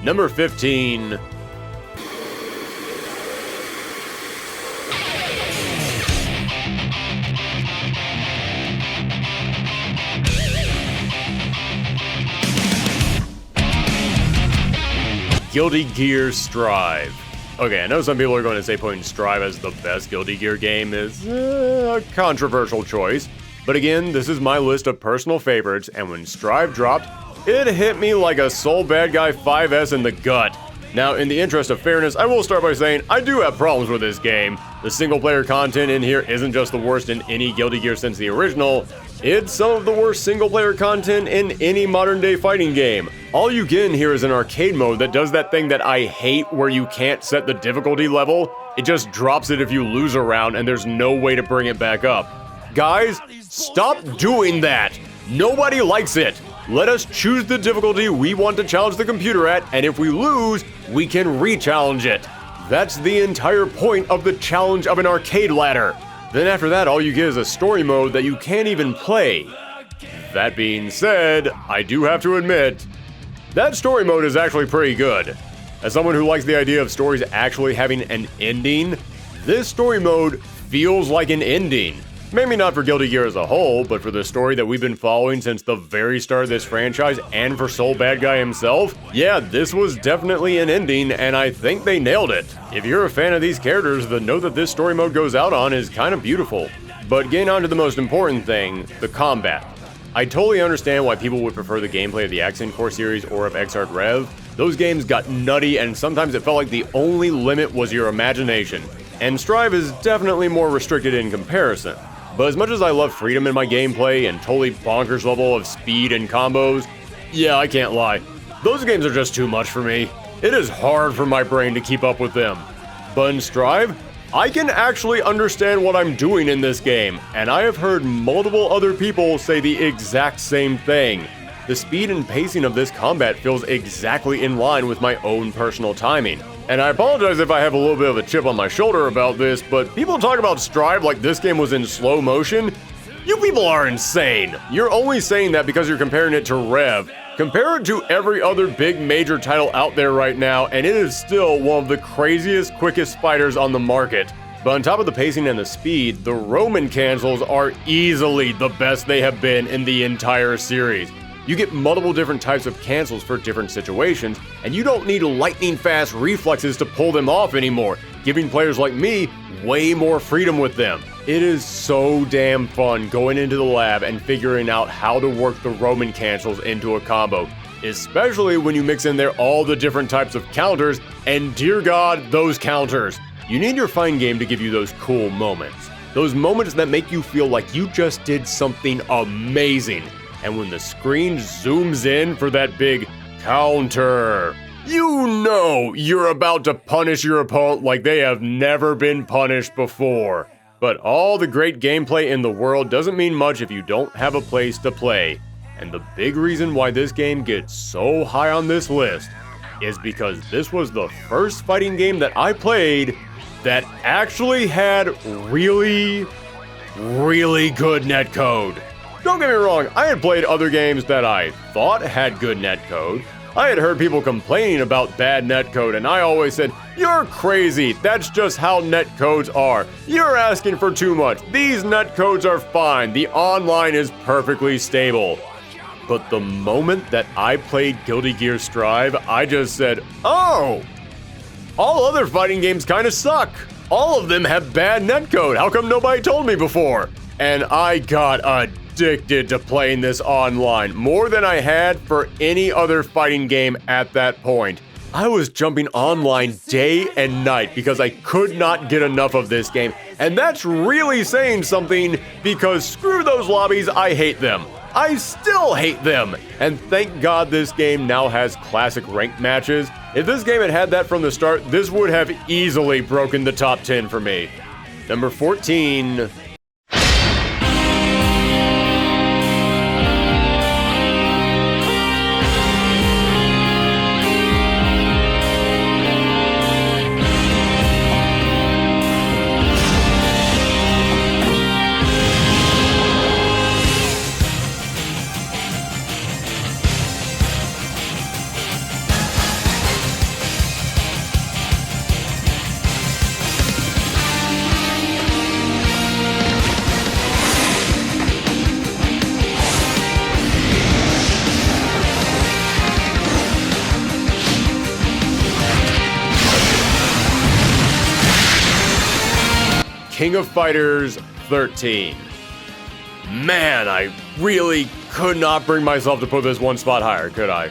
Number 15. Guilty Gear Strive. Okay, I know some people are going to say putting Strive as the best Guilty Gear game is a controversial choice, but again, this is my list of personal favorites, and when Strive dropped, it hit me like a Soul Bad Guy 5S in the gut. Now, in the interest of fairness, I will start by saying I do have problems with this game. The single-player content in here isn't just the worst in any Guilty Gear since the original, it's some of the worst single-player content in any modern-day fighting game. All you get in here is an arcade mode that does that thing that I hate where you can't set the difficulty level. It just drops it if you lose a round and there's no way to bring it back up. Guys, stop doing that! Nobody likes it! Let us choose the difficulty we want to challenge the computer at, and if we lose, we can re-challenge it. That's the entire point of the challenge of an arcade ladder. Then after that, all you get is a story mode that you can't even play. That being said, I do have to admit, that story mode is actually pretty good. As someone who likes the idea of stories actually having an ending, this story mode feels like an ending. Maybe not for Guilty Gear as a whole, but for the story that we've been following since the very start of this franchise and for Soul Bad Guy himself, yeah, this was definitely an ending, and I think they nailed it. If you're a fan of these characters, the note that this story mode goes out on is kind of beautiful. But getting on to the most important thing, the combat. I totally understand why people would prefer the gameplay of the Accent Core series or of Xrd Rev. Those games got nutty, and sometimes it felt like the only limit was your imagination. And Strive is definitely more restricted in comparison. But as much as I love freedom in my gameplay and totally bonkers level of speed and combos, yeah, I can't lie. Those games are just too much for me. It is hard for my brain to keep up with them. But in Strive, I can actually understand what I'm doing in this game, and I have heard multiple other people say the exact same thing. The speed and pacing of this combat feels exactly in line with my own personal timing. And I apologize if I have a little bit of a chip on my shoulder about this, but people talk about Strive like this game was in slow motion. You people are insane. You're only saying that because you're comparing it to Rev. Compare it to every other big major title out there right now, and it is still one of the craziest, quickest fighters on the market. But on top of the pacing and the speed, the Roman cancels are easily the best they have been in the entire series. You get multiple different types of cancels for different situations, and you don't need lightning-fast reflexes to pull them off anymore, giving players like me way more freedom with them. It is so damn fun going into the lab and figuring out how to work the Roman cancels into a combo, especially when you mix in there all the different types of counters, and dear God, those counters. You need your fighting game to give you those cool moments. Those moments that make you feel like you just did something amazing. And when the screen zooms in for that big counter, you know you're about to punish your opponent like they have never been punished before. But all the great gameplay in the world doesn't mean much if you don't have a place to play. And the big reason why this game gets so high on this list is because this was the first fighting game that I played that actually had really good netcode. Don't get me wrong, I had played other games that I thought had good netcode. I had heard people complaining about bad netcode, and I always said, "You're crazy, that's just how netcodes are. You're asking for too much. These netcodes are fine, the online is perfectly stable." But the moment that I played Guilty Gear Strive, I just said, oh! All other fighting games kinda suck. All of them have bad netcode, how come nobody told me before? And I got addicted to playing this online, more than I had for any other fighting game at that point. I was jumping online day and night because I could not get enough of this game. And that's really saying something because screw those lobbies, I hate them. I still hate them. And thank God this game now has classic ranked matches. If this game had had that from the start, this would have easily broken the top 10 for me. Number 14. King of Fighters 13. Man, I really could not bring myself to put this one spot higher, could I?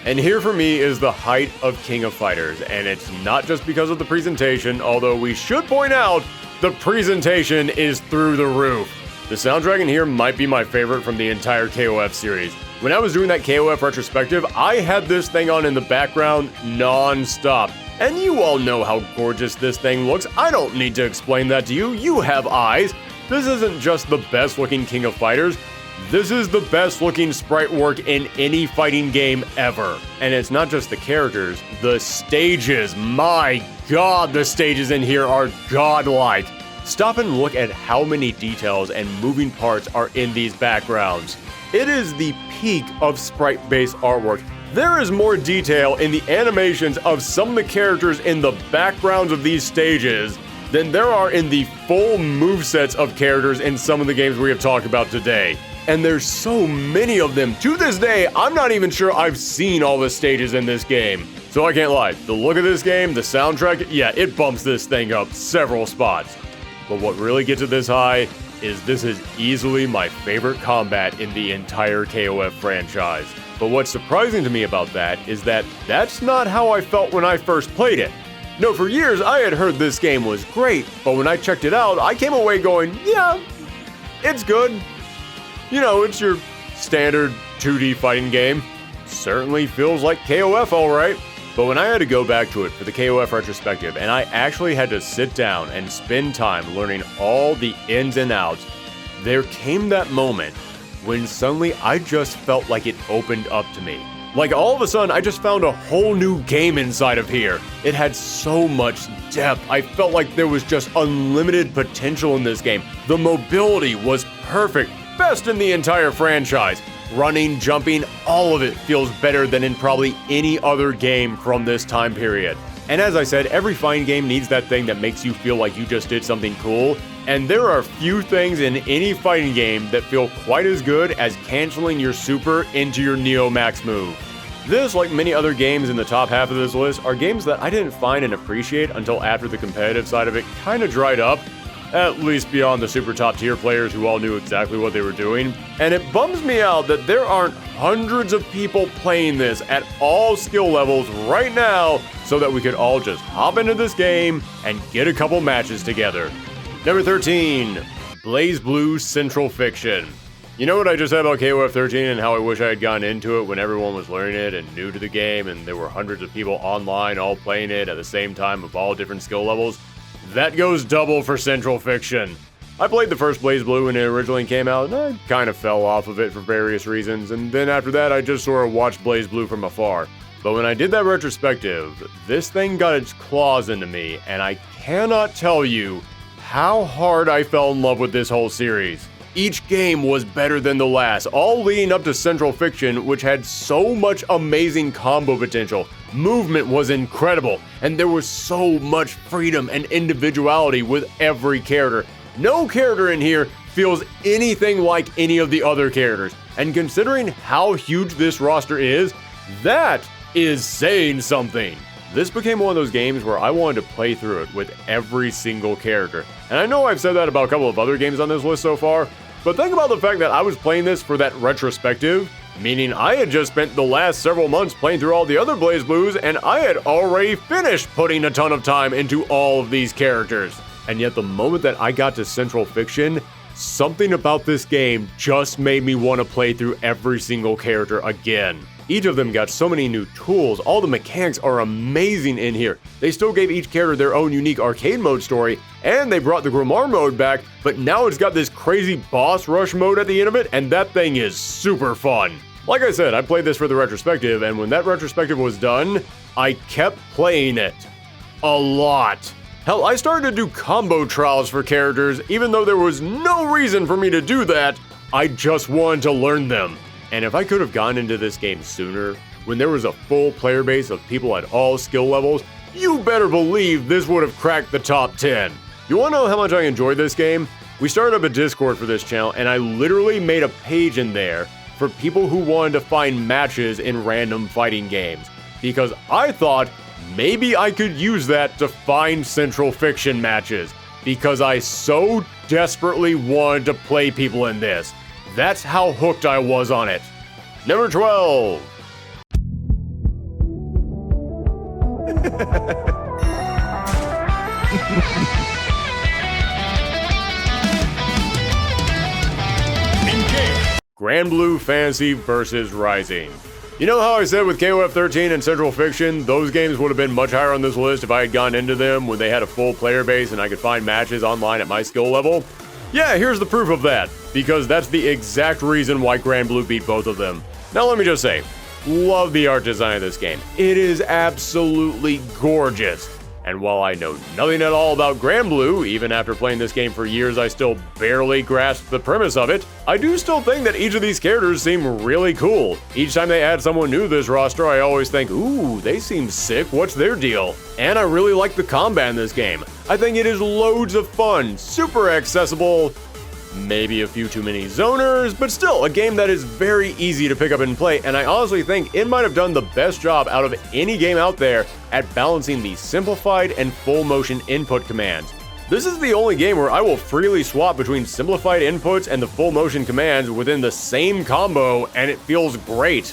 And here for me is the height of King of Fighters, and it's not just because of the presentation, although we should point out the presentation is through the roof. The soundtrack in here might be my favorite from the entire KOF series. When I was doing that KOF retrospective, I had this thing on in the background non-stop. And you all know how gorgeous this thing looks. I don't need to explain that to you. You have eyes. This isn't just the best looking King of Fighters. This is the best looking sprite work in any fighting game ever. And it's not just the characters, the stages. My God, the stages in here are godlike. Stop and look at how many details and moving parts are in these backgrounds. It is the peak of sprite-based artwork. There is more detail in the animations of some of the characters in the backgrounds of these stages than there are in the full movesets of characters in some of the games we have talked about today. And there's so many of them. To this day, I'm not even sure I've seen all the stages in this game. So I can't lie, the look of this game, the soundtrack, yeah, it bumps this thing up several spots. But what really gets it this high is this is easily my favorite combat in the entire KOF franchise. But what's surprising to me about that is that that's not how I felt when I first played it. No, for years I had heard this game was great, but when I checked it out, I came away going, yeah, it's good. You know, it's your standard 2D fighting game. Certainly feels like KOF alright. But when I had to go back to it for the KOF retrospective, and I actually had to sit down and spend time learning all the ins and outs, there came that moment when suddenly I just felt like it opened up to me. Like all of a sudden, I just found a whole new game inside of here. It had so much depth. I felt like there was just unlimited potential in this game. The mobility was perfect, best in the entire franchise. Running, jumping, all of it feels better than in probably any other game from this time period. And as I said, every fighting game needs that thing that makes you feel like you just did something cool. And there are few things in any fighting game that feel quite as good as canceling your super into your Neo Max move. This, like many other games in the top half of this list, are games that I didn't find and appreciate until after the competitive side of it kind of dried up, at least beyond the super top tier players who all knew exactly what they were doing. And it bums me out that there aren't hundreds of people playing this at all skill levels right now so that we could all just hop into this game and get a couple matches together. Number 13, BlazBlue Central Fiction. You know what I just said about KOF 13 and how I wish I had gotten into it when everyone was learning it and new to the game and there were hundreds of people online all playing it at the same time of all different skill levels? That goes double for Central Fiction. I played the first BlazBlue when it originally came out and I kind of fell off of it for various reasons, and then after that I just sort of watched BlazBlue from afar. But when I did that retrospective, this thing got its claws into me and I cannot tell you how hard I fell in love with this whole series. Each game was better than the last, all leading up to Central Fiction, which had so much amazing combo potential. Movement was incredible, and there was so much freedom and individuality with every character. No character in here feels anything like any of the other characters, and considering how huge this roster is, that is saying something. This became one of those games where I wanted to play through it with every single character. And I know I've said that about a couple of other games on this list so far, but think about the fact that I was playing this for that retrospective, meaning I had just spent the last several months playing through all the other BlazBlues, and I had already finished putting a ton of time into all of these characters. And yet the moment that I got to Central Fiction, something about this game just made me want to play through every single character again. Each of them got so many new tools, all the mechanics are amazing in here. They still gave each character their own unique arcade mode story, and they brought the Grimoire mode back, but now it's got this crazy boss rush mode at the end of it, and that thing is super fun. Like I said, I played this for the retrospective, and when that retrospective was done, I kept playing it. A lot. Hell, I started to do combo trials for characters, even though there was no reason for me to do that. I just wanted to learn them. And if I could have gone into this game sooner, when there was a full player base of people at all skill levels, you better believe this would have cracked the top 10. You wanna know how much I enjoyed this game? We started up a Discord for this channel, and I literally made a page in there for people who wanted to find matches in random fighting games, because I thought maybe I could use that to find Central Fiction matches, because I so desperately wanted to play people in this. That's how hooked I was on it. Number 12. Granblue Fantasy vs. Rising. You know how I said with KOF 13 and Central Fiction, those games would have been much higher on this list if I had gone into them when they had a full player base and I could find matches online at my skill level? Yeah, here's the proof of that, because that's the exact reason why Granblue beat both of them. Now let me just say, love the art design of this game. It is absolutely gorgeous. And while I know nothing at all about Granblue, even after playing this game for years I still barely grasped the premise of it, I do still think that each of these characters seem really cool. Each time they add someone new to this roster, I always think, ooh, they seem sick, what's their deal? And I really like the combat in this game. I think it is loads of fun, super accessible, maybe a few too many zoners, but still a game that is very easy to pick up and play, and I honestly think it might have done the best job out of any game out there at balancing the simplified and full motion input commands. This is the only game where I will freely swap between simplified inputs and the full motion commands within the same combo, and it feels great.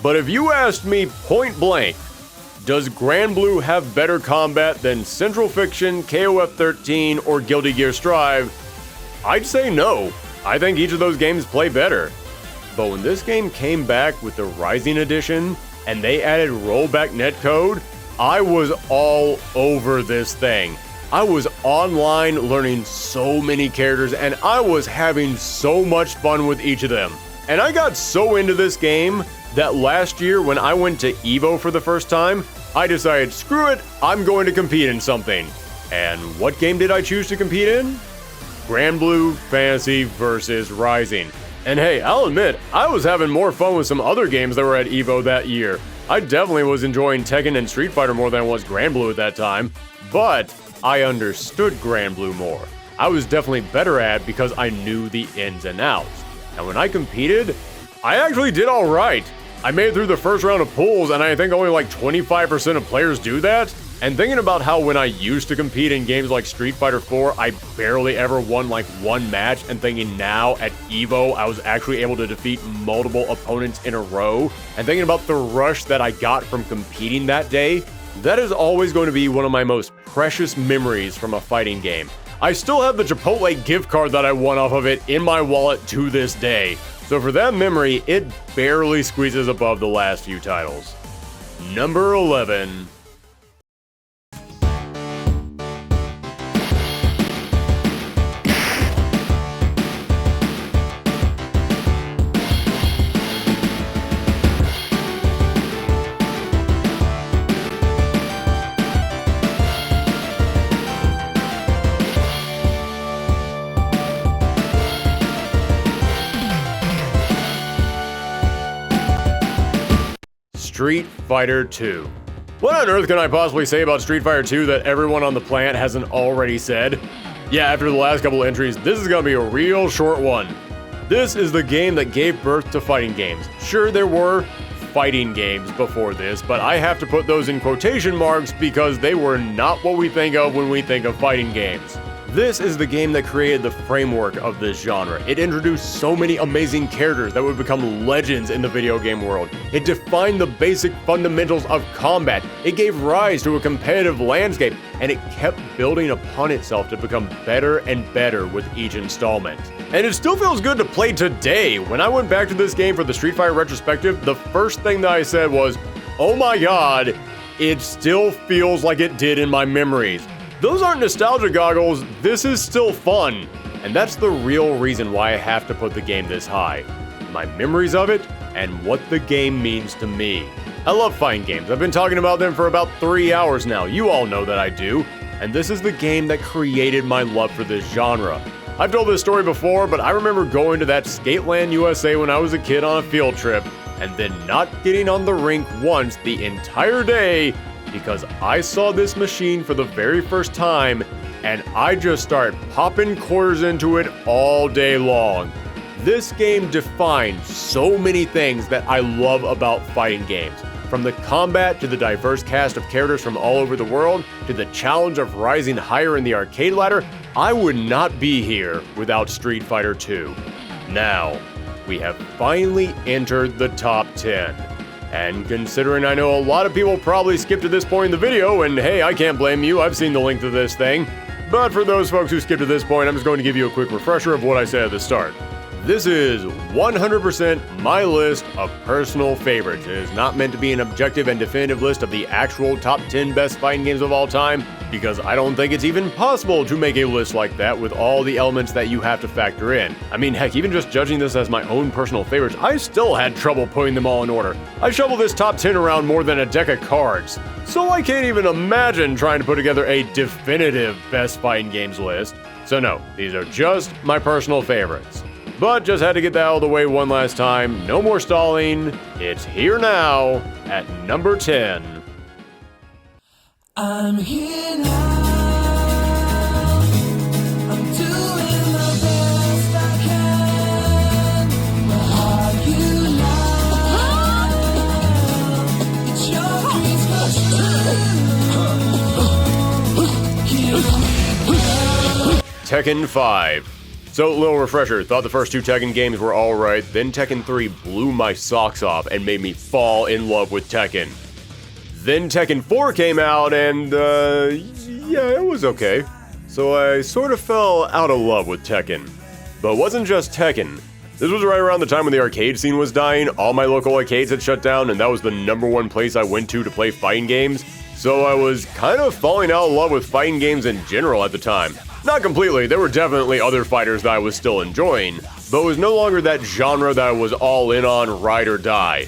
But if you asked me point blank, does Granblue have better combat than Central Fiction, KOF 13, or Guilty Gear Strive? I'd say no. I think each of those games play better. But when this game came back with the Rising Edition, and they added rollback netcode, I was all over this thing. I was online learning so many characters, and I was having so much fun with each of them. And I got so into this game that last year when I went to EVO for the first time, I decided, screw it, I'm going to compete in something. And what game did I choose to compete in? Granblue Fantasy vs. Rising. And hey, I'll admit, I was having more fun with some other games that were at EVO that year. I definitely was enjoying Tekken and Street Fighter more than I was Granblue at that time, but I understood Granblue more. I was definitely better at it because I knew the ins and outs. And when I competed, I actually did alright. I made it through the first round of pools, and I think only like 25% of players do that. And thinking about how when I used to compete in games like Street Fighter 4, I barely ever won like one match, and thinking now at EVO, I was actually able to defeat multiple opponents in a row, and thinking about the rush that I got from competing that day, that is always going to be one of my most precious memories from a fighting game. I still have the Chipotle gift card that I won off of it in my wallet to this day. So for that memory, it barely squeezes above the last few titles. Number 11. Street Fighter 2. What on earth can I possibly say about Street Fighter 2 that everyone on the planet hasn't already said? Yeah, after the last couple entries, this is gonna be a real short one. This is the game that gave birth to fighting games. Sure, there were fighting games before this, but I have to put those in quotation marks because they were not what we think of when we think of fighting games. This is the game that created the framework of this genre. It introduced so many amazing characters that would become legends in the video game world. It defined the basic fundamentals of combat. It gave rise to a competitive landscape, and it kept building upon itself to become better and better with each installment. And it still feels good to play today. When I went back to this game for the Street Fighter retrospective, the first thing that I said was, oh my god, it still feels like it did in my memories. Those aren't nostalgia goggles, this is still fun. And that's the real reason why I have to put the game this high. My memories of it, and what the game means to me. I love fighting games. I've been talking about them for about 3 hours now. You all know that I do. And this is the game that created my love for this genre. I've told this story before, but I remember going to that Skateland USA when I was a kid on a field trip, and then not getting on the rink once the entire day because I saw this machine for the very first time, and I just started popping quarters into it all day long. This game defines so many things that I love about fighting games. From the combat to the diverse cast of characters from all over the world, to the challenge of rising higher in the arcade ladder, I would not be here without Street Fighter 2. Now, we have finally entered the top 10. And considering I know a lot of people probably skipped to this point in the video, and hey, I can't blame you, I've seen the length of this thing. But for those folks who skipped to this point, I'm just going to give you a quick refresher of what I said at the start. This is 100% my list of personal favorites. It is not meant to be an objective and definitive list of the actual top 10 best fighting games of all time, because I don't think it's even possible to make a list like that with all the elements that you have to factor in. I mean, heck, even just judging this as my own personal favorites, I still had trouble putting them all in order. I shuffled this top 10 around more than a deck of cards, so I can't even imagine trying to put together a definitive best fighting games list. So no, these are just my personal favorites. But just had to get that out of the way one last time. No more stalling. It's here now at number 10. I'm here now. I'm doing the best I can. But are you now? It's your dreams come true. Tekken 5. So, little refresher, thought the first two Tekken games were alright, then Tekken 3 blew my socks off and made me fall in love with Tekken. Then Tekken 4 came out and, yeah, it was okay. So I sort of fell out of love with Tekken. But it wasn't just Tekken. This was right around the time when the arcade scene was dying, all my local arcades had shut down, and that was the #1 place I went to play fighting games. So I was kind of falling out of love with fighting games in general at the time. Not completely, there were definitely other fighters that I was still enjoying, but it was no longer that genre that I was all in on, ride or die.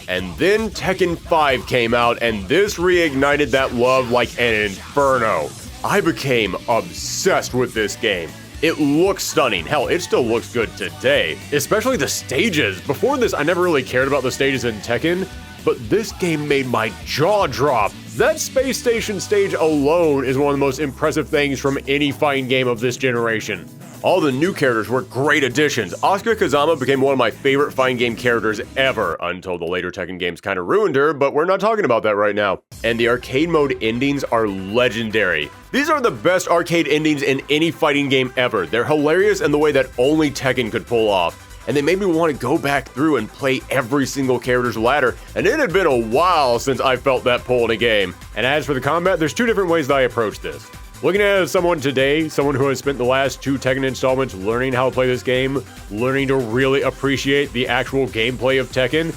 And then Tekken 5 came out, and this reignited that love like an inferno. I became obsessed with this game. It looks stunning. Hell, it still looks good today, especially the stages. Before this, I never really cared about the stages in Tekken, but this game made my jaw drop. That space station stage alone is one of the most impressive things from any fighting game of this generation. All the new characters were great additions. Asuka Kazama became one of my favorite fighting game characters ever, until the later Tekken games kind of ruined her, but we're not talking about that right now. And the arcade mode endings are legendary. These are the best arcade endings in any fighting game ever. They're hilarious in the way that only Tekken could pull off. And they made me want to go back through and play every single character's ladder, and it had been a while since I felt that pull in a game. And as for the combat, there's two different ways that I approach this. Looking at it as someone today, someone who has spent the last 2 Tekken installments learning how to play this game, learning to really appreciate the actual gameplay of Tekken,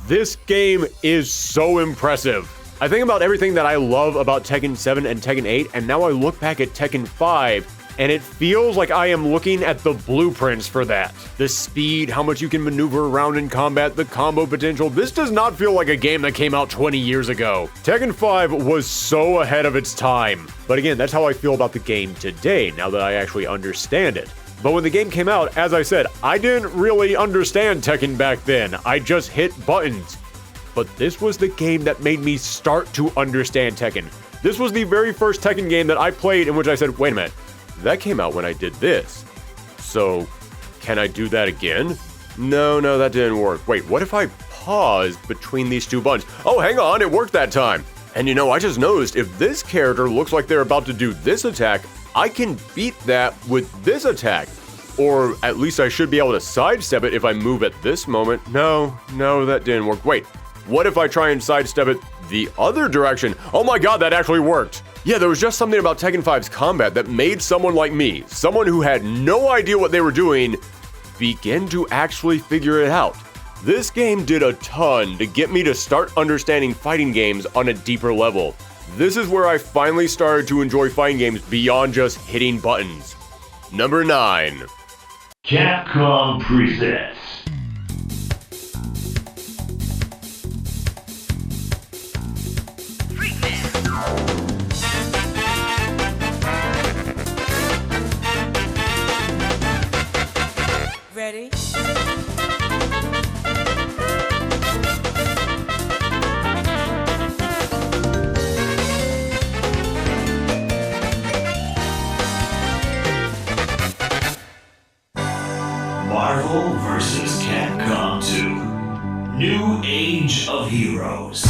this game is so impressive. I think about everything that I love about Tekken 7 and Tekken 8, and now I look back at Tekken 5, and it feels like I am looking at the blueprints for that. The speed, how much you can maneuver around in combat, the combo potential. This does not feel like a game that came out 20 years ago. Tekken 5 was so ahead of its time. But again, that's how I feel about the game today, now that I actually understand it. But when the game came out, as I said, I didn't really understand Tekken back then. I just hit buttons. But this was the game that made me start to understand Tekken. This was the very first Tekken game that I played in which I said, wait a minute. That came out when I did this. So, can I do that again? No, that didn't work. Wait, what if I pause between these two buttons? Oh, hang on, it worked that time. And you know, I just noticed if this character looks like they're about to do this attack, I can beat that with this attack. Or at least I should be able to sidestep it if I move at this moment. No, that didn't work. Wait, what if I try and sidestep it the other direction? Oh my god, that actually worked. Yeah, there was just something about Tekken 5's combat that made someone like me, someone who had no idea what they were doing, begin to actually figure it out. This game did a ton to get me to start understanding fighting games on a deeper level. This is where I finally started to enjoy fighting games beyond just hitting buttons. Number 9. Capcom presents Ready? Marvel vs. Capcom 2. New Age of Heroes.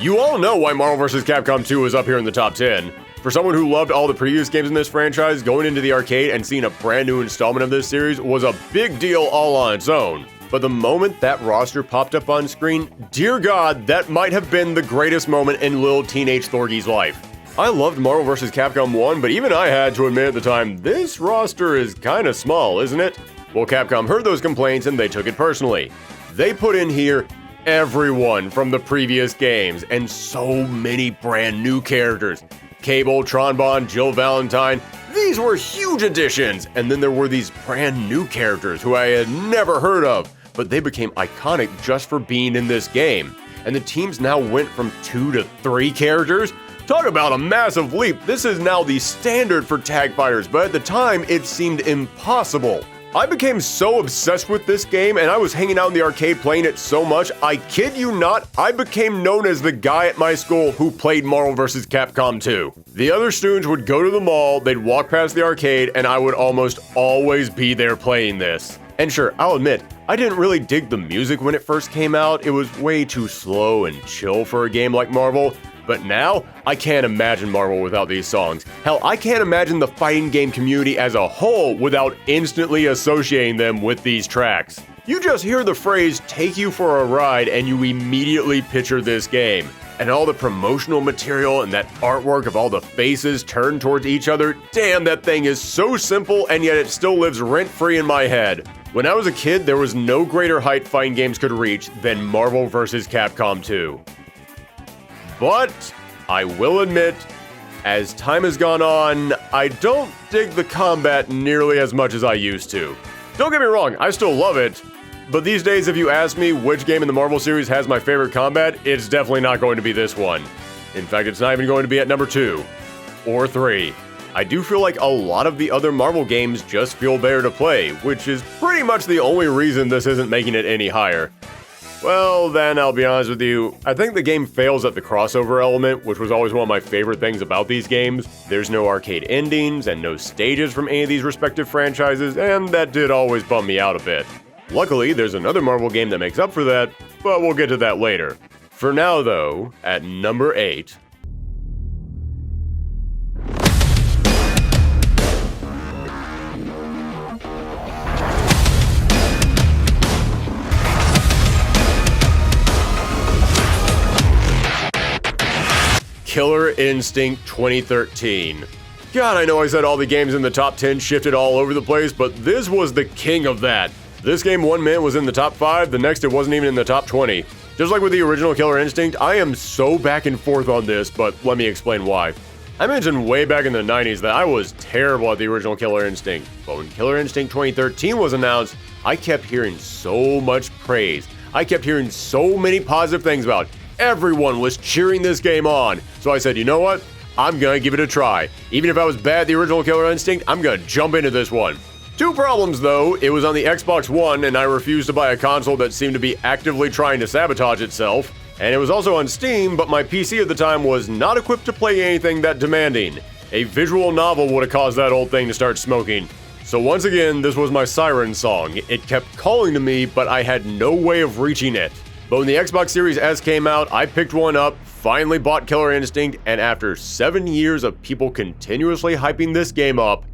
You all know why Marvel vs. Capcom 2 is up here in the top 10. For someone who loved all the previous games in this franchise, going into the arcade and seeing a brand new installment of this series was a big deal all on its own. But the moment that roster popped up on screen, dear God, that might have been the greatest moment in little teenage Thorgi's life. I loved Marvel vs. Capcom 1, but even I had to admit at the time, this roster is kinda small, isn't it? Well, Capcom heard those complaints and they took it personally. They put in here everyone from the previous games and so many brand new characters. Cable, Tronbon, Jill Valentine, these were huge additions! And then there were these brand new characters who I had never heard of, but they became iconic just for being in this game. And the teams now went from 2 to 3 characters? Talk about a massive leap! This is now the standard for tag fighters, but at the time it seemed impossible. I became so obsessed with this game and I was hanging out in the arcade playing it so much, I kid you not, I became known as the guy at my school who played Marvel vs. Capcom 2. The other students would go to the mall, they'd walk past the arcade, and I would almost always be there playing this. And sure, I'll admit, I didn't really dig the music when it first came out, it was way too slow and chill for a game like Marvel. But now, I can't imagine Marvel without these songs. Hell, I can't imagine the fighting game community as a whole without instantly associating them with these tracks. You just hear the phrase, "take you for a ride," and you immediately picture this game. And all the promotional material and that artwork of all the faces turned towards each other, damn, that thing is so simple and yet it still lives rent-free in my head. When I was a kid, there was no greater height fighting games could reach than Marvel vs. Capcom 2. But I will admit, as time has gone on, I don't dig the combat nearly as much as I used to. Don't get me wrong, I still love it, but these days if you ask me which game in the Marvel series has my favorite combat, it's definitely not going to be this one. In fact, it's not even going to be at number 2 or 3. I do feel like a lot of the other Marvel games just feel better to play, which is pretty much the only reason this isn't making it any higher. Well, then I'll be honest with you, I think the game fails at the crossover element, which was always one of my favorite things about these games. There's no arcade endings and no stages from any of these respective franchises, and that did always bum me out a bit. Luckily, there's another Marvel game that makes up for that, but we'll get to that later. For now though, at number 8, Killer Instinct 2013. God, I know I said all the games in the top 10 shifted all over the place, but this was the king of that. This game one minute was in the top 5, the next it wasn't even in the top 20. Just like with the original Killer Instinct, I am so back and forth on this, but let me explain why. I mentioned way back in the 90s that I was terrible at the original Killer Instinct, but when Killer Instinct 2013 was announced, I kept hearing so much praise. I kept hearing so many positive things about it. Everyone was cheering this game on, so I said, you know what? I'm gonna give it a try. Even if I was bad at the original Killer Instinct, I'm gonna jump into this one. 2 problems though, it was on the Xbox One and I refused to buy a console that seemed to be actively trying to sabotage itself, and it was also on Steam, but my PC at the time was not equipped to play anything that demanding. A visual novel would have caused that old thing to start smoking. So once again, this was my siren song. It kept calling to me, but I had no way of reaching it. But when the Xbox Series S came out, I picked one up, finally bought Killer Instinct, and after 7 years of people continuously hyping this game up,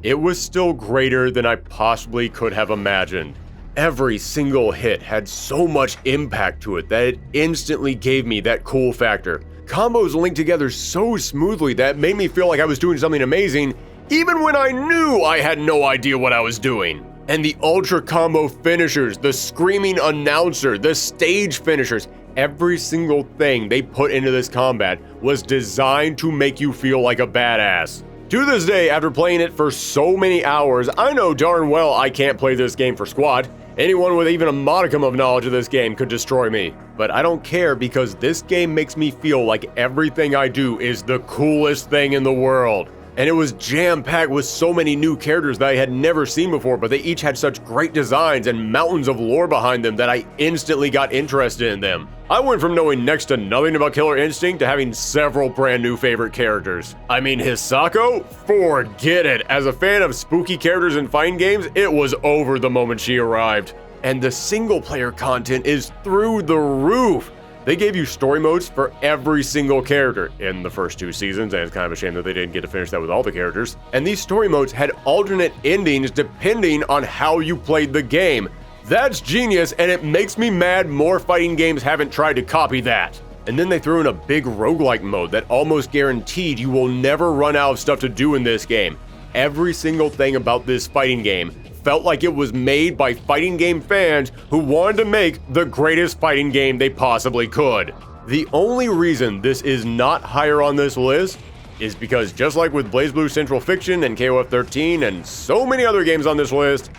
it was still greater than I possibly could have imagined. Every single hit had so much impact to it that it instantly gave me that cool factor. Combos linked together so smoothly that it made me feel like I was doing something amazing, even when I knew I had no idea what I was doing. And the ultra combo finishers, the screaming announcer, the stage finishers, every single thing they put into this combat was designed to make you feel like a badass. To this day, after playing it for so many hours, I know darn well I can't play this game for squat. Anyone with even a modicum of knowledge of this game could destroy me. But I don't care because this game makes me feel like everything I do is the coolest thing in the world. And it was jam-packed with so many new characters that I had never seen before, but they each had such great designs and mountains of lore behind them that I instantly got interested in them. I went from knowing next to nothing about Killer Instinct to having several brand new favorite characters. I mean, Hisako? Forget it. As a fan of spooky characters in fighting games, it was over the moment she arrived. And the single-player content is through the roof. They gave you story modes for every single character in the first 2 seasons, and it's kind of a shame that they didn't get to finish that with all the characters. And these story modes had alternate endings depending on how you played the game. That's genius, and it makes me mad more fighting games haven't tried to copy that. And then they threw in a big roguelike mode that almost guaranteed you will never run out of stuff to do in this game. Every single thing about this fighting game felt like it was made by fighting game fans who wanted to make the greatest fighting game they possibly could. The only reason this is not higher on this list is because just like with BlazBlue Central Fiction and KOF 13 and so many other games on this list,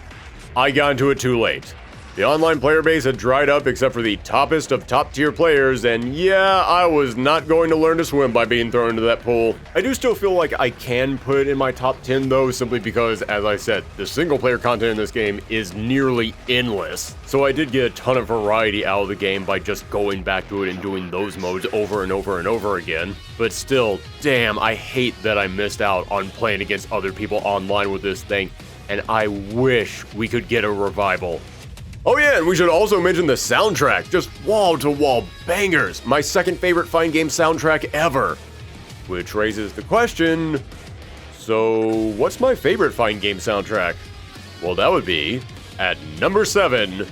I got into it too late. The online player base had dried up except for the toppest of top-tier players, and yeah, I was not going to learn to swim by being thrown into that pool. I do still feel like I can put it in my top 10 though, simply because, as I said, the single-player content in this game is nearly endless. So I did get a ton of variety out of the game by just going back to it and doing those modes over and over and over again. But still, damn, I hate that I missed out on playing against other people online with this thing, and I wish we could get a revival. Oh yeah, and we should also mention the soundtrack. Just wall-to-wall bangers. My second favorite fighting game soundtrack ever. Which raises the question, so what's my favorite fighting game soundtrack? Well, that would be at number 7.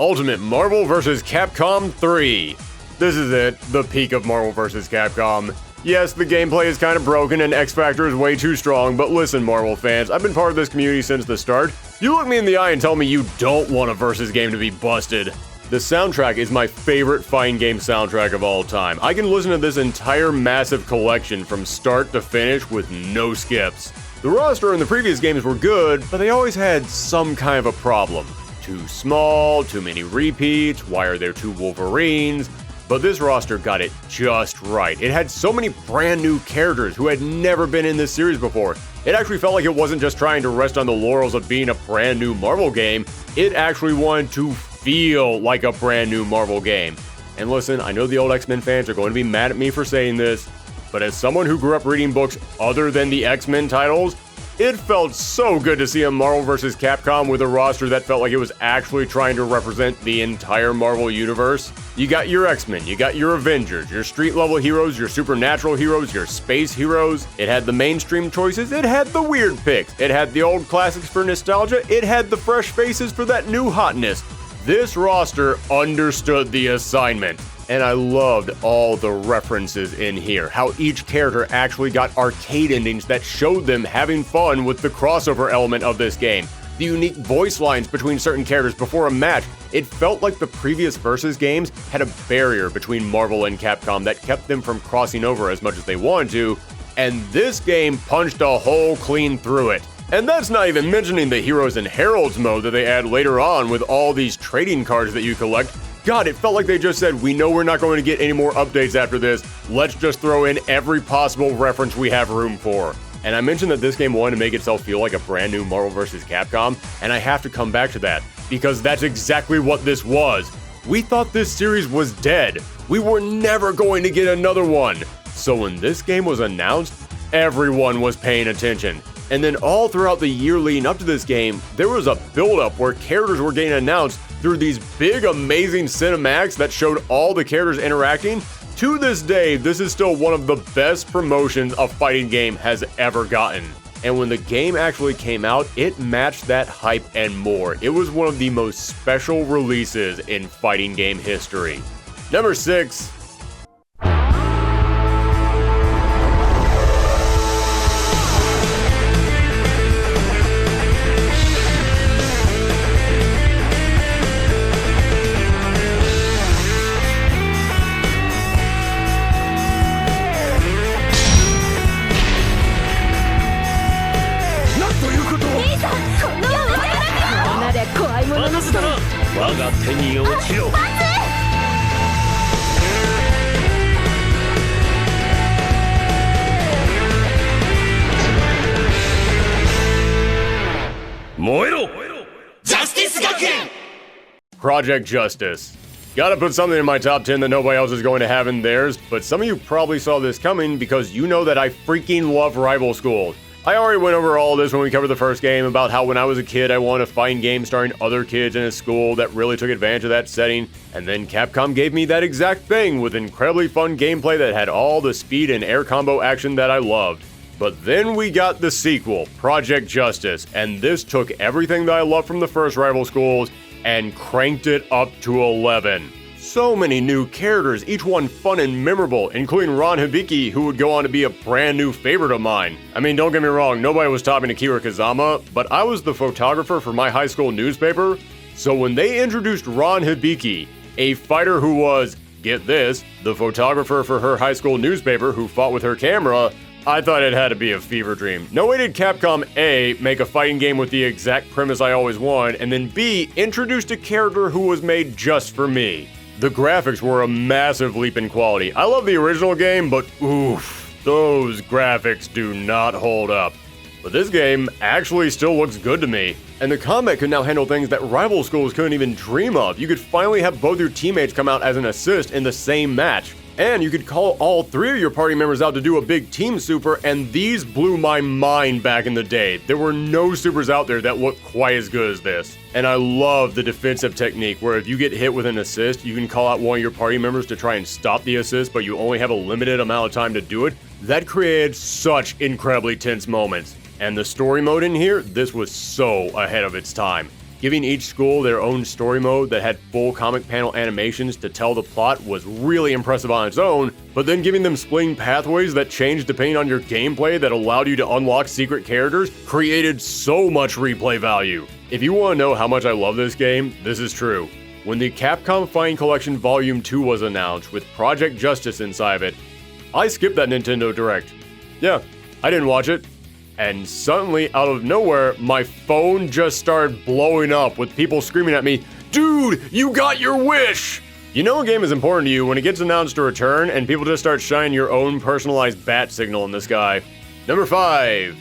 Ultimate Marvel vs. Capcom 3. This is it, the peak of Marvel vs. Capcom. Yes, the gameplay is kind of broken and X Factor is way too strong, but listen, Marvel fans, I've been part of this community since the start. You look me in the eye and tell me you don't want a versus game to be busted. The soundtrack is my favorite fighting game soundtrack of all time. I can listen to this entire massive collection from start to finish with no skips. The roster in the previous games were good, but they always had some kind of a problem. Too small, too many repeats, why are there 2 Wolverines? But this roster got it just right. It had so many brand new characters who had never been in this series before. It actually felt like it wasn't just trying to rest on the laurels of being a brand new Marvel game, it actually wanted to feel like a brand new Marvel game. And listen, I know the old X-Men fans are going to be mad at me for saying this, but as someone who grew up reading books other than the X-Men titles, it felt so good to see a Marvel vs. Capcom with a roster that felt like it was actually trying to represent the entire Marvel universe. You got your X-Men, you got your Avengers, your street-level heroes, your supernatural heroes, your space heroes. It had the mainstream choices, it had the weird picks, it had the old classics for nostalgia, it had the fresh faces for that new hotness. This roster understood the assignment. And I loved all the references in here, how each character actually got arcade endings that showed them having fun with the crossover element of this game. The unique voice lines between certain characters before a match. It felt like the previous Versus games had a barrier between Marvel and Capcom that kept them from crossing over as much as they wanted to, and this game punched a hole clean through it. And that's not even mentioning the Heroes and Heralds mode that they add later on with all these trading cards that you collect. God, it felt like they just said, we know we're not going to get any more updates after this. Let's just throw in every possible reference we have room for. And I mentioned that this game wanted to make itself feel like a brand new Marvel vs. Capcom, and I have to come back to that, because that's exactly what this was. We thought this series was dead. We were never going to get another one. So when this game was announced, everyone was paying attention. And then all throughout the year leading up to this game, there was a build-up where characters were getting announced through these big, amazing cinematics that showed all the characters interacting. To this day, this is still one of the best promotions a fighting game has ever gotten. And when the game actually came out, it matched that hype and more. It was one of the most special releases in fighting game history. Number 6. Project Justice. Gotta put something in my top 10 that nobody else is going to have in theirs, but some of you probably saw this coming because you know that I freaking love Rival Schools. I already went over all this when we covered the first game about how when I was a kid I wanted a fighting game starring other kids in a school that really took advantage of that setting, and then Capcom gave me that exact thing with incredibly fun gameplay that had all the speed and air combo action that I loved. But then we got the sequel, Project Justice, and this took everything that I loved from the first Rival Schools and cranked it up to 11. So many new characters, each one fun and memorable, including Ron Hibiki, who would go on to be a brand new favorite of mine. I mean, don't get me wrong, nobody was topping Akira Kazama, but I was the photographer for my high school newspaper, so when they introduced Ron Hibiki, a fighter who was, get this, the photographer for her high school newspaper who fought with her camera, I thought it had to be a fever dream. No way did Capcom A, make a fighting game with the exact premise I always wanted, and then B, introduced a character who was made just for me. The graphics were a massive leap in quality. I love the original game, but oof, those graphics do not hold up. But this game actually still looks good to me. And the combat could now handle things that Rival Schools couldn't even dream of. You could finally have both your teammates come out as an assist in the same match. And you could call all 3 of your party members out to do a big team super, and these blew my mind back in the day. There were no supers out there that looked quite as good as this. And I love the defensive technique where if you get hit with an assist, you can call out one of your party members to try and stop the assist, but you only have a limited amount of time to do it. That created such incredibly tense moments. And the story mode in here, this was so ahead of its time. Giving each school their own story mode that had full comic panel animations to tell the plot was really impressive on its own, but then giving them splitting pathways that changed depending on your gameplay that allowed you to unlock secret characters created so much replay value. If you want to know how much I love this game, this is true. When the Capcom Fighting Collection Volume 2 was announced with Project Justice inside of it, I skipped that Nintendo Direct. Yeah, I didn't watch it. And suddenly, out of nowhere, my phone just started blowing up with people screaming at me, "Dude, you got your wish!" You know a game is important to you when it gets announced to return and people just start shining your own personalized bat signal in the sky. Number 5.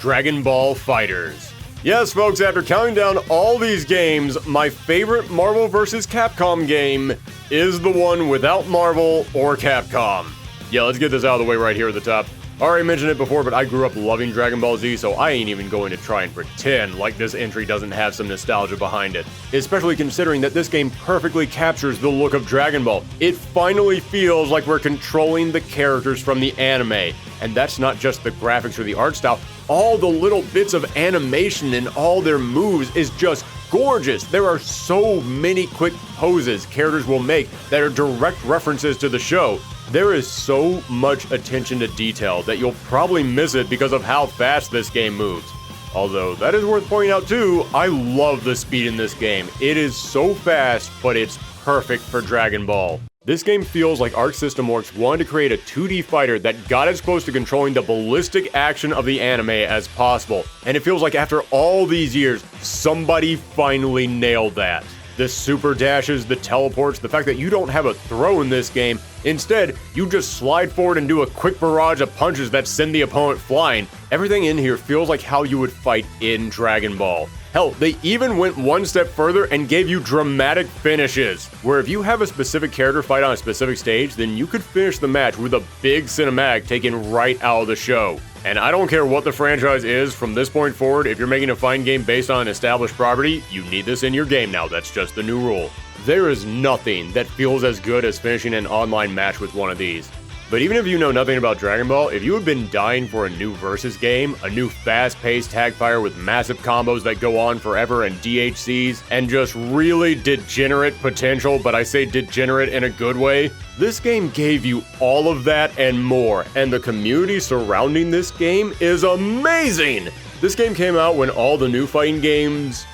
Dragon Ball FighterZ. Yes, folks, after counting down all these games, my favorite Marvel vs. Capcom game is the one without Marvel or Capcom. Yeah, let's get this out of the way right here at the top. I already mentioned it before, but I grew up loving Dragon Ball Z, so I ain't even going to try and pretend like this entry doesn't have some nostalgia behind it. Especially considering that this game perfectly captures the look of Dragon Ball. It finally feels like we're controlling the characters from the anime. And that's not just the graphics or the art style. All the little bits of animation and all their moves is just gorgeous. There are so many quick poses characters will make that are direct references to the show. There is so much attention to detail that you'll probably miss it because of how fast this game moves. Although, that is worth pointing out too, I love the speed in this game. It is so fast, but it's perfect for Dragon Ball. This game feels like Arc System Works wanted to create a 2D fighter that got as close to controlling the ballistic action of the anime as possible. And it feels like after all these years, somebody finally nailed that. The super dashes, the teleports, the fact that you don't have a throw in this game. Instead, you just slide forward and do a quick barrage of punches that send the opponent flying. Everything in here feels like how you would fight in Dragon Ball. Hell, they even went one step further and gave you dramatic finishes, where if you have a specific character fight on a specific stage, then you could finish the match with a big cinematic taken right out of the show. And I don't care what the franchise is, from this point forward, if you're making a fighting game based on an established property, you need this in your game now. That's just the new rule. There is nothing that feels as good as finishing an online match with one of these. But even if you know nothing about Dragon Ball, if you have been dying for a new Versus game, a new fast-paced tag fire with massive combos that go on forever and DHCs, and just really degenerate potential, but I say degenerate in a good way, this game gave you all of that and more, and the community surrounding this game is amazing! This game came out when all the new fighting games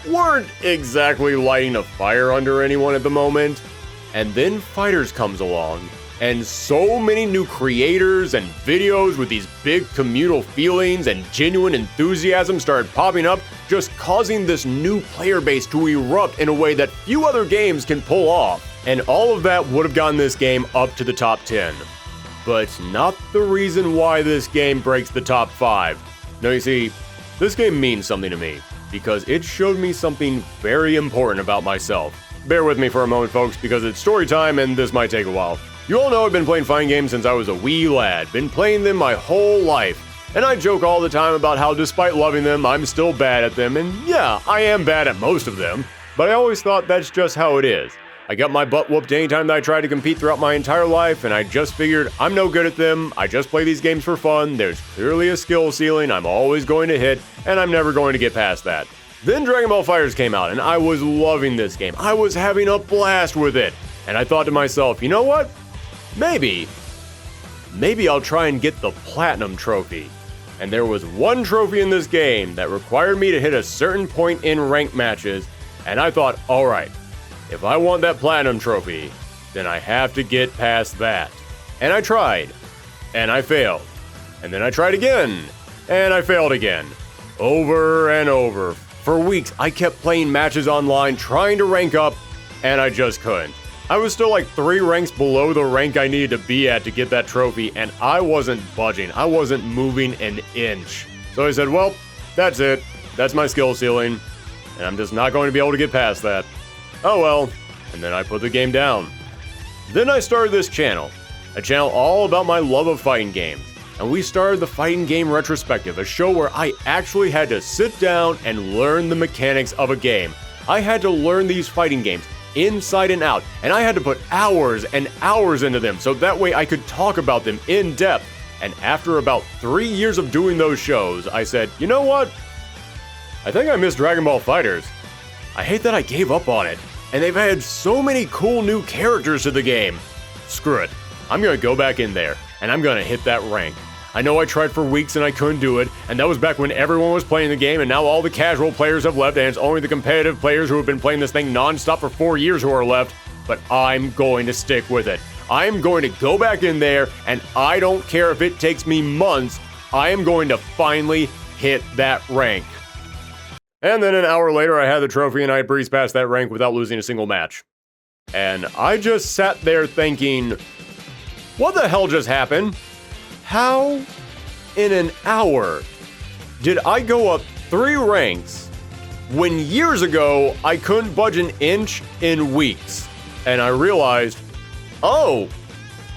weren't exactly lighting a fire under anyone at the moment, and then Fighters comes along. And so many new creators and videos with these big communal feelings and genuine enthusiasm started popping up, just causing this new player base to erupt in a way that few other games can pull off. And all of that would have gotten this game up to the top 10. But not the reason why this game breaks the top 5. No, you see, this game means something to me, because it showed me something very important about myself. Bear with me for a moment, folks, because it's story time and this might take a while. You all know I've been playing fighting games since I was a wee lad, been playing them my whole life. And I joke all the time about how despite loving them, I'm still bad at them, and yeah, I am bad at most of them, but I always thought that's just how it is. I got my butt whooped anytime that I tried to compete throughout my entire life, and I just figured I'm no good at them, I just play these games for fun, there's clearly a skill ceiling I'm always going to hit, and I'm never going to get past that. Then Dragon Ball FighterZ came out, and I was loving this game. I was having a blast with it, and I thought to myself, you know what? Maybe I'll try and get the Platinum Trophy. And there was one trophy in this game that required me to hit a certain point in ranked matches, and I thought, alright, if I want that Platinum Trophy, then I have to get past that. And I tried, and I failed. And then I tried again, and I failed again. Over and over. For weeks, I kept playing matches online, trying to rank up, and I just couldn't. I was still like 3 ranks below the rank I needed to be at to get that trophy, and I wasn't budging. I wasn't moving an inch. So I said, well, that's it. That's my skill ceiling, and I'm just not going to be able to get past that. Oh well. And then I put the game down. Then I started this channel, a channel all about my love of fighting games. And we started the Fighting Game Retrospective, a show where I actually had to sit down and learn the mechanics of a game. I had to learn these fighting games inside and out, and I had to put hours and hours into them so that way I could talk about them in depth. And after about 3 years of doing those shows, I said, you know what? I think I miss Dragon Ball FighterZ. I hate that I gave up on it, and they've added so many cool new characters to the game. Screw it. I'm gonna go back in there, and I'm gonna hit that rank. I know I tried for weeks and I couldn't do it, and that was back when everyone was playing the game, and now all the casual players have left, and it's only the competitive players who have been playing this thing non-stop for 4 years who are left, but I'm going to stick with it. I'm going to go back in there, and I don't care if it takes me months, I am going to finally hit that rank. And then an hour later, I had the trophy and I breezed past that rank without losing a single match. And I just sat there thinking, what the hell just happened? How, in an hour, did I go up 3 ranks when years ago I couldn't budge an inch in weeks? And I realized, oh,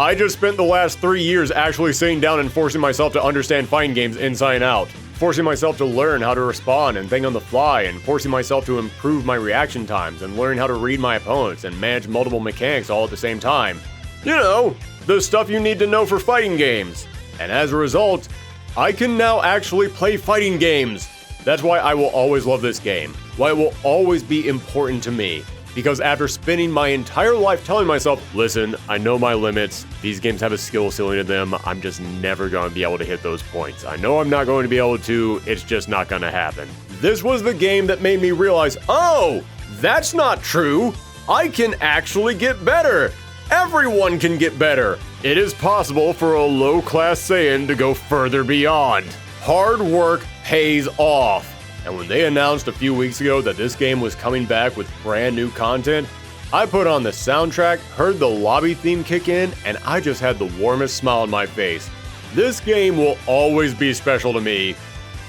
I just spent the last 3 years actually sitting down and forcing myself to understand fighting games inside and out. Forcing myself to learn how to respond and think on the fly, and forcing myself to improve my reaction times and learn how to read my opponents and manage multiple mechanics all at the same time. You know, the stuff you need to know for fighting games. And as a result, I can now actually play fighting games. That's why I will always love this game. Why it will always be important to me. because after spending my entire life telling myself, listen, I know my limits, these games have a skill ceiling to them, I'm just never going to be able to hit those points. I know I'm not going to be able to, it's just not going to happen. This was the game that made me realize, oh, that's not true. I can actually get better. Everyone can get better. It is possible for a low-class Saiyan to go further beyond. Hard work pays off. And when they announced a few weeks ago that this game was coming back with brand new content, I put on the soundtrack, heard the lobby theme kick in, and I just had the warmest smile on my face. This game will always be special to me,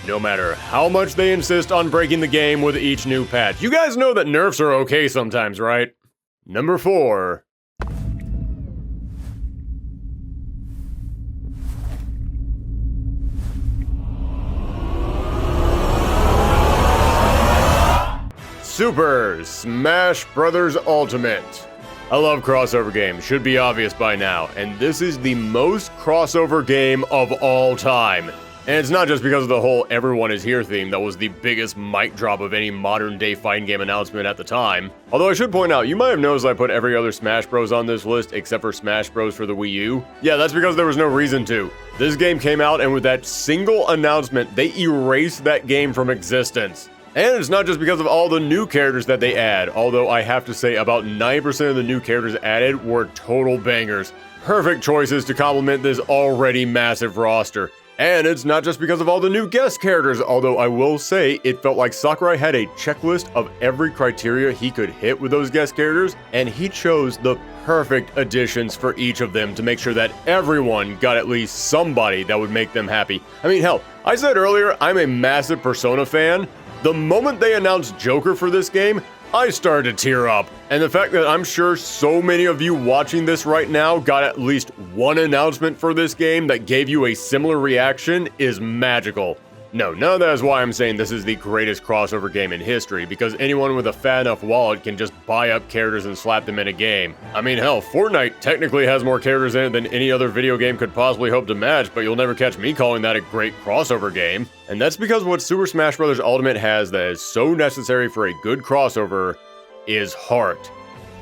no matter how much they insist on breaking the game with each new patch. You guys know that nerfs are okay sometimes, right? Number 4. Super Smash Bros. Ultimate. I love crossover games, should be obvious by now, and this is the most crossover game of all time. And it's not just because of the whole Everyone Is Here theme that was the biggest mic drop of any modern day fighting game announcement at the time. Although I should point out, you might have noticed I put every other Smash Bros on this list except for Smash Bros for the Wii U. Yeah, that's because there was no reason to. This game came out and with that single announcement, they erased that game from existence. And it's not just because of all the new characters that they add, although I have to say about 90% of the new characters added were total bangers. Perfect choices to complement this already massive roster. And it's not just because of all the new guest characters, although I will say it felt like Sakurai had a checklist of every criteria he could hit with those guest characters, and he chose the perfect additions for each of them to make sure that everyone got at least somebody that would make them happy. I mean, hell, I said earlier I'm a massive Persona fan. The moment they announced Joker for this game, I started to tear up. And the fact that I'm sure so many of you watching this right now got at least one announcement for this game that gave you a similar reaction is magical. No, none of that is why I'm saying this is the greatest crossover game in history, because anyone with a fat enough wallet can just buy up characters and slap them in a game. I mean, hell, Fortnite technically has more characters in it than any other video game could possibly hope to match, but you'll never catch me calling that a great crossover game. And that's because what Super Smash Bros. Ultimate has that is so necessary for a good crossover is heart.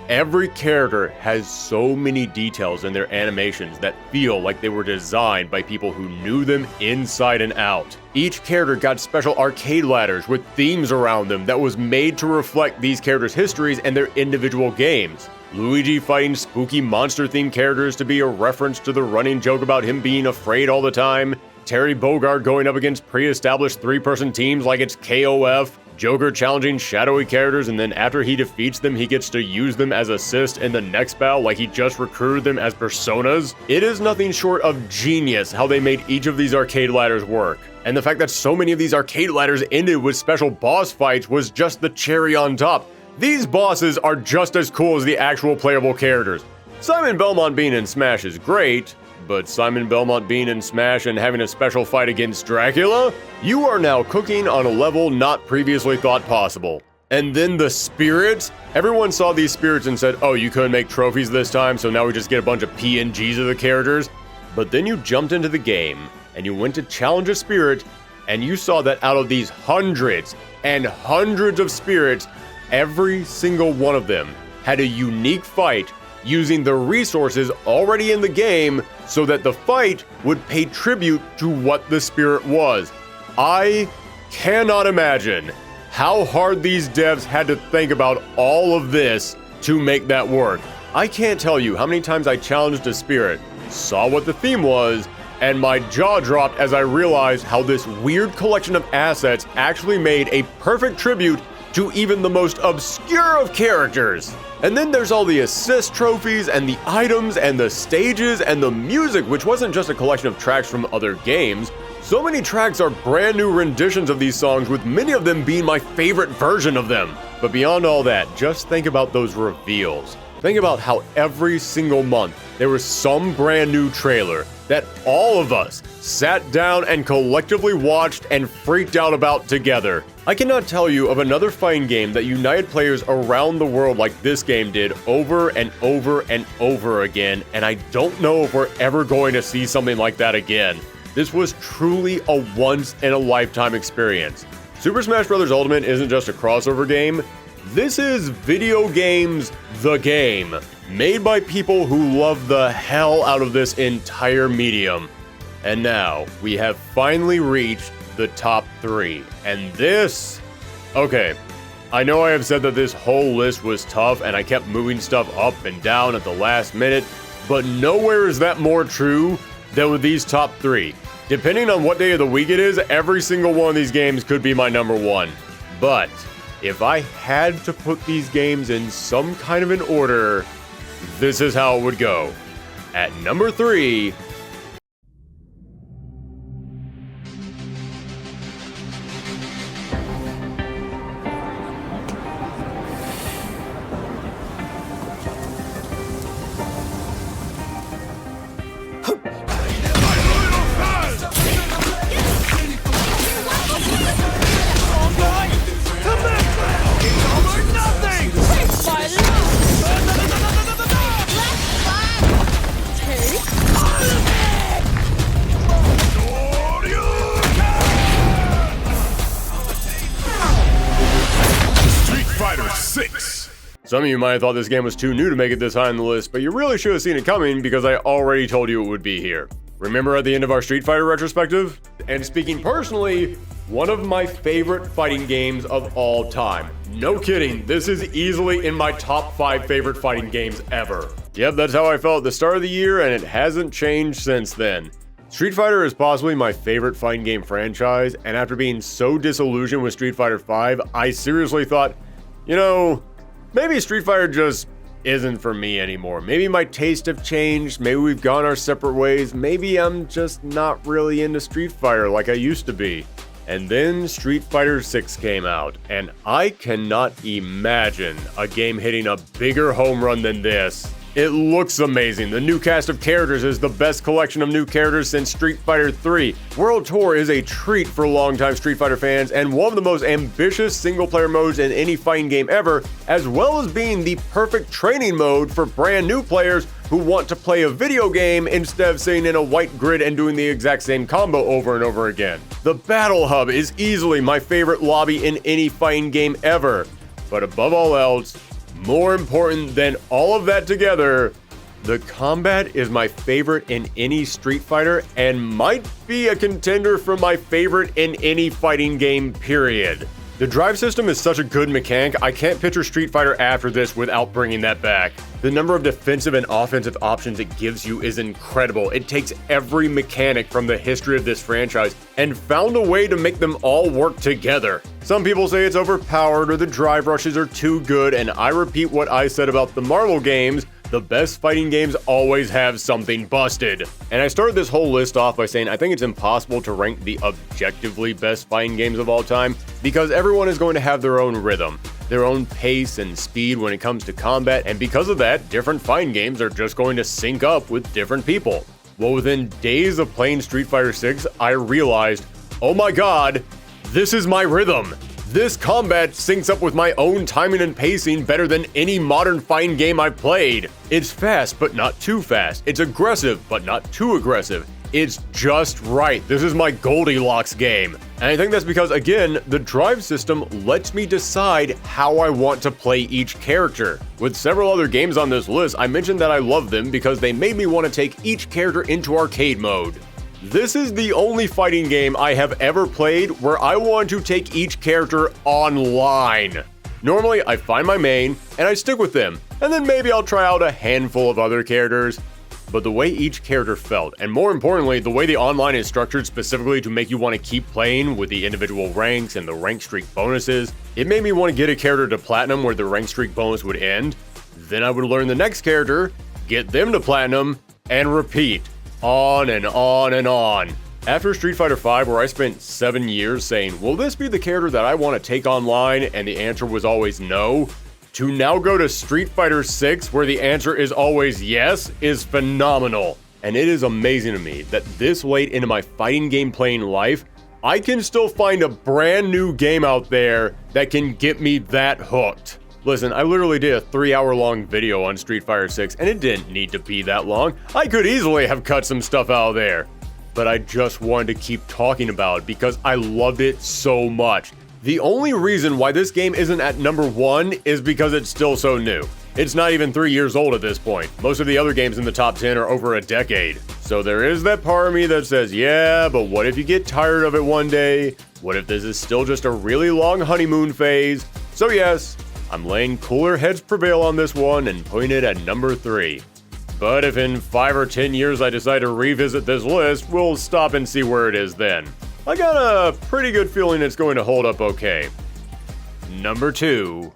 Every character has so many details in their animations that feel like they were designed by people who knew them inside and out. Each character got special arcade ladders with themes around them that was made to reflect these characters' histories and their individual games. Luigi fighting spooky monster-themed characters to be a reference to the running joke about him being afraid all the time. Terry Bogard going up against pre-established three-person teams like it's KOF. Joker challenging shadowy characters, and then after he defeats them, he gets to use them as assist in the next battle like he just recruited them as personas. It is nothing short of genius how they made each of these arcade ladders work. And the fact that so many of these arcade ladders ended with special boss fights was just the cherry on top. These bosses are just as cool as the actual playable characters. Simon Belmont being in Smash is great, but Simon Belmont being in Smash and having a special fight against Dracula? You are now cooking on a level not previously thought possible. And then the spirits? Everyone saw these spirits and said, oh, you couldn't make trophies this time, so now we just get a bunch of PNGs of the characters. But then you jumped into the game, and you went to challenge a spirit, and you saw that out of these hundreds and hundreds of spirits, every single one of them had a unique fight using the resources already in the game so that the fight would pay tribute to what the spirit was. I cannot imagine how hard these devs had to think about all of this to make that work. I can't tell you how many times I challenged a spirit, saw what the theme was, and my jaw dropped as I realized how this weird collection of assets actually made a perfect tribute to even the most obscure of characters. And then there's all the assist trophies and the items and the stages and the music, which wasn't just a collection of tracks from other games. So many tracks are brand new renditions of these songs, with many of them being my favorite version of them. But beyond all that, just think about those reveals. Think about how every single month there was some brand new trailer that all of us sat down and collectively watched and freaked out about together. I cannot tell you of another fighting game that united players around the world like this game did over and over and over again, and I don't know if we're ever going to see something like that again. This was truly a once-in-a-lifetime experience. Super Smash Bros. Ultimate isn't just a crossover game, This is Video Games The Game, made by people who love the hell out of this entire medium. And now, we have finally reached the top 3. And this... Okay, I know I have said that this whole list was tough and I kept moving stuff up and down at the last minute, but nowhere is that more true than with these top 3. Depending on what day of the week it is, every single one of these games could be my number 1. But if I had to put these games in some kind of an order, this is how it would go. At number 3... Some of you might have thought this game was too new to make it this high on the list, but you really should have seen it coming because I already told you it would be here. Remember at the end of our Street Fighter retrospective? And speaking personally, one of my favorite fighting games of all time. No kidding, this is easily in my top 5 favorite fighting games ever. Yep, that's how I felt at the start of the year, and it hasn't changed since then. Street Fighter is possibly my favorite fighting game franchise, and after being so disillusioned with Street Fighter V, I seriously thought, you know, maybe Street Fighter just isn't for me anymore. Maybe my tastes have changed, maybe we've gone our separate ways, maybe I'm just not really into Street Fighter like I used to be. And then Street Fighter 6 came out, and I cannot imagine a game hitting a bigger home run than this. It looks amazing. The new cast of characters is the best collection of new characters since Street Fighter 3. World Tour is a treat for longtime Street Fighter fans and one of the most ambitious single-player modes in any fighting game ever, as well as being the perfect training mode for brand new players who want to play a video game instead of sitting in a white grid and doing the exact same combo over and over again. The Battle Hub is easily my favorite lobby in any fighting game ever. But above all else, more important than all of that together, the combat is my favorite in any Street Fighter and might be a contender for my favorite in any fighting game, period. The drive system is such a good mechanic, I can't picture Street Fighter after this without bringing that back. The number of defensive and offensive options it gives you is incredible. It takes every mechanic from the history of this franchise and found a way to make them all work together. Some people say it's overpowered or the drive rushes are too good, and I repeat what I said about the Marvel games. The best fighting games always have something busted. And I started this whole list off by saying I think it's impossible to rank the objectively best fighting games of all time because everyone is going to have their own rhythm, their own pace and speed when it comes to combat, and because of that, different fighting games are just going to sync up with different people. Well, within days of playing Street Fighter 6, I realized, oh my god, this is my rhythm. This combat syncs up with my own timing and pacing better than any modern fighting game I've played. It's fast, but not too fast. It's aggressive, but not too aggressive. It's just right. This is my Goldilocks game. And I think that's because, again, the drive system lets me decide how I want to play each character. With several other games on this list, I mentioned that I love them because they made me want to take each character into arcade mode. This is the only fighting game I have ever played where I want to take each character online. Normally, I find my main, and I stick with them, and then maybe I'll try out a handful of other characters. But the way each character felt, and more importantly, the way the online is structured specifically to make you want to keep playing with the individual ranks and the rank streak bonuses, it made me want to get a character to platinum where the rank streak bonus would end. Then I would learn the next character, get them to platinum, and repeat. On and on and on. After Street Fighter V, where I spent 7 years saying, will this be the character that I want to take online, and the answer was always no, to now go to Street Fighter 6, where the answer is always yes, is phenomenal. And it is amazing to me that this late into my fighting game playing life, I can still find a brand new game out there that can get me that hooked. Listen, I literally did a 3-hour-long video on Street Fighter 6, and it didn't need to be that long. I could easily have cut some stuff out of there. But I just wanted to keep talking about it because I loved it so much. The only reason why this game isn't at number 1 is because it's still so new. It's not even 3 years old at this point. Most of the other games in the top 10 are over a decade. So there is that part of me that says, yeah, but what if you get tired of it one day? What if this is still just a really long honeymoon phase? So yes, I'm laying cooler heads prevail on this one and putting it at number 3. But if in 5 or 10 years I decide to revisit this list, we'll stop and see where it is then. I got a pretty good feeling it's going to hold up okay. Number 2.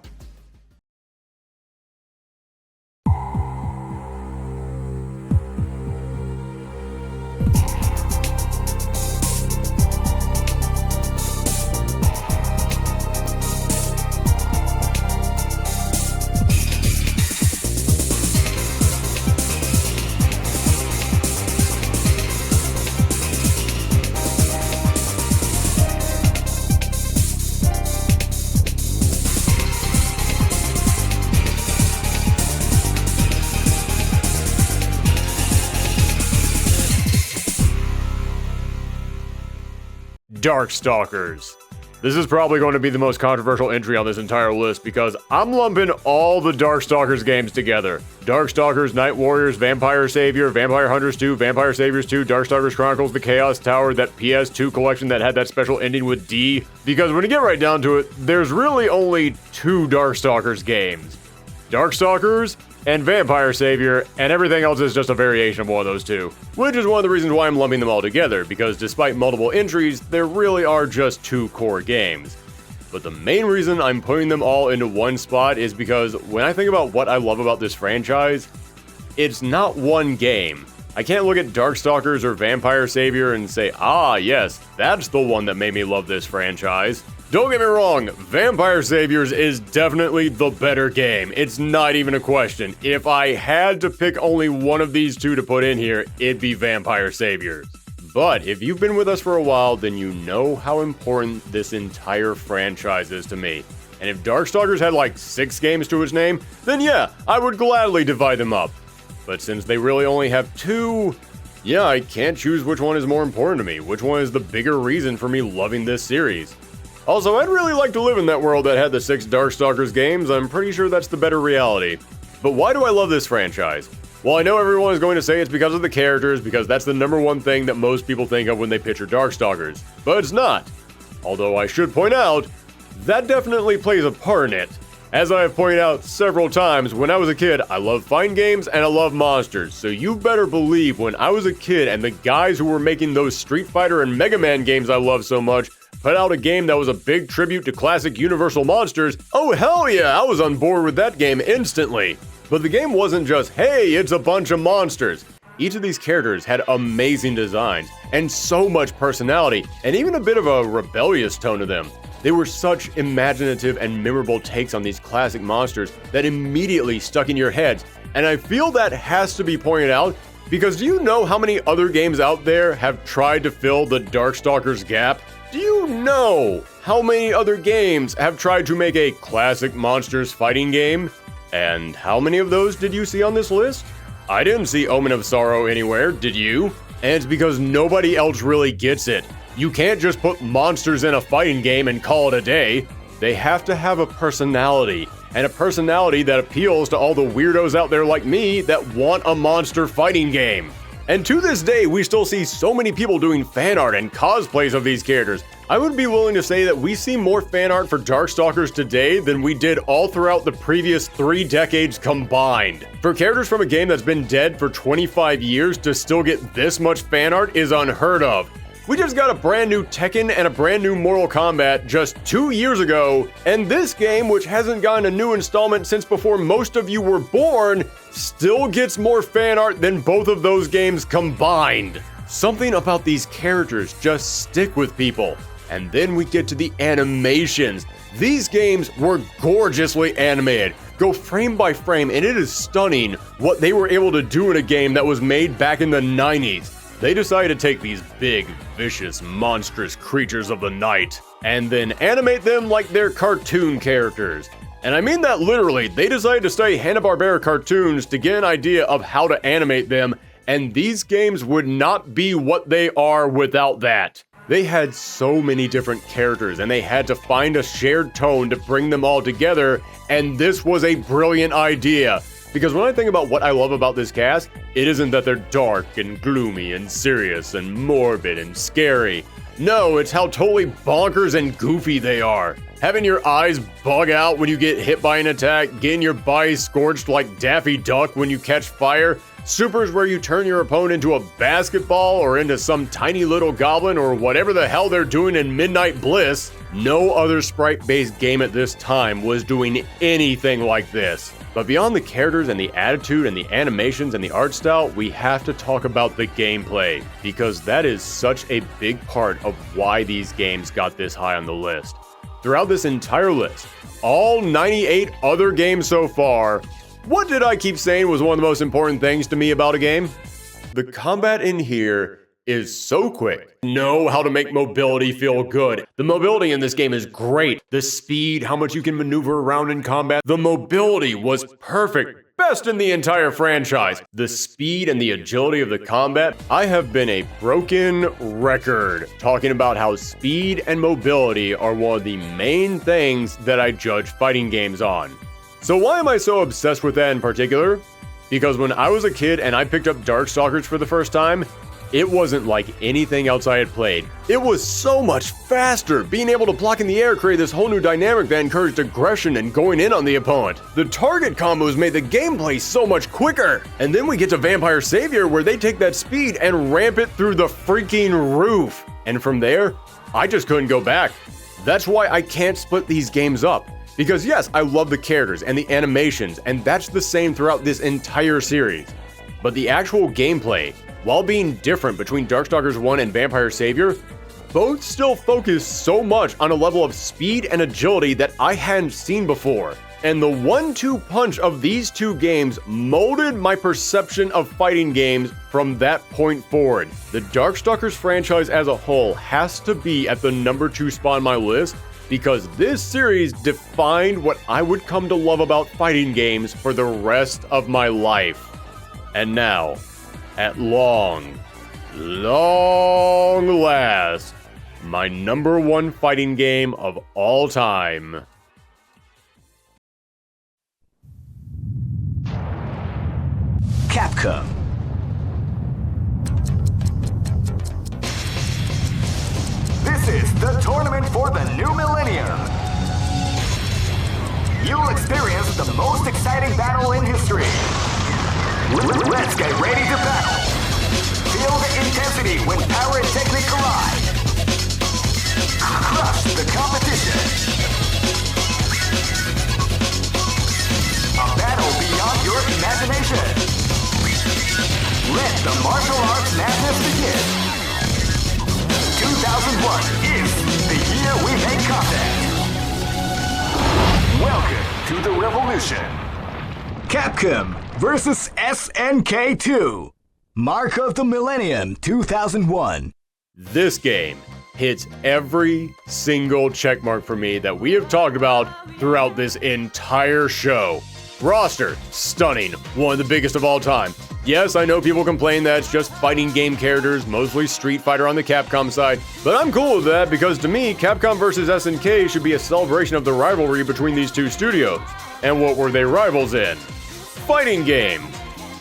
Darkstalkers. This is probably going to be the most controversial entry on this entire list because I'm lumping all the Darkstalkers games together. Darkstalkers, Night Warriors, Vampire Savior, Vampire Hunters 2, Vampire Saviors 2, Darkstalkers Chronicles, the Chaos Tower, that PS2 collection that had that special ending with D. Because when you get right down to it, there's really only 2 Darkstalkers games. Darkstalkers and Vampire Savior, and everything else is just a variation of one of those two. Which is one of the reasons why I'm lumping them all together, because despite multiple entries, there really are just 2 core games. But the main reason I'm putting them all into one spot is because when I think about what I love about this franchise, it's not one game. I can't look at Darkstalkers or Vampire Savior and say, ah yes, that's the one that made me love this franchise. Don't get me wrong, Vampire Saviors is definitely the better game. It's not even a question. If I had to pick only one of these 2 to put in here, it'd be Vampire Saviors. But if you've been with us for a while, then you know how important this entire franchise is to me. And if Darkstalkers had like 6 games to its name, then yeah, I would gladly divide them up. But since they really only have 2, yeah, I can't choose which one is more important to me, which one is the bigger reason for me loving this series. Also, I'd really like to live in that world that had the 6 Darkstalkers games. I'm pretty sure that's the better reality. But why do I love this franchise? Well, I know everyone is going to say it's because of the characters, because that's the number one thing that most people think of when they picture Darkstalkers. But it's not. Although I should point out, that definitely plays a part in it. As I have pointed out several times, when I was a kid, I loved fighting games and I love monsters. So you better believe when I was a kid and the guys who were making those Street Fighter and Mega Man games I love so much put out a game that was a big tribute to classic Universal monsters, oh hell yeah, I was on board with that game instantly. But the game wasn't just, hey, it's a bunch of monsters. Each of these characters had amazing designs and so much personality and even a bit of a rebellious tone to them. They were such imaginative and memorable takes on these classic monsters that immediately stuck in your heads. And I feel that has to be pointed out because do you know how many other games out there have tried to fill the Darkstalkers gap? Do you know how many other games have tried to make a classic monsters fighting game? And how many of those did you see on this list? I didn't see Omen of Sorrow anywhere, did you? And it's because nobody else really gets it. You can't just put monsters in a fighting game and call it a day. They have to have a personality, and a personality that appeals to all the weirdos out there like me that want a monster fighting game. And to this day, we still see so many people doing fan art and cosplays of these characters. I would be willing to say that we see more fan art for Darkstalkers today than we did all throughout the previous 3 decades combined. For characters from a game that's been dead for 25 years to still get this much fan art is unheard of. We just got a brand new Tekken and a brand new Mortal Kombat just 2 years ago, and this game, which hasn't gotten a new installment since before most of you were born, still gets more fan art than both of those games combined. Something about these characters just stick with people. And then we get to the animations. These games were gorgeously animated. Go frame by frame, and it is stunning what they were able to do in a game that was made back in the 90s. They decided to take these big, vicious, monstrous creatures of the night and then animate them like they're cartoon characters. And I mean that literally. They decided to study Hanna-Barbera cartoons to get an idea of how to animate them, and these games would not be what they are without that. They had so many different characters, and they had to find a shared tone to bring them all together, and this was a brilliant idea. Because when I think about what I love about this cast, it isn't that they're dark and gloomy and serious and morbid and scary. No, it's how totally bonkers and goofy they are. Having your eyes bug out when you get hit by an attack, getting your body scorched like Daffy Duck when you catch fire, supers where you turn your opponent into a basketball or into some tiny little goblin or whatever the hell they're doing in Midnight Bliss. No other sprite-based game at this time was doing anything like this. But beyond the characters and the attitude and the animations and the art style, we have to talk about the gameplay, because that is such a big part of why these games got this high on the list. Throughout this entire list, all 98 other games so far, what did I keep saying was one of the most important things to me about a game? The combat in here is so quick. Know how to make mobility feel good. The mobility in this game is great. The speed, how much you can maneuver around in combat. The mobility was perfect. Best in the entire franchise. The speed and the agility of the combat. I have been a broken record talking about how speed and mobility are one of the main things that I judge fighting games on. So why am I so obsessed with that in particular? Because when I was a kid and I picked up Darkstalkers for the first time, it wasn't like anything else I had played. It was so much faster. Being able to block in the air created this whole new dynamic that encouraged aggression and going in on the opponent. The target combos made the gameplay so much quicker. And then we get to Vampire Savior, where they take that speed and ramp it through the freaking roof. And from there, I just couldn't go back. That's why I can't split these games up. Because yes, I love the characters and the animations, and that's the same throughout this entire series. But the actual gameplay, while being different between Darkstalkers 1 and Vampire Savior, both still focus so much on a level of speed and agility that I hadn't seen before. And the 1-2 punch of these two games molded my perception of fighting games from that point forward. The Darkstalkers franchise as a whole has to be at the number 2 spot on my list, because this series defined what I would come to love about fighting games for the rest of my life. And now, at long last, my number 1 fighting game of all time. Capcom. This is the tournament for the new millennium. You'll experience the most exciting battle in history. Let's get ready to battle. Feel the intensity when power and technique collide. Crush the competition. A battle beyond your imagination. Let the martial arts madness begin. 2001 is the year we make contact. Welcome to the revolution. Capcom versus SNK 2. Mark of the Millennium 2001. This game hits every single checkmark for me that we have talked about throughout this entire show. Roster, stunning, one of the biggest of all time. Yes, I know people complain that it's just fighting game characters, mostly Street Fighter on the Capcom side, but I'm cool with that because to me, Capcom vs SNK should be a celebration of the rivalry between these two studios. And what were they rivals in? Fighting games.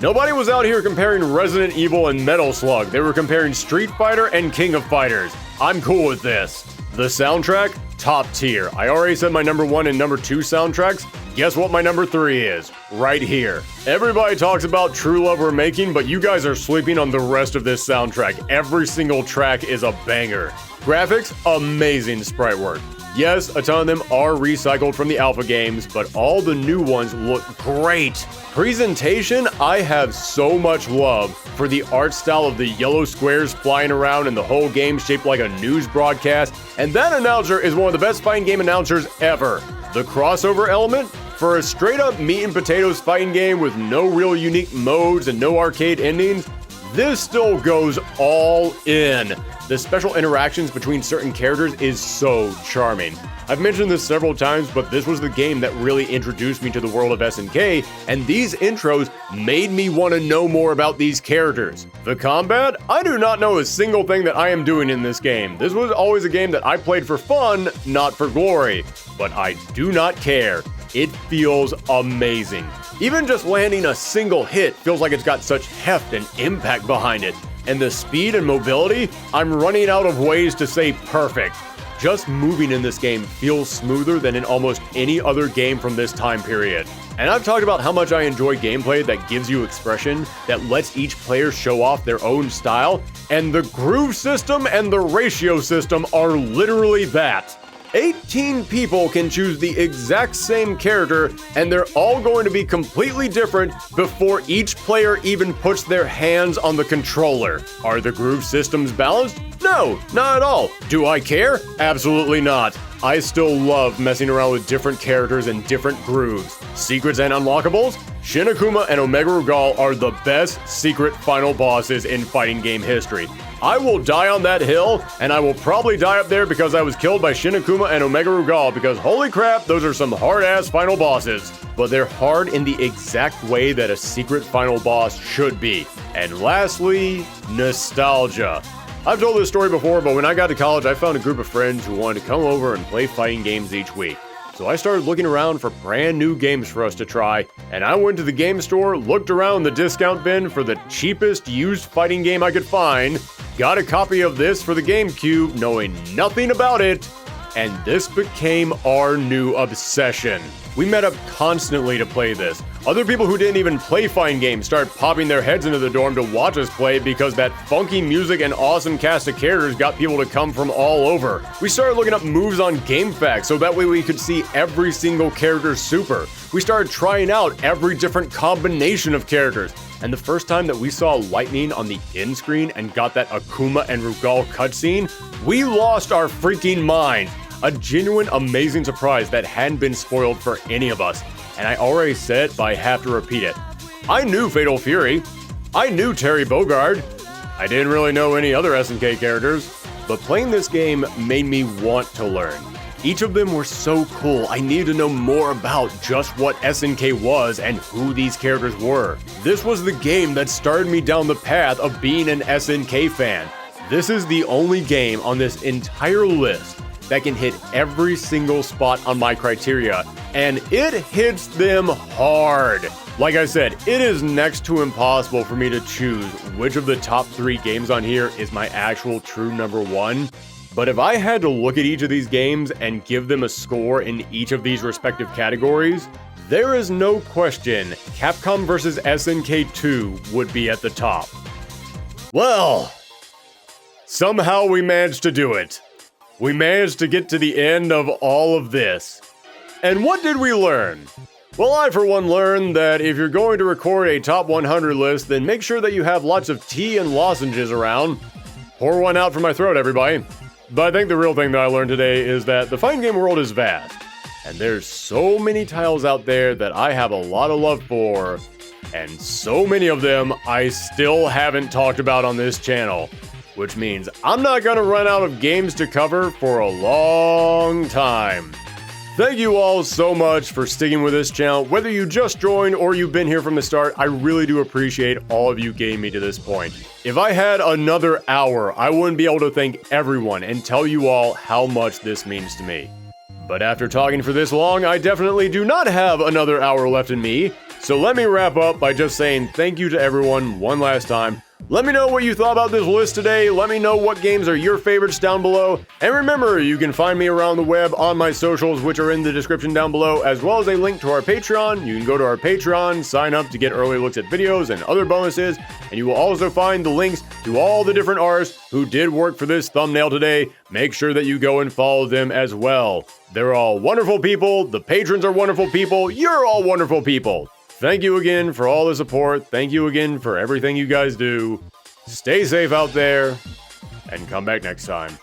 Nobody was out here comparing Resident Evil and Metal Slug. They were comparing Street Fighter and King of Fighters. I'm cool with this. The soundtrack, top tier. I already said my number 1 and number 2 soundtracks. Guess what my number 3 is? Right here. Everybody talks about True Love We're Making, but you guys are sleeping on the rest of this soundtrack. Every single track is a banger. Graphics, amazing sprite work. Yes, a ton of them are recycled from the alpha games, but all the new ones look great. Presentation, I have so much love for the art style of the yellow squares flying around and the whole game shaped like a news broadcast, and that announcer is one of the best fighting game announcers ever. The crossover element, for a straight up meat and potatoes fighting game with no real unique modes and no arcade endings, this still goes all in. The special interactions between certain characters is so charming. I've mentioned this several times, but this was the game that really introduced me to the world of SNK, and these intros made me want to know more about these characters. The combat? I do not know a single thing that I am doing in this game. This was always a game that I played for fun, not for glory. But I do not care. It feels amazing. Even just landing a single hit feels like it's got such heft and impact behind it. And the speed and mobility, I'm running out of ways to say perfect. Just moving in this game feels smoother than in almost any other game from this time period. And I've talked about how much I enjoy gameplay that gives you expression, that lets each player show off their own style, and the groove system and the ratio system are literally that. 18 people can choose the exact same character, and they're all going to be completely different before each player even puts their hands on the controller. Are the groove systems balanced? No, not at all. Do I care? Absolutely not. I still love messing around with different characters and different grooves. Secrets and unlockables? Shin Akuma and Omega Rugal are the best secret final bosses in fighting game history. I will die on that hill, and I will probably die up there because I was killed by Shin Akuma and Omega Rugal, because holy crap, those are some hard-ass final bosses. But they're hard in the exact way that a secret final boss should be. And lastly, nostalgia. I've told this story before, but when I got to college, I found a group of friends who wanted to come over and play fighting games each week. So I started looking around for brand new games for us to try, and I went to the game store, looked around the discount bin for the cheapest used fighting game I could find, got a copy of this for the GameCube, knowing nothing about it, and this became our new obsession. We met up constantly to play this. Other people who didn't even play fighting games started popping their heads into the dorm to watch us play because that funky music and awesome cast of characters got people to come from all over. We started looking up moves on GameFAQs so that way we could see every single character's super. We started trying out every different combination of characters. And the first time that we saw lightning on the end screen and got that Akuma and Rugal cutscene, we lost our freaking mind. A genuine amazing surprise that hadn't been spoiled for any of us. And I already said it, but I have to repeat it. I knew Fatal Fury. I knew Terry Bogard. I didn't really know any other SNK characters. But playing this game made me want to learn. Each of them were so cool, I needed to know more about just what SNK was and who these characters were. This was the game that started me down the path of being an SNK fan. This is the only game on this entire list that can hit every single spot on my criteria, and it hits them hard. Like I said, it is next to impossible for me to choose which of the top 3 games on here is my actual true number 1. But if I had to look at each of these games and give them a score in each of these respective categories, there is no question Capcom vs. SNK 2 would be at the top. Well, somehow we managed to do it. We managed to get to the end of all of this. And what did we learn? Well, I for one learned that if you're going to record a top 100 list, then make sure that you have lots of tea and lozenges around. Pour one out for my throat, everybody. But I think the real thing that I learned today is that the fighting game world is vast. And there's so many titles out there that I have a lot of love for. And so many of them I still haven't talked about on this channel. Which means I'm not gonna run out of games to cover for a long time. Thank you all so much for sticking with this channel. Whether you just joined or you've been here from the start, I really do appreciate all of you getting me to this point. If I had another hour, I wouldn't be able to thank everyone and tell you all how much this means to me. But after talking for this long, I definitely do not have another hour left in me. So let me wrap up by just saying thank you to everyone one last time. Let me know what you thought about this list today. Let me know what games are your favorites down below. And remember, you can find me around the web on my socials, which are in the description down below, as well as a link to our Patreon. You can go to our Patreon, sign up to get early looks at videos and other bonuses. And you will also find the links to all the different artists who did work for this thumbnail today. Make sure that you go and follow them as well. They're all wonderful people. The patrons are wonderful people. You're all wonderful people. Thank you again for all the support. Thank you again for everything you guys do. Stay safe out there, and come back next time.